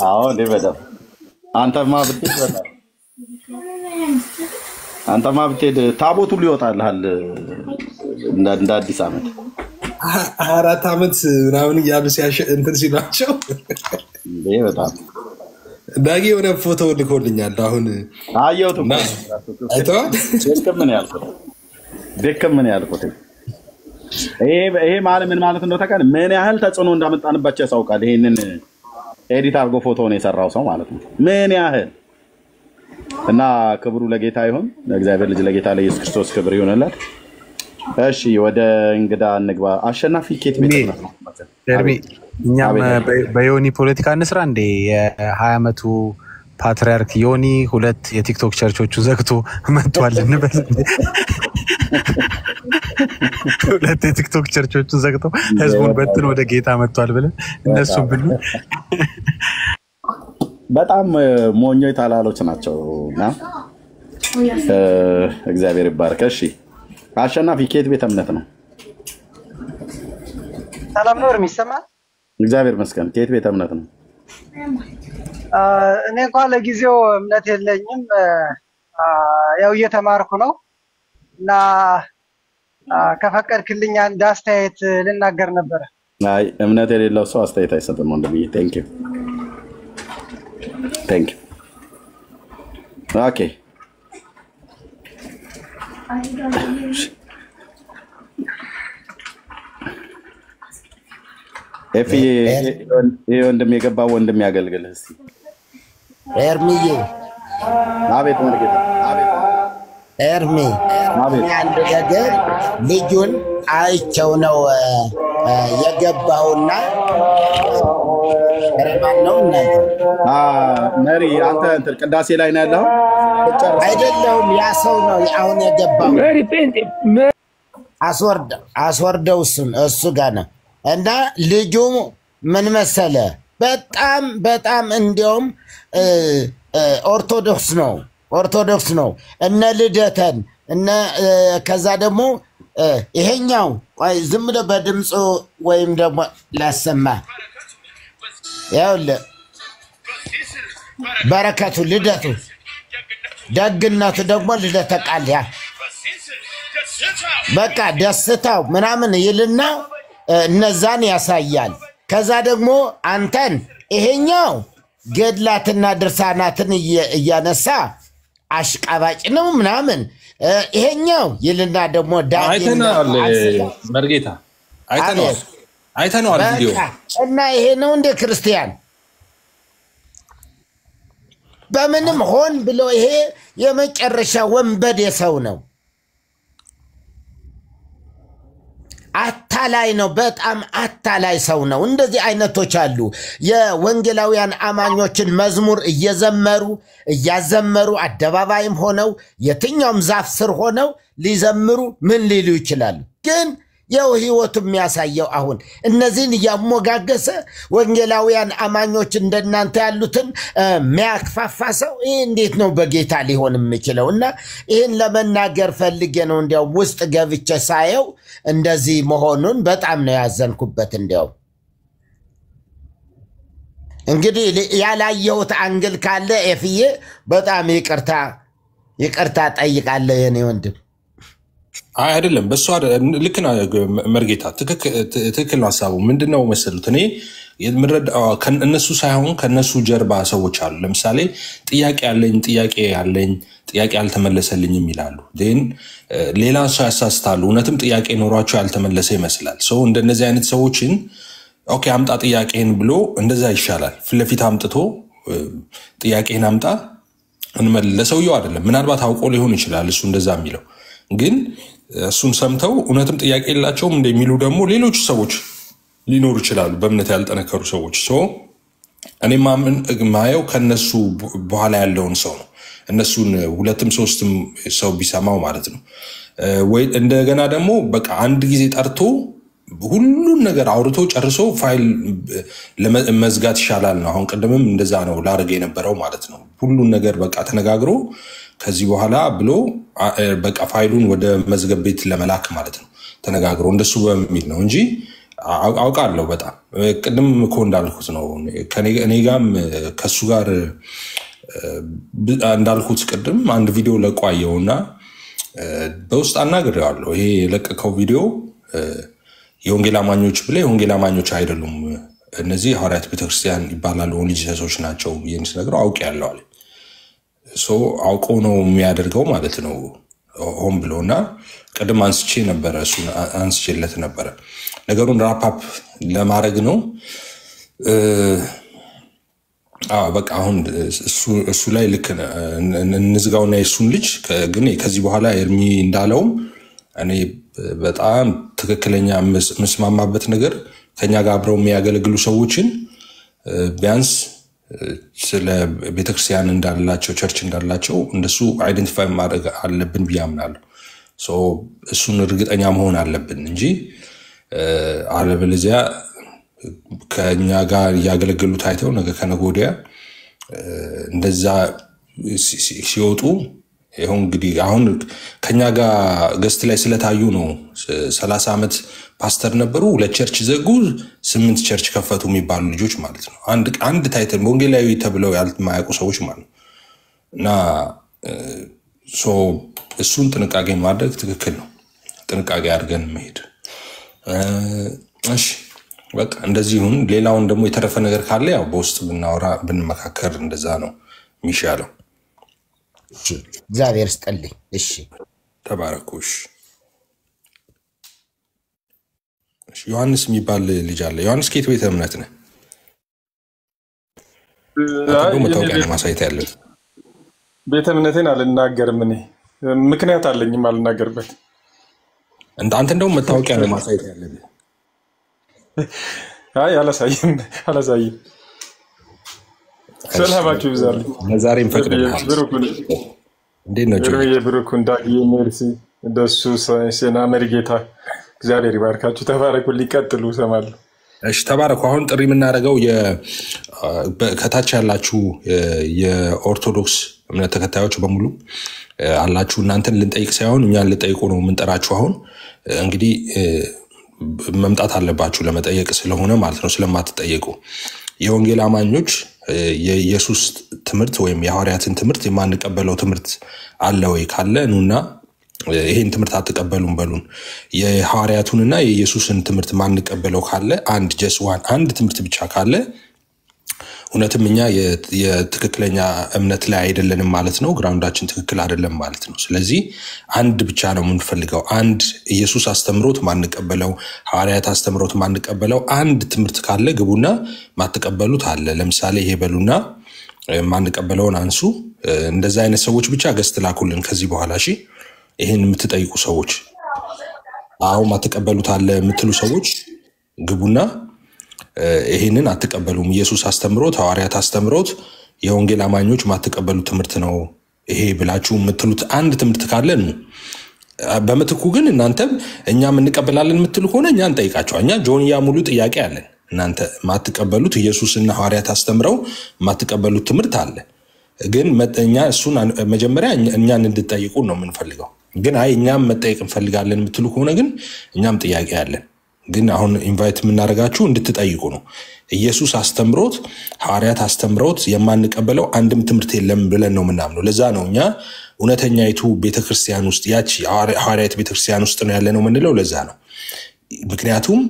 አዎ እንዴ በደም አንተማ ብትሄድ ታቦቱ ሊወጣልሃል እንደ አዲስ ዓመት 24 ዓመት ምናምን እያሉ እንትን ሲሏቸው በጣም ዳጊ የሆነ ፎቶ ልኮልኛል። አሁን አየሁት። አይተዋል። ደከምን ያልኩት ይሄ ማለት ምን ማለት እንደው ተቀን ምን ያህል ተጽዕኖ እንዳመጣንባቸው ያሳውቃል። ይሄንን ኤዲት አድርጎ ፎቶውን የሰራው ሰው ማለት ነው። ምን ያህል እና ክብሩ ለጌታ ይሁን። ለእግዚአብሔር ልጅ ለጌታ ለኢየሱስ ክርስቶስ ክብር ይሁንለት። እሺ ወደ እንግዳ እንግባ። አሸናፊ ኬት ቤት ነው ኤርሚ እኛም በዮኒ ፖለቲካ እንስራ እንደ የ20 ዓመቱ ፓትሪያርክ ዮኒ 2 የቲክቶክ ቸርቾቹን ዘግቶ መጥቷል እንበል። 2 የቲክቶክ ቸርቾቹን ዘግቶ ህዝቡን በትን ወደ ጌታ መጥቷል ብለን እነሱም ብሉ በጣም ሞኞች ታላሎች ናቸውና እግዚአብሔር ይባርክ። እሺ አሸናፊ ኬት ቤት እምነት ነው? ሰላም ነው የሚሰማል? እግዚአብሔር ይመስገን። ኬት ቤት እምነት ነው? እኔ እንኳን ለጊዜው እምነት የለኝም፣ ያው እየተማርኩ ነው እና ከፈቀድክልኝ አንድ አስተያየት ልናገር ነበር። አይ እምነት የሌለው ሰው አስተያየት አይሰጥም ወንድምዬ። ቴንክ ዩ ኦኬ። ኤፊ ወንድም የገባው ወንድም ያገልግልህ እስቲ። ኤርሚዬ አቤት ወንድም አቤት ኤርሚ አንድ ነገር ልጁን አይቸው ነው የገባውና ረማን ነው እናንተ መሪ አንተ ቅዳሴ ላይ ነው ያለው አይደለም? ያ ሰው ነው አሁን የገባው። መሪ ጴንጤ አስወርደው እሱ ጋር ነው እና ልጁ ምን መሰለ በጣም እንዲያውም ኦርቶዶክስ ነው እነ ልደተን እነ ከዛ ደግሞ ይሄኛው ዝም ብሎ በድምፁ ወይም ደግሞ ላሰማ ያውለ በረከቱ ልደቱ ደግነቱ ደግሞ ልደተ ቃል ያ በቃ ደስታው ምናምን ይልና እነዛን ያሳያል። ከዛ ደግሞ አንተን ይሄኛው ገድላትና ድርሳናትን እያነሳ አሽቃባጭ ነው ምናምን ይሄኛው ይልና ደግሞ አይተናል መርጌታ አይተናል ቪዲዮ እና ይሄ ነው እንደ ክርስቲያን በምንም ሆን ብሎ ይሄ የመጨረሻ ወንበዴ ሰው ነው። አታላይ ነው፣ በጣም አታላይ ሰው ነው። እንደዚህ አይነቶች አሉ። የወንጌላውያን አማኞችን መዝሙር እየዘመሩ እያዘመሩ አደባባይም ሆነው የትኛውም ዛፍ ስር ሆነው ሊዘምሩ ምን ሊሉ ይችላሉ። ግን ያው ህይወቱ የሚያሳየው አሁን እነዚህን እያሞጋገሰ ወንጌላውያን አማኞች እንደናንተ ያሉትን የሚያክፋፋ ሰው ይህ እንዴት ነው በጌታ ሊሆን የሚችለው? እና ይህን ለመናገር ፈልጌ ነው። እንዲያው ውስጥ ገብቼ ሳየው እንደዚህ መሆኑን በጣም ነው ያዘንኩበት። እንዲያው እንግዲህ ያላየሁት አንግል ካለ ኤፍዬ በጣም ይቅርታ ጠይቃለሁ የኔ ወንድም። አይደለም በሱ ልክ ነው መርጌታ፣ ትክክል ነው ሐሳቡ። ምንድነው መሰሉት እኔ እነሱ ሳይሆን ከነሱ ጀርባ ሰዎች አሉ። ለምሳሌ ጥያቄ አልተመለሰልኝም ይላሉ። ሌላ ሰው ያሳስታሉ። እውነትም ጥያቄ ኖሯቸው ያልተመለሰ ይመስላል። ሰው እንደነዚህ አይነት ሰዎችን ኦኬ አምጣ ጥያቄን ብሎ እንደዛ ይሻላል። ፍለፊት አምጥቶ ጥያቄን አምጣ ለሰውየው አይደለም። ምናልባት አውቆ ሊሆን ይችላል እሱ እንደዛ የሚለው፣ ግን እሱን ሰምተው እውነትም ጥያቄ የላቸውም እንደሚሉ ደግሞ ሌሎች ሰዎች ሊኖሩ ይችላሉ፣ በእምነት ያልጠነከሩ ሰዎች። እኔ ማየው ከነሱ በኋላ ያለውን ሰው ነው። እነሱን 2ም 3ም ሰው ቢሰማው ማለት ነው። ወይ እንደገና ደግሞ በቃ አንድ ጊዜ ጠርቶ ሁሉን ነገር አውርቶ ጨርሶ ፋይል ለመዝጋት ይሻላል ነው። አሁን ቀደምም እንደዛ ነው ላረገ የነበረው ማለት ነው። ሁሉን ነገር በቃ ተነጋግሮ ከዚህ በኋላ ብሎ በቃ ፋይሉን ወደ መዝገብ ቤት ለመላክ ማለት ነው ተነጋግሮ እንደሱ በሚል ነው እንጂ አውቃለሁ። በጣም ቅድም እኮ እንዳልኩት ነው እኔ ጋም ከሱ ጋር እንዳልኩት ቅድም አንድ ቪዲዮ ለቋየውና በውስጥ አናግሬዋለሁ። ይሄ የለቀቀው ቪዲዮ የወንጌል አማኞች ብለ የወንጌል አማኞች አይደሉም እነዚህ ሐዋርያት ቤተክርስቲያን ይባላሉ ወንጌላውያን ናቸው ብዬ ስነግረው አውቄያለሁ አለ። አውቆ ነው የሚያደርገው ማለት ነው ሆን ብሎና ቅድም አንስቼለት ነበረ። ነገሩን ራፓፕ ለማድረግ ነው። በቃ አሁን እሱ ላይ ልክ እንዝጋውና የሱን ልጅ ግን ከዚህ በኋላ ኤርሚ እንዳለውም እኔ በጣም ትክክለኛ መስማማበት ነገር ከኛ ጋር አብረው የሚያገለግሉ ሰዎችን ቢያንስ ስለ ቤተክርስቲያን እንዳላቸው ቸርች እንዳላቸው እንደሱ አይደንቲፋይ ማድረግ አለብን ብዬ አምናለሁ። እሱን እርግጠኛ መሆን አለብን እንጂ አለበለዚያ ከኛ ጋር ያገለግሉ ታይተው ነገ ከነገ ወዲያ እንደዛ ሲወጡ ይሁን እንግዲህ አሁን ከኛ ጋር ገስት ላይ ስለታዩ ነው 30 ዓመት ፓስተር ነበሩ 2 ቸርች ዘጉ 8 ቸርች ከፈቱ የሚባሉ ልጆች ማለት ነው። አንድ ታይትል ወንጌላዊ ተብለው ያልማያውቁ ሰዎች ማለት ነው። እና እሱን ጥንቃቄ ማድረግ ትክክል ነው። ጥንቃቄ አድርገን መሄድ እሺ በቃ እንደዚህ ይሁን። ሌላውን ደግሞ የተረፈ ነገር ካለ ያው በውስጥ ብናወራ ብንመካከር እንደዛ ነው የሚሻለው። እግዚአብሔር ይስጥልኝ። እሺ ተባረኩሽ። ዮሐንስ የሚባል ልጅ አለ። ዮሐንስ ከየት ቤተ እምነት ነህ? መታወቂያ ማሳየት ያለ ቤተ እምነቴን አልናገርም። እኔ ምክንያት አለኝም አልናገርበት። አንተ እንደውም መታወቂያ ማሳየት ያለብህ። አላሳይም። ሰላማችሁ ይብዛልኝ። ለዛሬም ፈቅደናል። እንዴት ነው ብሩክ እንዳግዬ ሜርሲ እንደሱ ሴና መሪጌታ እግዚአብሔር ይባርካችሁ። ተባረኩ። ሊቀጥሉ እሰማለሁ። እሺ ተባረኩ። አሁን ጥሪ የምናደርገው ከታች ያላችሁ የኦርቶዶክስ እምነት ተከታዮች በሙሉ አላችሁ። እናንተን ልንጠይቅ ሳይሆን እኛን ልጠይቁ ነው የምንጠራችሁ። አሁን እንግዲህ መምጣት አለባችሁ ለመጠየቅ ስለሆነ ማለት ነው። ስለማትጠየቁ የወንጌል አማኞች የኢየሱስ ትምህርት ወይም የሐዋርያትን ትምህርት የማንቀበለው ትምህርት አለ ወይ ካለ ኑና ይሄን ትምህርት አትቀበሉም በሉን። የሐዋርያቱንና የኢየሱስን ትምህርት ማንቀበለው ካለ አንድ ትምህርት ብቻ ካለ እውነትም እኛ የትክክለኛ እምነት ላይ አይደለንም ማለት ነው። ግራውንዳችን ትክክል አይደለም ማለት ነው። ስለዚህ አንድ ብቻ ነው የምንፈልገው። አንድ ኢየሱስ አስተምሮት ማንቀበለው፣ ሐዋርያት አስተምሮት ማንቀበለው አንድ ትምህርት ካለ ግቡና ማትቀበሉት አለ። ለምሳሌ ይሄ በሉና ማንቀበለውን አንሱ። እንደዛ አይነት ሰዎች ብቻ ገስት ላኩልን ከዚህ በኋላ እሺ። ይሄን የምትጠይቁ ሰዎች አሁን ማትቀበሉት አለ የምትሉ ሰዎች ግቡና ይሄንን አትቀበሉም፣ ኢየሱስ አስተምሮት ሐዋርያት አስተምሮት የወንጌል አማኞች ማትቀበሉት ትምህርት ነው ይሄ ብላችሁ የምትሉት አንድ ትምህርት ካለ ነው። በመትኩ ግን እናንተም እኛም እንቀበላለን የምትሉ ከሆነ እኛ እንጠይቃቸው። እኛ ጆንያ ሙሉ ጥያቄ አለን። እናንተ ማትቀበሉት ኢየሱስና ሐዋርያት አስተምረው ማትቀበሉት ትምህርት አለ። ግን እኛ እሱን መጀመሪያ እኛን እንድትጠይቁ ነው የምንፈልገው። ግን እኛም መጠየቅ እንፈልጋለን የምትሉ ከሆነ ግን እኛም ጥያቄ አለን። ግን አሁን ኢንቫይት የምናደርጋችሁ እንድትጠይቁ ነው። ኢየሱስ አስተምሮት ሐዋርያት አስተምሮት የማንቀበለው አንድም ትምህርት የለም ብለን ነው የምናምነው። ለዛ ነው እኛ እውነተኛይቱ ቤተክርስቲያን ውስጥ ያቺ ሐዋርያት ቤተክርስቲያን ውስጥ ነው ያለነው የምንለው። ለዛ ነው። ምክንያቱም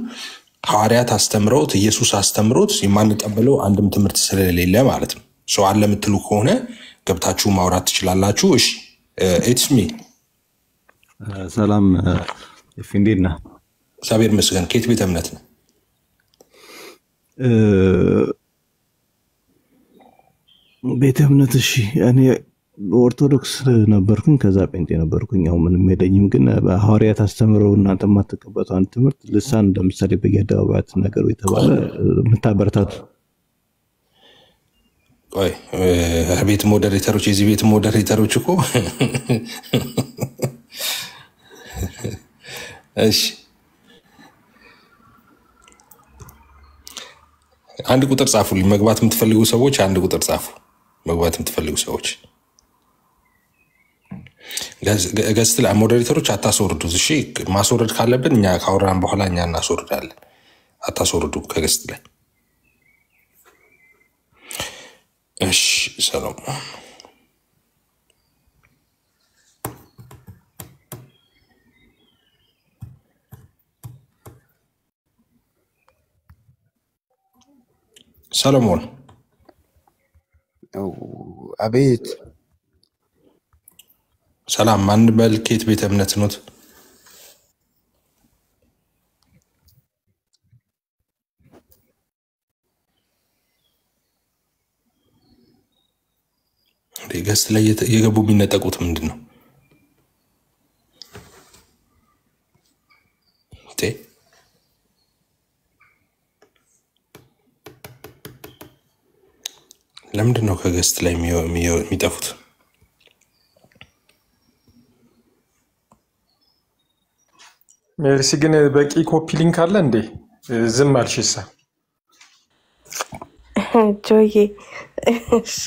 ሐዋርያት አስተምሮት ኢየሱስ አስተምሮት የማንቀበለው አንድም ትምህርት ስለሌለ ማለት ነው። ሰው አለ የምትሉ ከሆነ ገብታችሁ ማውራት ትችላላችሁ። እሺ ኢትስ ሚ ሰላም እንዴት ነህ? እግዚአብሔር ይመስገን። ከየት ቤተ እምነት ነው? ቤተ እምነት እሺ፣ እኔ ኦርቶዶክስ ነበርኩኝ፣ ከዛ ጴንጤ ነበርኩኝ። ያው ምንም የለኝም። ግን በሐዋርያት አስተምረው እናንተ የማትቀበሉት አንድ ትምህርት ልሳን ለምሳሌ በየአደባባያት ነገሩ የተባለ የምታበረታቱ ቆይ ቤት ሞዴሬተሮች የዚህ ቤት ሞዴሬተሮች እኮ እሺ አንድ ቁጥር ጻፉልኝ። መግባት የምትፈልጉ ሰዎች አንድ ቁጥር ጻፉ። መግባት የምትፈልጉ ሰዎች ገስት ላይ ሞዴሬተሮች አታስወርዱት። እሺ ማስወረድ ካለብን እኛ ካወራን በኋላ እኛ እናስወርዳለን። አታስወርዱ ከገስት ላይ እሺ። ሰላም ሰለሞን። አቤት። ሰላም። ማን በል? ከየት ቤተ እምነት ኖት? ገስት ላይ የገቡ የሚነጠቁት ምንድነው? ለምንድነው ከገስት ላይ የሚጠፉት? ሜርሲ ግን በቂ ኮፒ ሊንክ አለ እንዴ? ዝም አልሽሳ ጆዬ። እሺ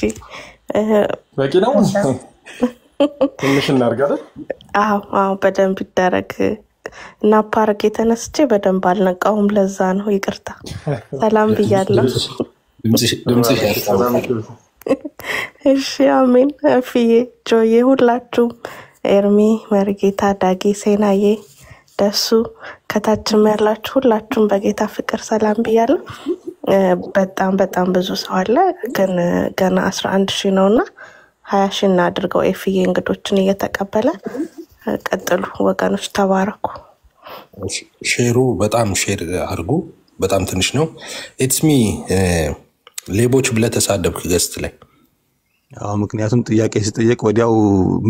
በቂ ነው። ትንሽ እናርጋለን። አዎ በደንብ ይደረግ እና ፓርክ የተነስቼ በደንብ አልነቃውም። ለዛ ነው ይቅርታ። ሰላም ብያለሁ። እሺ አሜን። እፍዬ ጆዬ፣ ሁላችሁም ኤርሚ፣ መርጌታ፣ ዳጊ፣ ሴናዬ፣ ደሱ ከታችም ያላችሁ ሁላችሁም በጌታ ፍቅር ሰላም ብያለሁ። በጣም ብዙ ሰው አለ፣ ግን ገና 11,000 ነውና 20,000 እናድርገው። ኤፍዬ እንግዶችን እየተቀበለ ቀጥሉ ወገኖች፣ ተባረኩ። ሼሩ በጣም ሼር አድርጉ። በጣም ትንሽ ነው። ኢትስ ሚ ሌቦች ብለህ ተሳደብክ ገስት ላይ። አዎ ምክንያቱም ጥያቄ ሲጠየቅ ወዲያው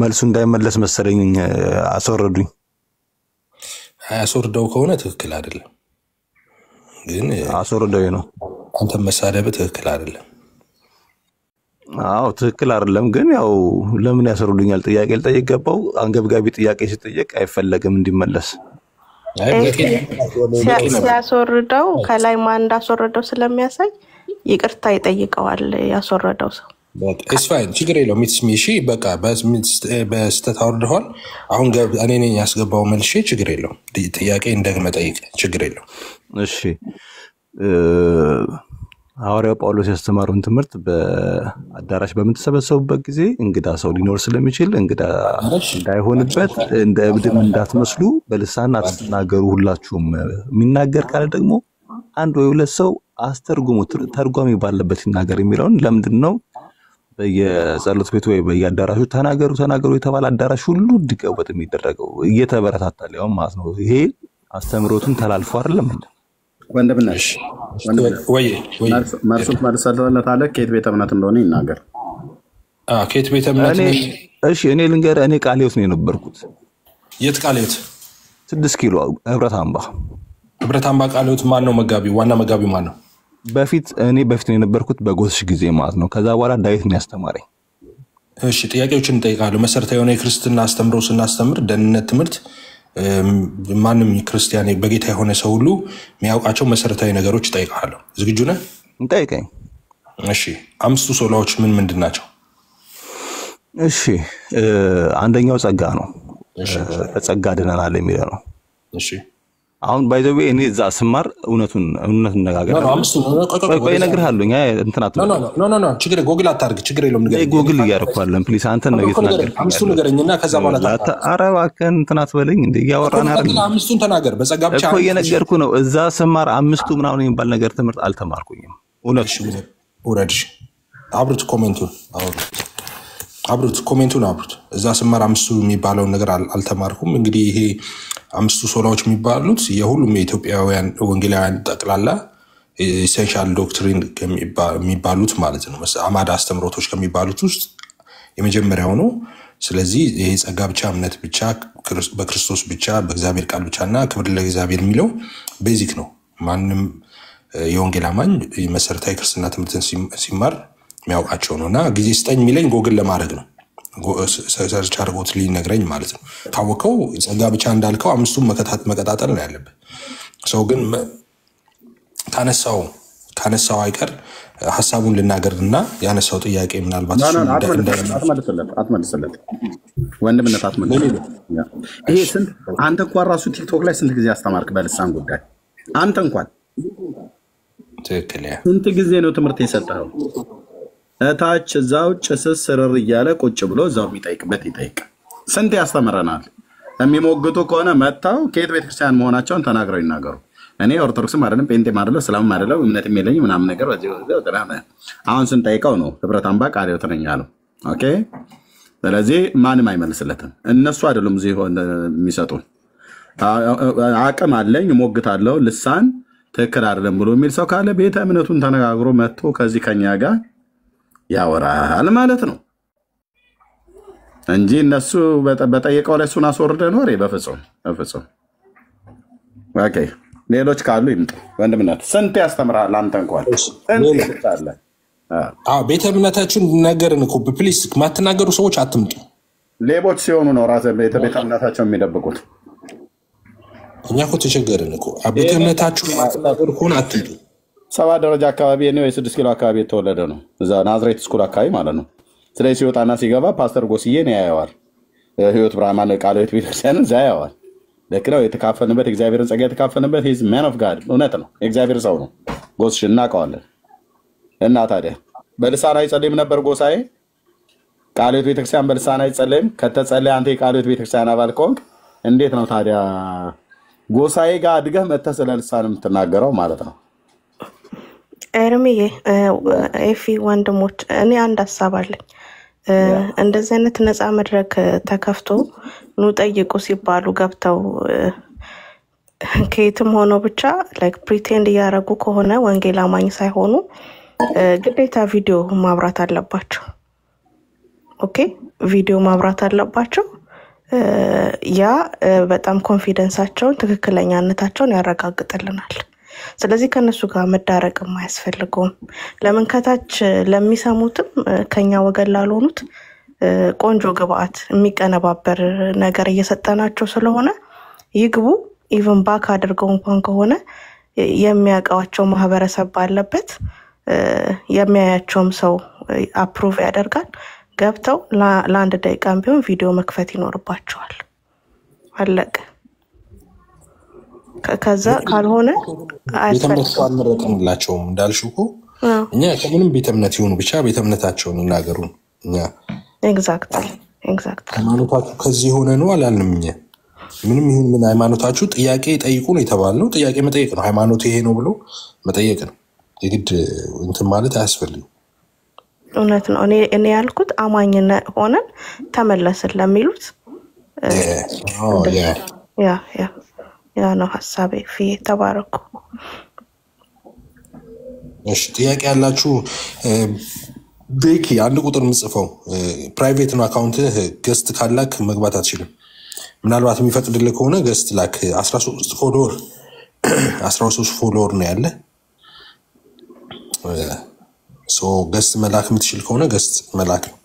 መልሱ እንዳይመለስ መሰለኝ አስወረዱኝ። አስወርደው ከሆነ ትክክል አይደለም፣ ግን አስወርደው ነው። አንተ መሳደብ ትክክል አይደለም። አዎ ትክክል አይደለም፣ ግን ያው ለምን ያስወርዱኛል? ጥያቄ ልጠይቅ ገባው። አንገብጋቢ ጥያቄ ሲጠየቅ አይፈለግም እንዲመለስ። ሲያስወርደው ከላይ ማን እንዳስወረደው ስለሚያሳይ ይቅርታ ይጠይቀዋል ያስወረደው ሰው። ኢትስ ፋይን፣ ችግር የለውም። ሚትስ ሚሺ በቃ በስተት አውርደዋል። አሁን እኔ ነኝ ያስገባው መልሼ፣ ችግር የለውም። ጥያቄ እንደግመ ጠይቅ፣ ችግር የለውም። እሺ ሐዋርያው ጳውሎስ ያስተማረውን ትምህርት በአዳራሽ በምትሰበሰቡበት ጊዜ እንግዳ ሰው ሊኖር ስለሚችል እንግዳ እንዳይሆንበት እንደ እብድም እንዳትመስሉ በልሳን አትናገሩ። ሁላችሁም የሚናገር ካለ ደግሞ አንድ ወይ ሁለት ሰው አስተርጉሙ፣ ተርጓሚ ባለበት ይናገር የሚለውን ለምንድን ነው በየጸሎት ቤቱ ወይ በየአዳራሹ ተናገሩ የተባለ አዳራሽ ሁሉ እንዲቀወጥ የሚደረገው? እየተበረታታ ሊሆን ማለት ነው። ይሄ አስተምሮቱን ተላልፎ አይደለም እንዴ? ወንድምናሽ ወይ መልሱን መልሰለት አለ። ከየት ቤተ እምነት እንደሆነ ይናገር። ከየት ቤተ እምነት? እሺ እኔ ልንገርህ፣ እኔ ቃልዮት ነው የነበርኩት። የት ቃልዮት? 6 ኪሎ ህብረት አምባ። ህብረት አምባ ቃልዮት ማን ነው መጋቢው? ዋና መጋቢው ማን ነው? እኔ በፊት ነው የነበርኩት በጎስሽ ጊዜ ማለት ነው። ከዛ በኋላ ዳዊት ነው ያስተማረኝ። እሺ ጥያቄዎችን እንጠይቃለሁ። መሰረታዊ የሆነ የክርስትና አስተምሮ ስናስተምር ደህንነት ትምህርት ማንም ክርስቲያን በጌታ የሆነ ሰው ሁሉ የሚያውቃቸው መሰረታዊ ነገሮች እጠይቃለሁ። ዝግጁ ነህ? እንጠይቀኝ። እሺ 5 ሶላዎች ምን ምንድን ናቸው? እሺ አንደኛው ጸጋ ነው። በጸጋ ድነናል የሚለው ነው። እሺ አሁን ባይ ዘ ዌይ እኔ እዛ ስማር እውነቱን ነጋገር ቆይ እነግርሃለሁ። እንትናት ኖ ችግር ጎግል አታርግ፣ ችግር የለውም። ንገረኝ። ጎግል እያደረኩ ፕሊስ፣ አንተ ነው እየተናገርክ። 5ቱን ንገረኝና ከዛ በኋላ ኧረ እባክህ እንትናት በለኝ እንደ እያወራን አይደል? 5ቱን ተናገር። በጸጋ ብቻ እኮ እየነገርኩ ነው። እዛ ስማር 5ቱ ምናምን የሚባል ነገር ትምህርት አልተማርኩኝም። እውነት ውረድ። አብሩት ኮሜንቱን አብሩት። እዛ ስማር 5ቱ የሚባለውን ነገር አልተማርኩም። እንግዲህ ይሄ 5ቱ ሶላዎች የሚባሉት የሁሉም የኢትዮጵያውያን ወንጌላውያን ጠቅላላ ኢሴንሻል ዶክትሪን የሚባሉት ማለት ነው። አማዳ አስተምሮቶች ከሚባሉት ውስጥ የመጀመሪያው ነው። ስለዚህ ይሄ ጸጋ ብቻ፣ እምነት ብቻ፣ በክርስቶስ ብቻ፣ በእግዚአብሔር ቃል ብቻ እና ክብር ለእግዚአብሔር የሚለው ቤዚክ ነው። ማንም የወንጌል አማኝ መሰረታዊ ክርስትና ትምህርትን ሲማር የሚያውቃቸው ነው። እና ጊዜ ስጠኝ የሚለኝ ጎግል ለማድረግ ነው። ሰርች አድርጎት ሊነግረኝ ማለት ነው። ታወቀው ጸጋ ብቻ እንዳልከው 5ቱን መቀጣጠል ነው ያለብን። ሰው ግን ካነሳው አይቀር ሀሳቡን ልናገርና ያነሳው ጥያቄ ምናልባት አትመልስለት፣ ወንድምነት አትመልስለት። ይሄ ስንት አንተ እንኳን ራሱ ቲክቶክ ላይ ስንት ጊዜ አስተማርክ በልሳን ጉዳይ? አንተ እንኳን ትክክል ስንት ጊዜ ነው ትምህርት የሰጠኸው? እታች እዛው ጭስስ ስርር እያለ ቁጭ ብሎ እዛው የሚጠይቅበት ይጠይቅ። ስንት ያስተምረናል። የሚሞግቱ ከሆነ መጥተው ከየት ቤተክርስቲያን መሆናቸውን ተናግረው ይናገሩ። እኔ ኦርቶዶክስም አይደለም ጴንጤም አይደለም እስላምም አይደለም እምነትም የለኝም ምናምን ነገር አሁን ስንጠይቀው ነው ህብረት አምባ ቃልዮት ነኝ ያለው። ኦኬ ስለዚህ ማንም አይመልስለትም። እነሱ አይደሉም እዚህ የሚሰጡን። አቅም አለኝ እሞግታለሁ ልሳን ትክክል አይደለም ብሎ የሚል ሰው ካለ ቤተ እምነቱን ተነጋግሮ መጥቶ ከዚህ ከኛ ጋር ያወራል ማለት ነው። እንጂ እነሱ በጠየቀው ላይ እሱን አስወርደ ነው። በፍጹም በፍጹም። ኦኬ ሌሎች ካሉ ይምጡ። ወንድምነት ስንት ያስተምራል አንተ እንኳን ስንት አለ። ቤተ እምነታችን ነገርን እኮ ፕሊስ ማትናገሩ ሰዎች አትምጡ። ሌቦች ሲሆኑ ነው ራስ ቤተ እምነታቸው የሚደብቁት። እኛ እኮ ተቸገርን እኮ ቤተ እምነታችሁ ማትናገሩ ከሆነ አትምጡ። 7 ደረጃ አካባቢ ነው 6 ኪሎ አካባቢ የተወለደ ነው እዛ ናዝሬት ስኩል አካባቢ ማለት ነው። ስለዚህ ሲወጣና ሲገባ ፓስተር ጎስዬን ያያዋል። ህይወት ብርሃን ቃለ ሕይወት ቤተክርስቲያንን ያያዋል። ለክራው የተካፈንበት እግዚአብሔርን ጸጋ የተካፈንበት ሂዝ ማን ኦፍ ጋድ እውነት ነው። እግዚአብሔር ሰው ነው። ጎስሽ እናውቀዋለን። እና ታዲያ በልሳን አይጸልይም ነበር ጎሳዬ? ቃለ ሕይወት ቤተክርስቲያን በልሳን አይጸልይም? ከተጸለየ አንተ የቃለ ሕይወት ቤተክርስቲያን አባል ከሆንክ እንዴት ነው ታዲያ ጎሳዬ ጋር አድገህ መተህ ስለ ልሳን የምትናገረው ማለት ነው? ኤርሚዬ ኤፊ ወንድሞች እኔ አንድ ሀሳብ አለኝ። እንደዚህ አይነት ነፃ መድረክ ተከፍቶ ኑ ጠይቁ ሲባሉ ገብተው ከየትም ሆኖ ብቻ ላይክ ፕሪቴንድ እያደረጉ ከሆነ ወንጌል አማኝ ሳይሆኑ ግዴታ ቪዲዮ ማብራት አለባቸው። ኦኬ ቪዲዮ ማብራት አለባቸው። ያ በጣም ኮንፊደንሳቸውን ትክክለኛነታቸውን ያረጋግጥልናል። ስለዚህ ከነሱ ጋር መዳረቅ የማያስፈልገውም። ለምን ከታች ለሚሰሙትም ከኛ ወገን ላልሆኑት ቆንጆ ግብአት የሚቀነባበር ነገር እየሰጠናቸው ስለሆነ ይግቡ። ኢቭን ባክ አድርገው እንኳን ከሆነ የሚያውቃቸው ማህበረሰብ ባለበት የሚያያቸውም ሰው አፕሩቭ ያደርጋል። ገብተው ለአንድ ደቂቃም ቢሆን ቪዲዮ መክፈት ይኖርባቸዋል። አለቀ። ከዛ ካልሆነ አልመረጥንላቸውም እንዳልሽው እኮ እኛ ከምንም ቤተ እምነት ይሁኑ ብቻ ቤተ እምነታቸውን ይናገሩን። እኛ ኤግዛክትሊ ሃይማኖታችሁ ከዚህ ሆነ ነው አላልንም። እኛ ምንም ይሁን ምን ሃይማኖታችሁ ጥያቄ ጠይቁ ነው የተባልነው። ጥያቄ መጠየቅ ነው። ሃይማኖት ይሄ ነው ብሎ መጠየቅ ነው። የግድ እንትን ማለት አያስፈልግም። እውነት ነው። እኔ ያልኩት አማኝነ ሆነን ተመለስን ለሚሉት ያ ነው ሐሳቤ። ተባረኩ። እሺ ጥያቄ ያላችሁ ቤኪ አንድ ቁጥር ምጽፈው ፕራይቬት ነው አካውንት ገስት ካላክ መግባት አትችልም። ምናልባት የሚፈቅድልህ ከሆነ ገስት ላክ። 13 ፎሎወር ነው ያለ። ገስት መላክ የምትችል ከሆነ ገስት መላክ ነው።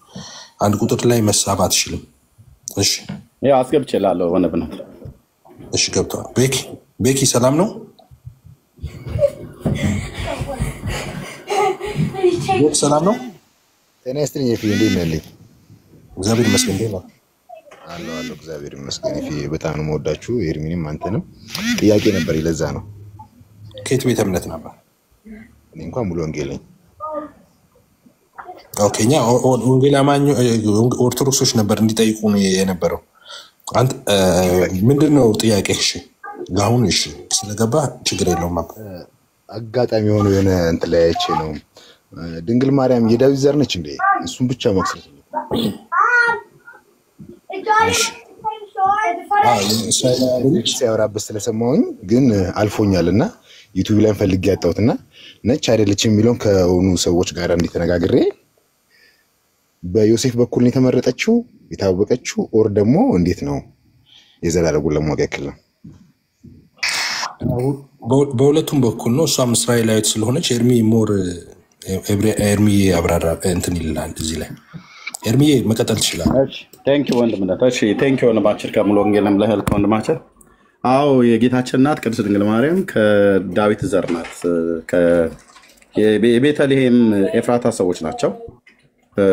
አንድ ቁጥር ላይ መሳብ አትችልም። እሺ ያው አስገብቼላለሁ ወንድምነት። እሺ ገብቷል። ቤኪ ሰላም ነው? ሰላም ነው? ጤና ይስጥልኝ ኤፊ፣ እንዴት ነህ? እግዚአብሔር ይመስገን። እንዴት ነው? አለሁ እግዚአብሔር ይመስገን። ኤፊ በጣም ነው የምወዳችሁ፣ ኤርሚንም አንተንም። ጥያቄ ነበር ለዛ ነው። ከየት ቤተ እምነት ነበር? እኔ እንኳን ሙሉ ወንጌል ነኝ። ኦኬ እኛ ወንጌል አማኝ ኦርቶዶክሶች ነበር እንዲጠይቁ የነበረው። አንተ ምንድነው ጥያቄ? እሺ ጋሁን እሺ ስለገባ ችግር የለውም። አጋጣሚ ሆኖ የሆነ እንትን ላይ አይቼ ነው ድንግል ማርያም የዳዊት ዘር ነች እንዴ? እሱን ብቻ መክሰስ ነው። እሺ ሲያወራበት ስለሰማሁኝ ግን አልፎኛልና ዩቲዩብ ላይ ፈልጌ ያጣሁትና ነች አይደለችም የሚለውን ከሆኑ ሰዎች ጋር እንዲተነጋግሬ በዮሴፍ በኩል ነው የተመረጠችው የታወቀችው ኦር ደግሞ እንዴት ነው የዘላለጉን ለማወቅ ያክል ነው? በሁለቱም በኩል ነው። እሷም እስራኤላዊት ስለሆነች ኤርሚ አብራራ እንትን ይላል እዚህ ላይ። ኤርሚ መቀጠል ትችላለህ። ቴንክ ዩ ወንድምነት። እሺ ቴንክ ዩ ወንድማችን ከሙሉ ወንጌልም ለህልክ ወንድማችን። አዎ የጌታችን እናት ቅድስት ድንግል ማርያም ከዳዊት ዘር ናት። የቤተልሔም ኤፍራታ ሰዎች ናቸው።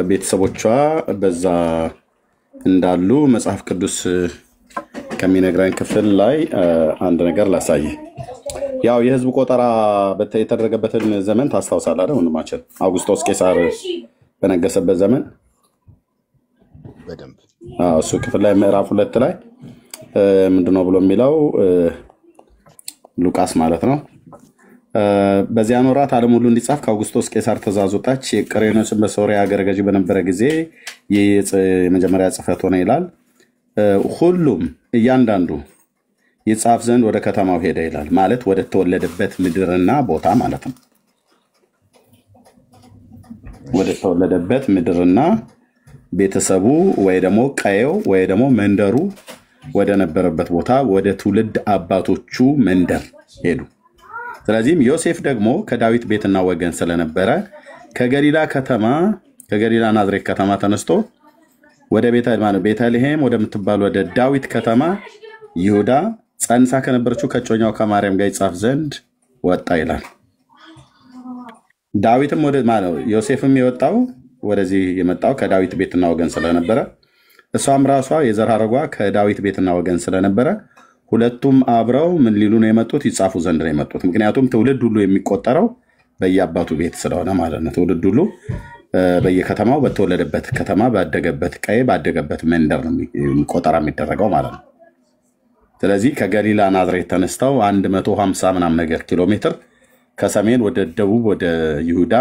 ቤተሰቦቿ በዛ እንዳሉ መጽሐፍ ቅዱስ ከሚነግረን ክፍል ላይ አንድ ነገር ላሳይ። ያው የህዝብ ቆጠራ የተደረገበትን ዘመን ታስታውሳለህ አይደል ወንድማችን? አውግስጦስ ቄሳር በነገሰበት ዘመን በደንብ እሱ ክፍል ላይ ምዕራፍ 2 ላይ ምንድነው ብሎ የሚለው ሉቃስ ማለት ነው። በዚያን ወራት ዓለም ሁሉ እንዲጻፍ ከአውግስጦስ ቄሳር ትእዛዝ ወጣች። የቀሬኖስን በሶርያ ሀገረ ገዢ በነበረ ጊዜ የመጀመሪያ ጽሕፈት ሆነ ይላል። ሁሉም እያንዳንዱ ይጻፍ ዘንድ ወደ ከተማው ሄደ ይላል። ማለት ወደ ተወለደበት ምድርና ቦታ ማለት ነው። ወደ ተወለደበት ምድርና ቤተሰቡ ወይ ደግሞ ቀየው ወይ ደግሞ መንደሩ ወደ ነበረበት ቦታ ወደ ትውልድ አባቶቹ መንደር ሄዱ። ስለዚህም ዮሴፍ ደግሞ ከዳዊት ቤትና ወገን ስለነበረ ከገሊላ ናዝሬት ከተማ ተነስቶ ወደ ቤተልሔም ወደምትባል ወደ ዳዊት ከተማ ይሁዳ ጸንሳ ከነበረችው ከጮኛው ከማርያም ጋር ይጻፍ ዘንድ ወጣ ይላል። ዳዊትም ዮሴፍም የወጣው ወደዚህ የመጣው ከዳዊት ቤትና ወገን ስለነበረ እሷም ራሷ የዘር ሐረጓ ከዳዊት ቤትና ወገን ስለነበረ ሁለቱም አብረው ምን ሊሉ ነው የመጡት? ይጻፉ ዘንድ ነው የመጡት። ምክንያቱም ትውልድ ሁሉ የሚቆጠረው በየአባቱ ቤት ስለሆነ ማለት ነው። ትውልድ ሁሉ በየከተማው በተወለደበት ከተማ ባደገበት ቀይ ባደገበት መንደር ነው ቆጠራ የሚደረገው ማለት ነው። ስለዚህ ከገሊላ ናዝሬት ተነስተው 150 ምናምን ነገር ኪሎ ሜትር ከሰሜን ወደ ደቡብ ወደ ይሁዳ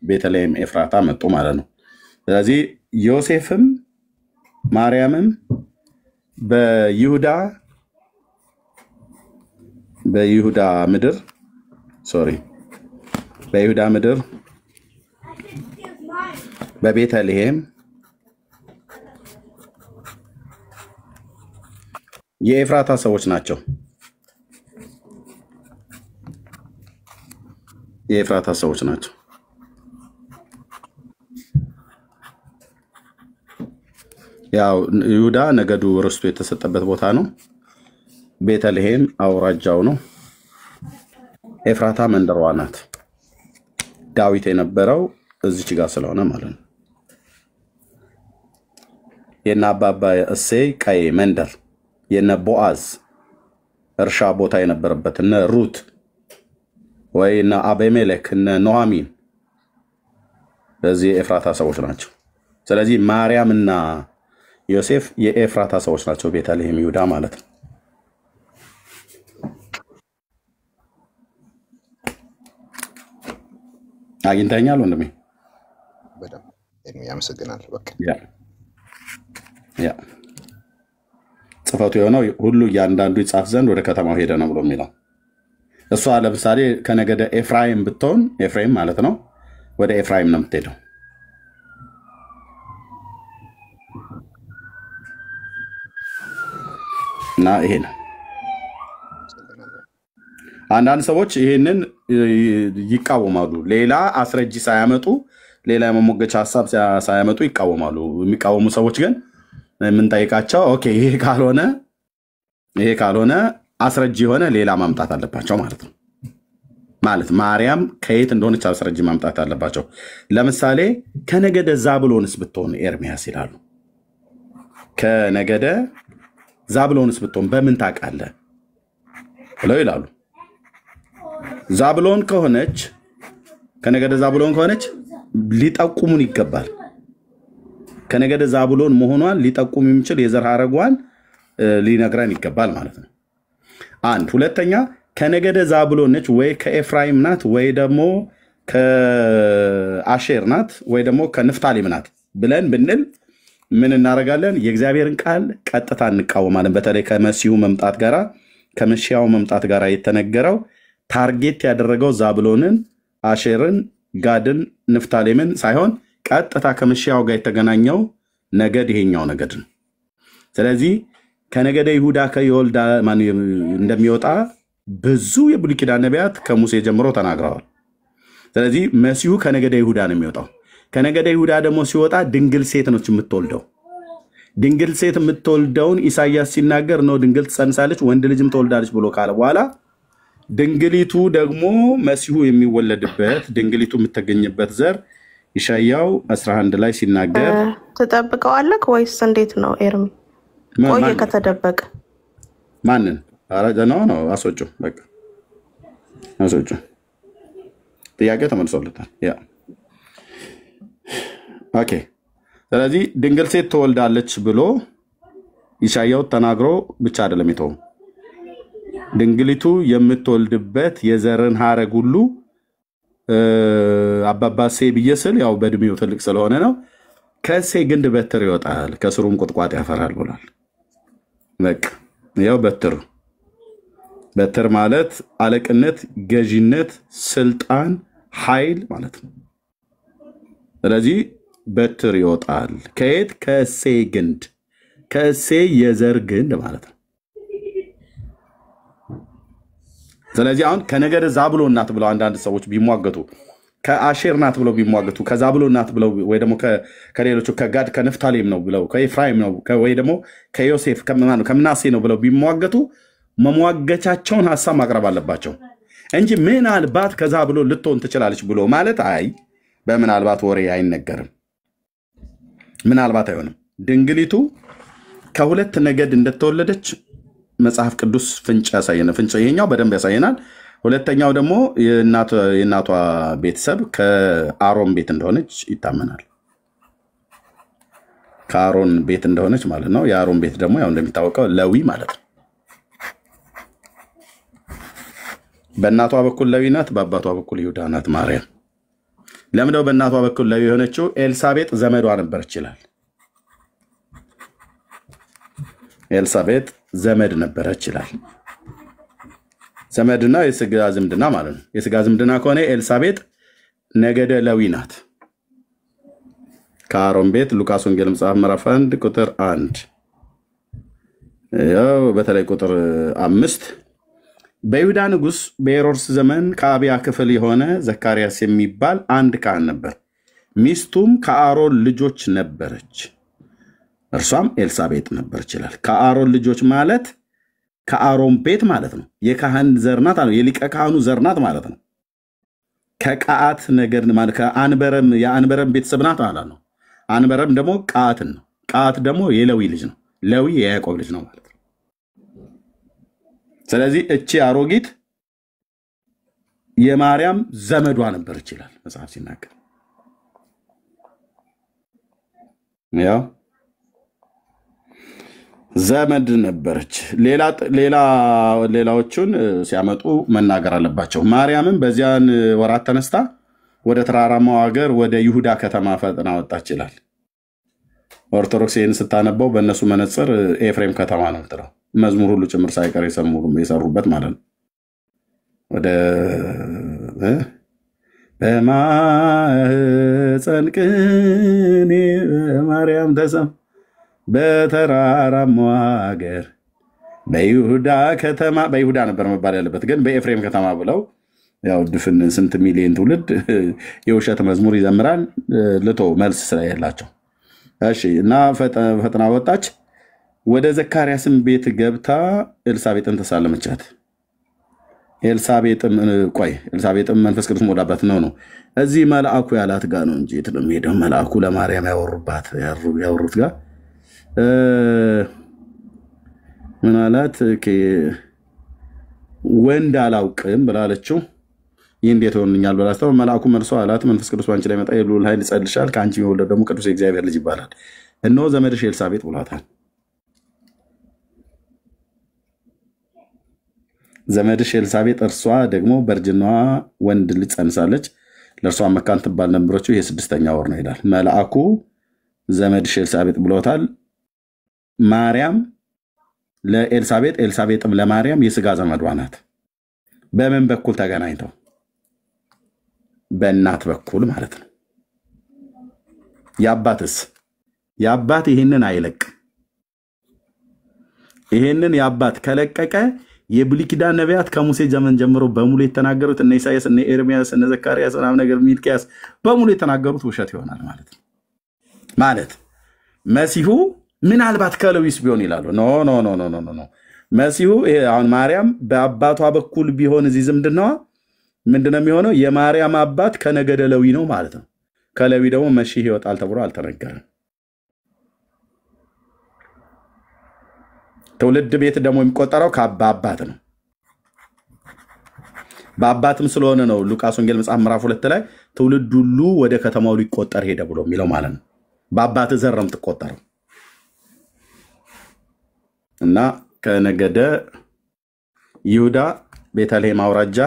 ቤተልሔም ኤፍራታ መጡ ማለት ነው። ስለዚህ ዮሴፍም ማርያምም በይሁዳ ምድር በቤተልሔም የኤፍራታ ሰዎች ናቸው። ያው ይሁዳ ነገዱ ርስቱ የተሰጠበት ቦታ ነው። ቤተልሔም አውራጃው ነው። ኤፍራታ መንደሯ ናት። ዳዊት የነበረው እዚች ጋር ስለሆነ ማለት ነው። የነ አባባ እሴይ ቀይ መንደር የነ ቦአዝ እርሻ ቦታ የነበረበት እነ ሩት ወይ እነ አቤሜሌክ እነ ኖሃሚን በዚህ የኤፍራታ ሰዎች ናቸው። ስለዚህ ማርያምና ዮሴፍ የኤፍራታ ሰዎች ናቸው። ቤተልሔም ይሁዳ ማለት ነው። አግኝተኛል ወንድሜ? በጣም ያመሰግናለሁ። በቃ ያ ጽፈቱ የሆነው ሁሉ እያንዳንዱ ይጻፍ ዘንድ ወደ ከተማው ሄደ ነው ብሎ የሚለው። እሷ ለምሳሌ ከነገደ ኤፍራይም ብትሆን ኤፍራይም ማለት ነው ወደ ኤፍራይም ነው የምትሄደው። እና ይሄ ነው። አንዳንድ ሰዎች ይሄንን ይቃወማሉ። ሌላ አስረጂ ሳያመጡ ሌላ የመሞገቻ ሐሳብ ሳያመጡ ይቃወማሉ። የሚቃወሙ ሰዎች ግን የምንጠይቃቸው ኦኬ ይሄ ካልሆነ አስረጂ የሆነ ሌላ ማምጣት አለባቸው ማለት ነው። ማለት ማርያም ከየት እንደሆነች አስረጂ ማምጣት አለባቸው። ለምሳሌ ከነገደ ዛብሎንስ ብትሆን ኤርሚያስ ይላሉ። ከነገደ ዛብሎንስ ብትሆን በምን ታውቃለህ ብለው ይላሉ። ዛብሎን ከሆነች ከነገደ ዛብሎን ከሆነች ሊጠቁሙን ይገባል። ከነገደ ዛብሎን መሆኗን ሊጠቁም የሚችል የዘር ሐረጓን ሊነግረን ይገባል ማለት ነው። አንድ ሁለተኛ ከነገደ ዛብሎን ነች ወይ ከኤፍራይም ናት ወይ ደግሞ ከአሼር ናት ወይ ደግሞ ከንፍታሌም ናት ብለን ብንል ምን እናደርጋለን? የእግዚአብሔርን ቃል ቀጥታ እንቃወማለን። በተለይ ከመሲሁ መምጣት ጋራ ከመሲያው መምጣት ጋራ የተነገረው ታርጌት ያደረገው ዛብሎንን፣ አሼርን፣ ጋድን፣ ንፍታሌምን ሳይሆን ቀጥታ ከመሲያው ጋር የተገናኘው ነገድ ይሄኛው ነገድ ነው። ስለዚህ ከነገደ ይሁዳ ከይወልዳ ማን እንደሚወጣ ብዙ የብሉይ ኪዳን ነቢያት ከሙሴ ጀምሮ ተናግረዋል። ስለዚህ መሲሁ ከነገደ ይሁዳ ነው የሚወጣው። ከነገደ ይሁዳ ደግሞ ሲወጣ ድንግል ሴት ነች የምትወልደው። ድንግል ሴት የምትወልደውን ኢሳይያስ ሲናገር ነው ድንግል ትጸንሳለች ወንድ ልጅም ትወልዳለች ብሎ ካለ በኋላ ድንግሊቱ ደግሞ መሲሁ የሚወለድበት ድንግሊቱ የምትገኝበት ዘር ኢሳይያው 11 ላይ ሲናገር ትጠብቀዋለህ ወይስ እንዴት ነው ኤርሚ? ቆየ ከተደበቀ ማንን አራጀ ነው አስወጪው። በቃ አስወጪው። ጥያቄ ተመልሶለታል። ያ ኦኬ። ስለዚህ ድንግል ሴት ትወልዳለች ብሎ ኢሳይያው ተናግሮ ብቻ አይደለም የተወው። ድንግሊቱ የምትወልድበት የዘርን ሐረግ ሁሉ አባባሴ ብየስል ያው በእድሜው ትልቅ ስለሆነ ነው። ከሴ ግንድ በትር ይወጣል ከስሩም ቁጥቋጥ ያፈራል ብሏል። በቃ ያው በትር ማለት አለቅነት፣ ገዢነት፣ ስልጣን፣ ኃይል ማለት ነው። ስለዚህ በትር ይወጣል። ከየት? ከእሴይ ግንድ፣ ከእሴይ የዘር ግንድ ማለት ነው። ስለዚህ አሁን ከነገደ ዛብሎን ናት ብለው አንዳንድ ሰዎች ቢሟገቱ፣ ከአሼር ናት ብለው ቢሟገቱ፣ ከዛብሎን ናት ብለው ወይ ደግሞ ከሌሎቹ ከጋድ ከንፍታሌም ነው ብለው ከኤፍራይም ነው ወይ ደግሞ ከዮሴፍ ከምናሴ ነው ብለው ቢሟገቱ መሟገቻቸውን ሀሳብ ማቅረብ አለባቸው እንጂ ምናልባት ከዛብሎን ልትሆን ትችላለች ብሎ ማለት አይ በምናልባት ወሬ አይነገርም። ምናልባት አይሆንም። ድንግሊቱ ከሁለት ነገድ እንደተወለደች መጽሐፍ ቅዱስ ፍንጭ ያሳየናል። ፍንጭ ይሄኛው በደንብ ያሳየናል። ሁለተኛው ደግሞ የእናቷ ቤተሰብ ከአሮን ቤት እንደሆነች ይታመናል። ከአሮን ቤት እንደሆነች ማለት ነው። የአሮን ቤት ደግሞ ያው እንደሚታወቀው ሌዊ ማለት ነው። በእናቷ በኩል ሌዊ ናት፣ በአባቷ በኩል ይሁዳ ናት ማርያም። ለምንድነው በእናቷ በኩል ሌዊ የሆነችው? ኤልሳቤጥ ዘመዷ ነበረች ይላል። ኤልሳቤጥ ዘመድ ነበረች ይላል። ዘመድና የስጋ ዝምድና ማለት ነው። የስጋ ዝምድና ከሆነ ኤልሳቤጥ ነገደ ሌዊ ናት። ከአሮን ቤት ሉቃስ ወንጌል መጽሐፍ ምዕራፍ 1 ቁጥር 1 ያው በተለይ ቁጥር 5 በይሁዳ ንጉስ በሄሮድስ ዘመን ከአብያ ክፍል የሆነ ዘካርያስ የሚባል አንድ ካህን ነበር። ሚስቱም ከአሮን ልጆች ነበረች፣ እርሷም ኤልሳቤጥ ነበረች ይላል። ከአሮን ልጆች ማለት ከአሮን ቤት ማለት ነው። የካህን ዘርናት አለ፣ የሊቀ ካህኑ ዘርናት ማለት ነው። ከቀዓት ነገር ማለት ከአንበረም የአንበረም ቤተሰብ ናት ማለት ነው። አንበረም ደግሞ ቀዓትን ነው። ቀዓት ደግሞ የሌዊ ልጅ ነው። ሌዊ የያዕቆብ ልጅ ነው ማለት ነው። ስለዚህ እቺ አሮጊት የማርያም ዘመዷ ነበረች ይላል መጽሐፍ ሲናገር። ያው ዘመድ ነበረች። ሌላዎቹን ሲያመጡ መናገር አለባቸው። ማርያምም በዚያን ወራት ተነስታ ወደ ተራራማው ሀገር ወደ ይሁዳ ከተማ ፈጥና ወጣች ይላል። ኦርቶዶክስ ይህን ስታነበው በእነሱ መነጽር ኤፍሬም ከተማ ነው የምትለው። መዝሙር ሁሉ ጭምር ሳይቀር የሰሩበት ማለት ነው። ወደ በማኅፀን ቅኔ ማርያም ተሰም በተራራማው ሀገር በይሁዳ ከተማ፣ በይሁዳ ነበር መባል ያለበት ግን በኤፍሬም ከተማ ብለው ያው ድፍን ስንት ሚሊዮን ትውልድ የውሸት መዝሙር ይዘምራል። ልቶ መልስ ስለሌላቸው እሺ። እና ፈጥና ወጣች። ወደ ዘካርያስም ቤት ገብታ ኤልሳቤጥን ተሳለመቻት። ኤልሳቤጥም መንፈስ ቅዱስ ሞላባት ነው። እዚህ መልአኩ ያላት ጋር ነው እንጂ የተለመደው መልአኩ ለማርያም ያወሩት ጋር ምን አላት? ወንድ አላውቅም ብላለችው። ይህ እንዴት ሆንኛል ብላስተው መልአኩ መልሶ አላት፣ መንፈስ ቅዱስ ባንቺ ላይ መጣ፣ የልዑል ኃይል ይጸልሻል፣ ከአንቺ የሚወለድ ደግሞ ቅዱስ የእግዚአብሔር ልጅ ይባላል። እነሆ ዘመድሽ ኤልሳቤጥ ብሏታል። ዘመድሽ ኤልሳቤጥ እርሷ ደግሞ በእርጅናዋ ወንድ ልጅ ጸንሳለች፣ ለእርሷ መካን ትባል ነበረችው፣ ይሄ 6ኛ ወር ነው ይላል መልአኩ። ዘመድሽ ኤልሳቤጥ ብሎታል። ማርያም ለኤልሳቤጥ፣ ኤልሳቤጥም ለማርያም የስጋ ዘመዷ ናት። በምን በኩል ተገናኝተው? በእናት በኩል ማለት ነው። የአባትስ? የአባት ይህንን አይለቅም። ይህንን የአባት ከለቀቀ የብሉይ ኪዳን ነቢያት ከሙሴ ዘመን ጀምሮ በሙሉ የተናገሩት እነ ኢሳያስ፣ እነ ኤርሚያስ፣ እነ ዘካርያስ ምናምን ነገር ሚልክያስ በሙሉ የተናገሩት ውሸት ይሆናል ማለት መሲሁ ምናልባት ከሌዊስ ቢሆን ይላሉ። ኖ መሲሁ አሁን ማርያም በአባቷ በኩል ቢሆን እዚህ ዝምድናዋ ምንድነው የሚሆነው? የማርያም አባት ከነገደ ሌዊ ነው ማለት ነው። ከሌዊ ደግሞ መሲህ ይወጣል ተብሎ አልተነገረም። ትውልድ ቤት ደግሞ የሚቆጠረው በአባት ነው። በአባትም ስለሆነ ነው ሉቃስ ወንጌል መጽሐፍ ምዕራፍ 2 ላይ ትውልድ ሁሉ ወደ ከተማው ሊቆጠር ሄደ ብሎ የሚለው ማለት ነው። በአባት ዘር ነው የምትቆጠረው። እና ከነገደ ይሁዳ ቤተልሔም አውራጃ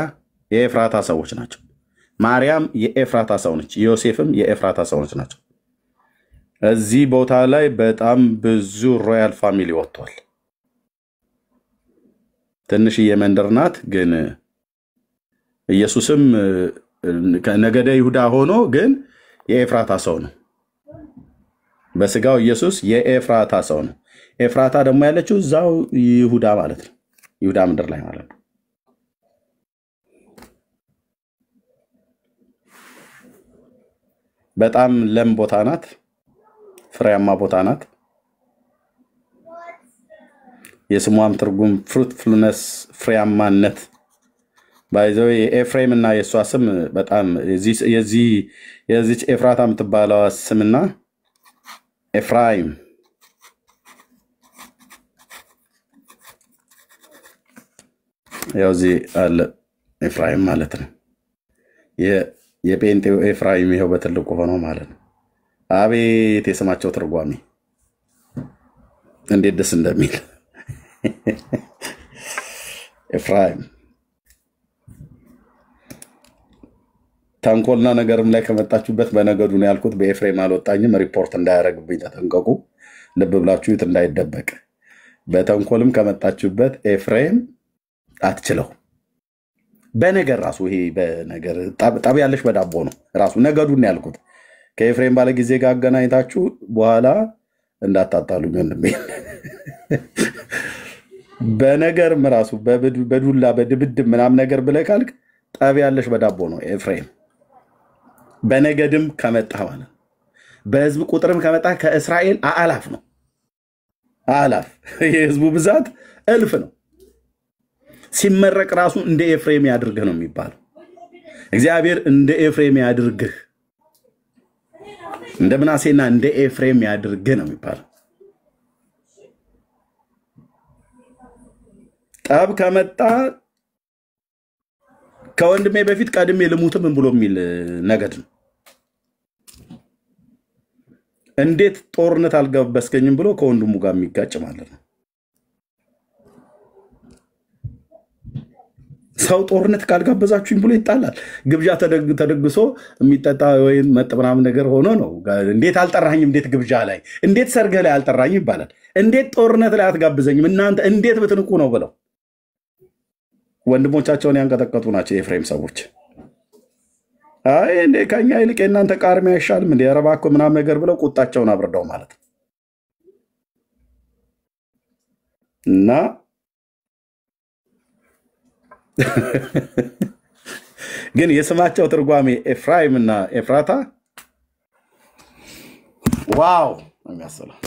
የኤፍራታ ሰዎች ናቸው። ማርያም የኤፍራታ ሰው ነች። ዮሴፍም የኤፍራታ ሰዎች ናቸው። እዚህ ቦታ ላይ በጣም ብዙ ሮያል ፋሚሊ ወጥቷል። ትንሽዬ መንደር ናት። ግን ኢየሱስም ከነገደ ይሁዳ ሆኖ ግን የኤፍራታ ሰው ነው። በስጋው ኢየሱስ የኤፍራታ ሰው ነው። ኤፍራታ ደግሞ ያለችው እዛው ይሁዳ ማለት ነው። ይሁዳ ምድር ላይ ማለት ነው። በጣም ለም ቦታ ናት። ፍሬያማ ቦታ ናት። የስሟም ትርጉም ፍሩትፉልነስ ፍሬያማነት ባይዘው የኤፍሬም እና የሷ ስም በጣም የዚህ ኤፍራታ የምትባለው ስምና ኤፍራይም ያው እዚህ አለ ኤፍራይም ማለት ነው። የጴንጤው ኤፍራይም ይሄው በትልቁ ሆኖ ማለት ነው። አቤት የስማቸው ትርጓሜ እንዴት ደስ እንደሚል ኤፍራይም ተንኮልና ነገርም ላይ ከመጣችሁበት በነገዱ ነው ያልኩት። በኤፍሬም አልወጣኝም። ሪፖርት እንዳያረግብኝ ተጠንቀቁ። ልብ ብላችሁት እንዳይደበቅ። በተንኮልም ከመጣችሁበት ኤፍሬም አትችለው። በነገር ራሱ ይሄ በነገር ጠብ ያለሽ በዳቦ ነው ራሱ ነገዱን ነው ያልኩት። ከኤፍሬም ባለ ጊዜ ጋር አገናኝታችሁ በኋላ እንዳታጣሉኝ ወንድሜ። በነገርም ራሱ በዱላ በድብድብ ምናምን ነገር ብለህ ካልክ ጠብ ያለሽ በዳቦ ነው ኤፍሬም። በነገድም ከመጣ ማለት በህዝብ ቁጥርም ከመጣ ከእስራኤል አላፍ ነው። አላፍ የህዝቡ ብዛት እልፍ ነው። ሲመረቅ ራሱ እንደ ኤፍሬም ያድርግህ ነው የሚባለው። እግዚአብሔር እንደ ኤፍሬም ያድርግህ፣ እንደ ምናሴና እንደ ኤፍሬም ያድርግህ ነው የሚባለው። ጠብ ከመጣ ከወንድሜ በፊት ቀድሜ ልሙት ምን ብሎ የሚል ነገድ ነው። እንዴት ጦርነት አልጋበዝከኝም ብሎ ከወንድሙ ጋር የሚጋጭ ማለት ነው። ሰው ጦርነት ካልጋበዛችሁኝ ብሎ ይጣላል። ግብዣ ተደግሶ የሚጠጣ ወይ መጥ ምናምን ነገር ሆኖ ነው። እንዴት አልጠራኝም? እንዴት ግብዣ ላይ እንዴት ሰርገ ላይ አልጠራኝም ይባላል። እንዴት ጦርነት ላይ አትጋብዘኝም? እናንተ እንዴት ብትንቁ ነው ብለው ወንድሞቻቸውን ያንቀጠቀጡ ናቸው የኤፍሬም ሰዎች። አይ እንዴ ከኛ ይልቅ እናንተ ቃርሚ አይሻልም እንዴ ረባኮ ምናምን ነገር ብለው ቁጣቸውን አብርደው ማለት ነው። እና ግን የስማቸው ትርጓሜ ኤፍራይም እና ኤፍራታ ዋው የሚያስለው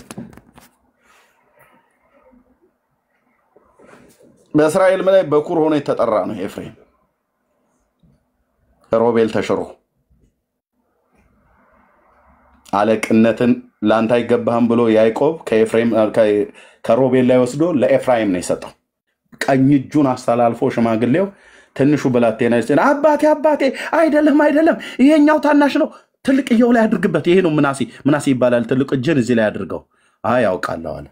በእስራኤል ላይ በኩር ሆኖ የተጠራ ነው ኤፍሬም። ሮቤል ተሽሮ አለቅነትን ላንተ አይገባህም ብሎ ያዕቆብ ከኤፍሬም ከሮቤል ላይ ወስዶ ለኤፍራይም ነው የሰጠው። ቀኝ እጁን አስተላልፎ ሽማግሌው ትንሹ ብላቴና ይችላል አባቴ አይደለም ይሄኛው ታናሽ ነው ትልቅየው ላይ አድርግበት። ይሄ ነው ምናሴ ይባላል። ትልቅ እጅን እዚህ ላይ አድርገው። አይ አውቃለሁ አለ።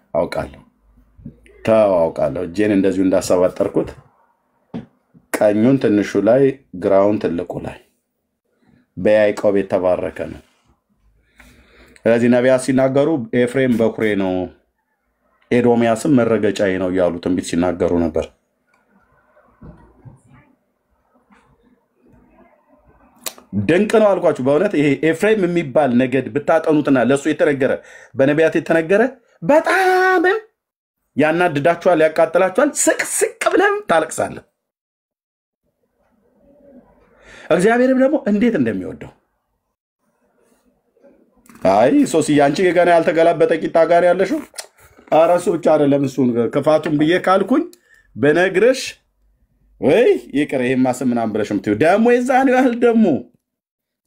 አውቃለሁ እጄን እንደዚሁ እንዳሰባጠርኩት ቀኙን ትንሹ ላይ ግራውን ትልቁ ላይ በያዕቆብ የተባረከ ነው። ስለዚህ ነቢያት ሲናገሩ ኤፍሬም በኩሬ ነው ኤዶምያስም መረገጫዬ ነው እያሉ ትንቢት ሲናገሩ ነበር። ድንቅ ነው አልኳችሁ በእውነት። ይሄ ኤፍሬም የሚባል ነገድ ብታጠኑትና ለሱ የተነገረ በነቢያት የተነገረ በጣም ያናድዳችኋል፣ ያቃጥላችኋል። ስቅስቅ ብለም ታለቅሳለህ። እግዚአብሔርም ደግሞ እንዴት እንደሚወደው አይ ሶስዬ አንቺ ገና ያልተገላበጠ ቂጣ ጋር ያለሽው አራሱ ብቻ አይደለም። እሱን ክፋቱን ብዬ ካልኩኝ በነግረሽ ወይ ይቅር ይሄማ ስም ምናምን ብለሽ ምትዩ ደግሞ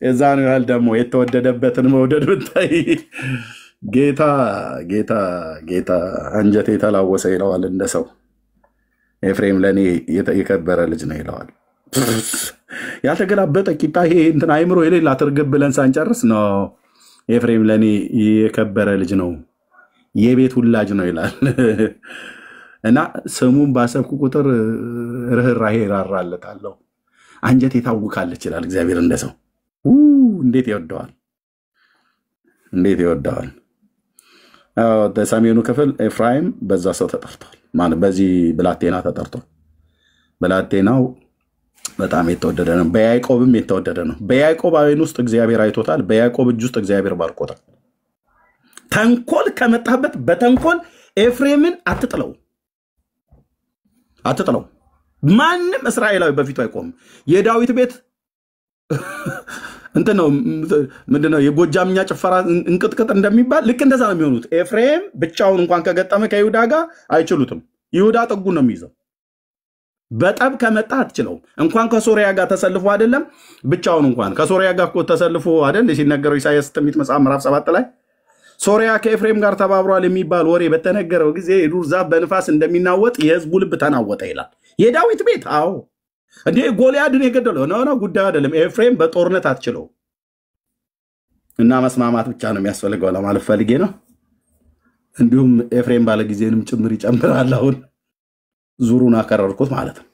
የዛን ያህል ደግሞ የተወደደበትን መውደድ ብታይ ጌታ አንጀቴ የተላወሰ ይለዋል እንደ ሰው። ኤፍሬም ለእኔ የከበረ ልጅ ነው ይለዋል። ያልተገላበጠ ቂጣ ይሄ እንትን አይምሮ የሌላ ትርግብ ብለን ሳንጨርስ ነው ኤፍሬም ለእኔ የከበረ ልጅ ነው የቤት ውላጅ ነው ይላል። እና ስሙን ባሰብኩ ቁጥር ርህራሄ ይራራለታለሁ፣ አንጀቴ ታውካለች ይላል እግዚአብሔር እንደ ሰው። እንዴት ይወደዋል። ሰሜኑ ክፍል ኤፍራይም በዛ ሰው ተጠርቷል ማለት በዚህ ብላቴና ተጠርቷል። ብላቴናው በጣም የተወደደ ነው። በያዕቆብም የተወደደ ነው። በያዕቆብ ዓይን ውስጥ እግዚአብሔር አይቶታል። በያዕቆብ እጅ ውስጥ እግዚአብሔር ባርኮታል። ተንኮል ከመጣበት በተንኮል ኤፍሬምን አትጥለው። ማንም እስራኤላዊ በፊቱ አይቆም። የዳዊት ቤት እንት ነው ምንድነው የጎጃምኛ ጭፈራ እንቅጥቅጥ እንደሚባል ልክ እንደዛ ነው የሚሆኑት። ኤፍሬም ብቻውን እንኳን ከገጠመ ከይሁዳ ጋር አይችሉትም። ይሁዳ ጥጉን ነው የሚይዘው። በጠብ ከመጣ አትችለውም። እንኳን ከሶሪያ ጋር ተሰልፎ አይደለም ብቻውን እንኳን ከሶሪያ ጋር እኮ ተሰልፎ አይደል ሲነገረው ኢሳይያስ ትንቢት መጽሐፍ ምዕራፍ 7 ላይ ሶሪያ ከኤፍሬም ጋር ተባብሯል የሚባል ወሬ በተነገረው ጊዜ የዱር ዛፍ በንፋስ እንደሚናወጥ የህዝቡ ልብ ተናወጠ ይላል። የዳዊት ቤት አዎ እንዴ ጎልያድን የገደለው ነው ጉዳዩ አይደለም። ኤፍሬም በጦርነት አትችለው እና መስማማት ብቻ ነው የሚያስፈልገው ለማለት ፈልጌ ነው። እንዲሁም ኤፍሬም ባለ ጊዜንም ጭምር ይጨምራል። አሁን ዙሩን አከረርኩት ማለት ነው።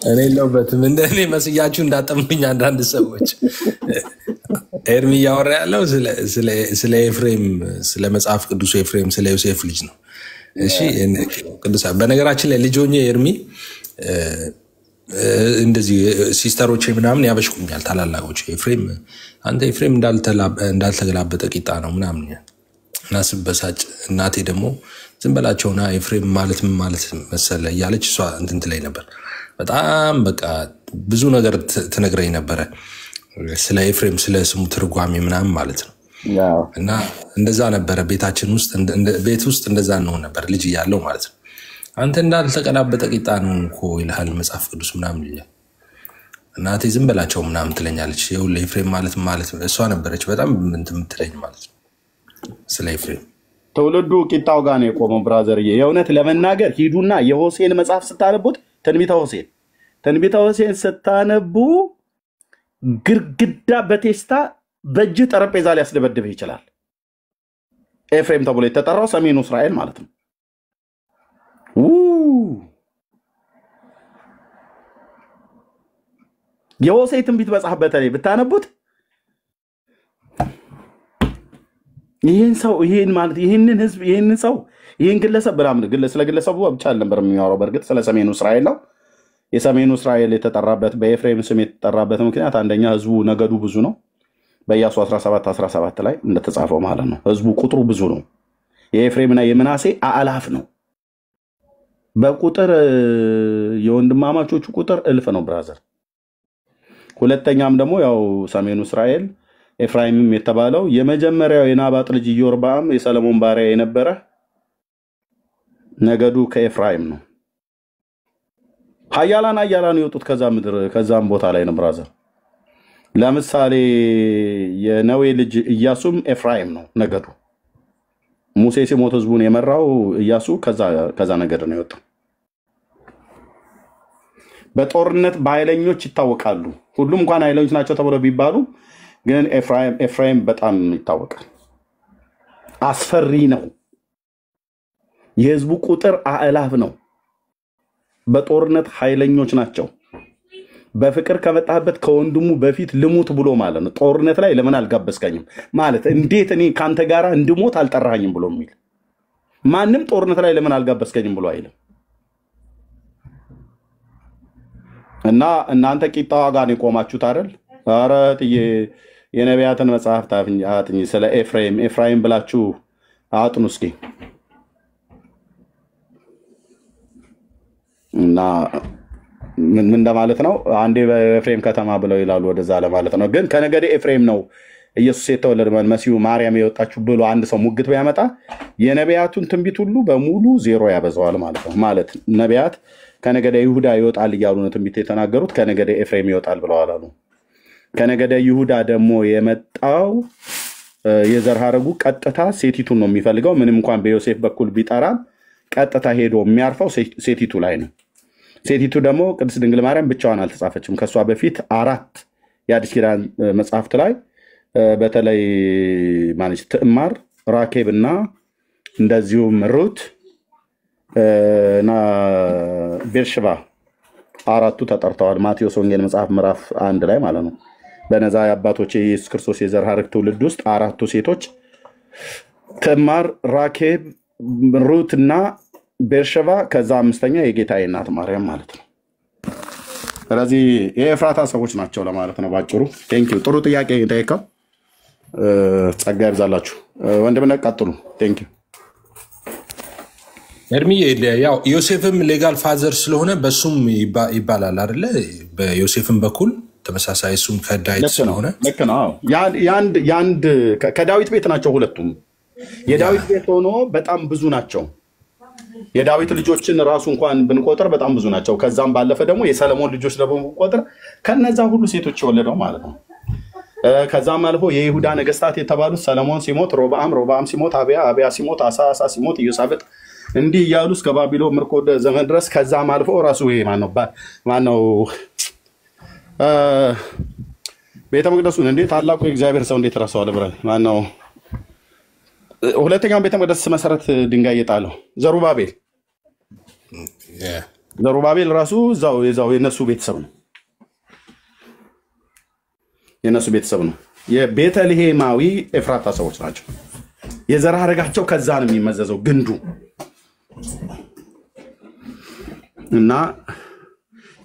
እኔ ለውበትም እንደኔ መስያችሁ እንዳጠምኝ አንዳንድ ሰዎች ኤርሚ ያወራ ያለው ስለ ኤፍሬም ስለ መጽሐፍ ቅዱስ ኤፍሬም ስለ ዮሴፍ ልጅ ነው። እሺ ቅዱስ በነገራችን ላይ ልጅ ሆኜ ኤርሚ እንደዚህ ሲስተሮች ምናምን ያበሽቁኛል ታላላቆች ኤፍሬም አንተ ኤፍሬም እንዳልተገላበጠ ቂጣ ነው ምናምን እና ስበሳጭ እናቴ ደግሞ ዝም በላቸውና ኤፍሬም ማለት ምን ማለት መሰለ እያለች እሷ እንትን ትለኝ ነበር። በጣም በቃ ብዙ ነገር ትነግረኝ ነበረ ስለ ኤፍሬም ስለ ስሙ ትርጓሜ ምናምን ማለት ነው። እና እንደዛ ነበረ ቤታችን ውስጥ ቤት ውስጥ እንደዛ ነው ነበር ልጅ እያለሁ ማለት ነው። አንተ እንዳልተቀላበጠ ቂጣ ነው እኮ ይልሃል መጽሐፍ ቅዱስ ምናምን ይላል። እናቴ ዝም በላቸው ምናምን ትለኛለች። ይኸውልህ ኤፍሬም ማለት እሷ ነበረች በጣም እንትን የምትለኝ ማለት ነው ስለ ኤፍሬም። ትውልዱ ቂጣው ጋር ነው የቆመው ብራዘርዬ። የእውነት ለመናገር ሂዱና የሆሴን መጽሐፍ ስታነቡት ትንቢተ ሆሴን ስታነቡ ግርግዳ በቴስታ በእጅ ጠረጴዛ ሊያስደበድብህ ይችላል። ኤፍሬም ተብሎ የተጠራው ሰሜኑ እስራኤል ማለት ነው። የሆሴ ትንቢት መጽሐፍ በተለይ ብታነቡት ይህንን ህዝብ ይህንን ሰው ይህን ግለሰብ ብላምን ስለ ግለሰቡ ብቻ አልነበር የሚያወራው። በእርግጥ ስለ ሰሜኑ እስራኤል ነው። የሰሜኑ እስራኤል የተጠራበት በኤፍሬም ስም የተጠራበት ምክንያት አንደኛ ህዝቡ ነገዱ ብዙ ነው። በኢያሱ 17 ላይ እንደተጻፈው ማለት ነው። ህዝቡ ቁጥሩ ብዙ ነው። የኤፍሬምና የምናሴ አላፍ ነው። በቁጥር የወንድማማቾቹ ቁጥር እልፍ ነው ብራዘር። ሁለተኛም ደግሞ ያው ሰሜኑ እስራኤል ኤፍራይምም የተባለው የመጀመሪያው የናባጥ ልጅ ኢዮርብዓም የሰለሞን ባሪያ የነበረ ነገዱ ከኤፍራይም ነው። ኃያላን የወጡት ከዛ ምድር ከዛም ቦታ ላይ ነው ብራዘር። ለምሳሌ የነዌ ልጅ ኢያሱም ኤፍራይም ነው ነገዱ። ሙሴ ሲሞት ህዝቡን የመራው ኢያሱ ከዛ ነገድ ነው የወጣው። በጦርነት በኃይለኞች ይታወቃሉ። ሁሉም እንኳን ኃይለኞች ናቸው ተብሎ ቢባሉ ግን ኤፍራይም በጣም ይታወቃል። አስፈሪ ነው። የህዝቡ ቁጥር አእላፍ ነው። በጦርነት ኃይለኞች ናቸው። በፍቅር ከመጣበት ከወንድሙ በፊት ልሙት ብሎ ማለት ነው። ጦርነት ላይ ለምን አልጋበዝከኝም ማለት እንዴት እኔ ካንተ ጋር እንድሞት አልጠራኸኝም ብሎ የሚል ማንም ጦርነት ላይ ለምን አልጋበዝከኝም ብሎ አይልም። እና እናንተ ቂጣዋ ጋር ነው የቆማችሁት አይደል? ኧረ ጥዬ የነቢያትን መጽሐፍ አጥኝ ስለ ኤፍራይም ብላችሁ አጥኑ እስኪ። እና ምን እንደማለት ነው? አንዴ በኤፍሬም ከተማ ብለው ይላሉ ወደዛ ለማለት ነው። ግን ከነገደ ኤፍሬም ነው ኢየሱስ የተወለደ መሲሁ ማርያም የወጣችሁ ብሎ አንድ ሰው ሙግት ቢያመጣ የነቢያቱን ትንቢት ሁሉ በሙሉ ዜሮ ያበዛዋል ማለት ነው። ማለት ነቢያት ከነገደ ይሁዳ ይወጣል እያሉ ነው ትንቢት የተናገሩት። ከነገደ ኤፍሬም ይወጣል ብለዋል አሉ። ከነገደ ይሁዳ ደግሞ የመጣው የዘር ሐረጉ ቀጥታ ሴቲቱን ነው የሚፈልገው። ምንም እንኳን በዮሴፍ በኩል ቢጠራም ቀጥታ ሄዶ የሚያርፈው ሴቲቱ ላይ ነው። ሴቲቱ ደግሞ ቅድስት ድንግል ማርያም ብቻዋን አልተጻፈችም። ከሷ በፊት 4 የአዲስ ኪዳን መጽሐፍት ላይ በተለይ ማለች ትዕማር፣ ራኬብ እና እንደዚሁም ሩት እና ቤርሽባ 4ቱ ተጠርተዋል። ማቴዎስ ወንጌል መጽሐፍ ምዕራፍ 1 ላይ ማለት ነው። በነዛ የአባቶች የኢየሱስ ክርስቶስ የዘር ሐረግ ትውልድ ውስጥ 4ቱ ሴቶች ትዕማር፣ ራኬብ፣ ሩት እና ቤርሸባ ከዛ 5ኛ የጌታዬ እናት ማርያም ማለት ነው። ስለዚህ የኤፍራታ ሰዎች ናቸው ለማለት ነው ባጭሩ። ቴንኪው። ጥሩ ጥያቄ ጠይቀው። ጸጋ ይብዛላችሁ። ወንድምነት ቀጥሉ። ቴንኪው። እርምዬ ያው ዮሴፍም ሌጋል ፋዘር ስለሆነ በሱም ይባላል አይደለ? በዮሴፍም በኩል ተመሳሳይ እሱም ከዳዊት ስለሆነ ልክ ነው። ያንድ ከዳዊት ቤት ናቸው ሁለቱም። የዳዊት ቤት ሆኖ በጣም ብዙ ናቸው። የዳዊት ልጆችን ራሱ እንኳን ብንቆጥር በጣም ብዙ ናቸው። ከዛም ባለፈ ደግሞ የሰለሞን ልጆች ደግሞ ብንቆጥር ከነዛ ሁሉ ሴቶች የወለደው ማለት ነው። ከዛም አልፎ የይሁዳ ነገስታት የተባሉት ሰለሞን ሲሞት ሮብዓም ሲሞት አብያ ሲሞት አሳ ሲሞት ኢዮሳፍጥ እንዲህ እያሉ እስከ ባቢሎን ምርኮ ዘመን ድረስ ከዛም አልፎ ራሱ ይሄ ማነው ቤተ መቅደሱን እንዴት ታላቁ የእግዚአብሔር ሰው እንዴት ረሳዋል ብራል ማነው ሁለተኛውን ቤተ መቅደስ መሰረት ድንጋይ የጣለው ዘሩባቤል ራሱ እዛው የነሱ ቤተሰብ ነው። የቤተልሔማዊ ኤፍራታ ሰዎች ናቸው። የዘር ሐረጋቸው ከዛ ነው የሚመዘዘው ግንዱ እና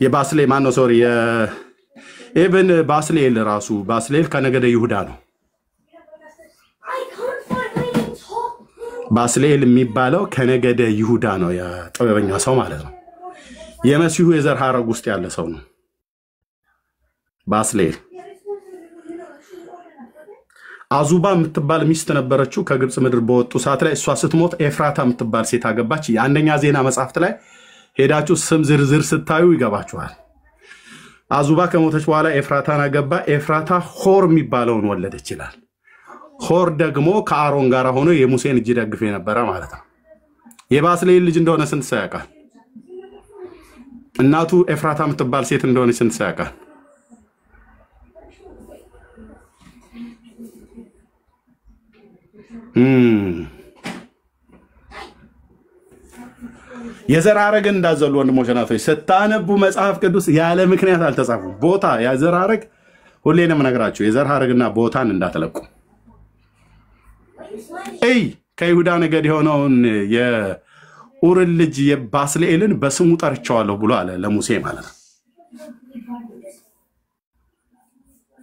የባስሌ ማነው ሶሪ የኤብን ባስሌል ራሱ ባስሌል ከነገደ ይሁዳ ነው። ባስሌል የሚባለው ከነገደ ይሁዳ ነው። የጥበበኛ ሰው ማለት ነው። የመሲሁ የዘር ሐረግ ውስጥ ያለ ሰው ነው ባስሌል። አዙባ የምትባል ሚስት ነበረችው ከግብፅ ምድር በወጡ ሰዓት ላይ። እሷ ስትሞት ኤፍራታ የምትባል ሴት አገባች። የአንደኛ ዜና መጽሐፍት ላይ ሄዳችሁ ስም ዝርዝር ስታዩ ይገባችኋል። አዙባ ከሞተች በኋላ ኤፍራታን አገባ። ኤፍራታ ሆር የሚባለውን ወለደች ይላል። ሆር ደግሞ ከአሮን ጋር ሆኖ የሙሴን እጅ ደግፍ የነበረ ማለት ነው። የባስሌል ልጅ እንደሆነ ስንት ሰው ያውቃል? እናቱ ኤፍራታ የምትባል ሴት እንደሆነ ስንት ሰው ያውቃል? የዘር ሐረግን እንዳዘሉ ወንድሞች ናቶች ስታነቡ መጽሐፍ ቅዱስ ያለ ምክንያት አልተጻፉም። ቦታ የዘር ሐረግ ሁሌንም ነግራችሁ የዘር ሐረግና ቦታን እንዳትለቁ። ከይሁዳ ነገድ የሆነውን የኡርን ልጅ የባስልኤልን በስሙ ጠርቸዋለሁ ብሎ አለ ለሙሴ ማለት ነው።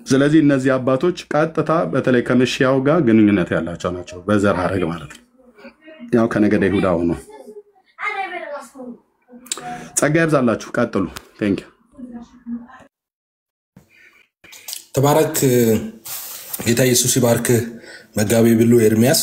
ስለዚህ እነዚህ አባቶች ቀጥታ በተለይ ከመሽያው ጋር ግንኙነት ያላቸው ናቸው በዘር ሐረግ ማለት ነው። ያው ከነገደ ይሁዳ ሆኖ ጸጋ ይብዛላችሁ። ቀጥሉ። ቴንክ ዩ ተባረክ። ጌታ ኢየሱስ ይባርክ። መጋቤ ብሉ ኤርሚያስ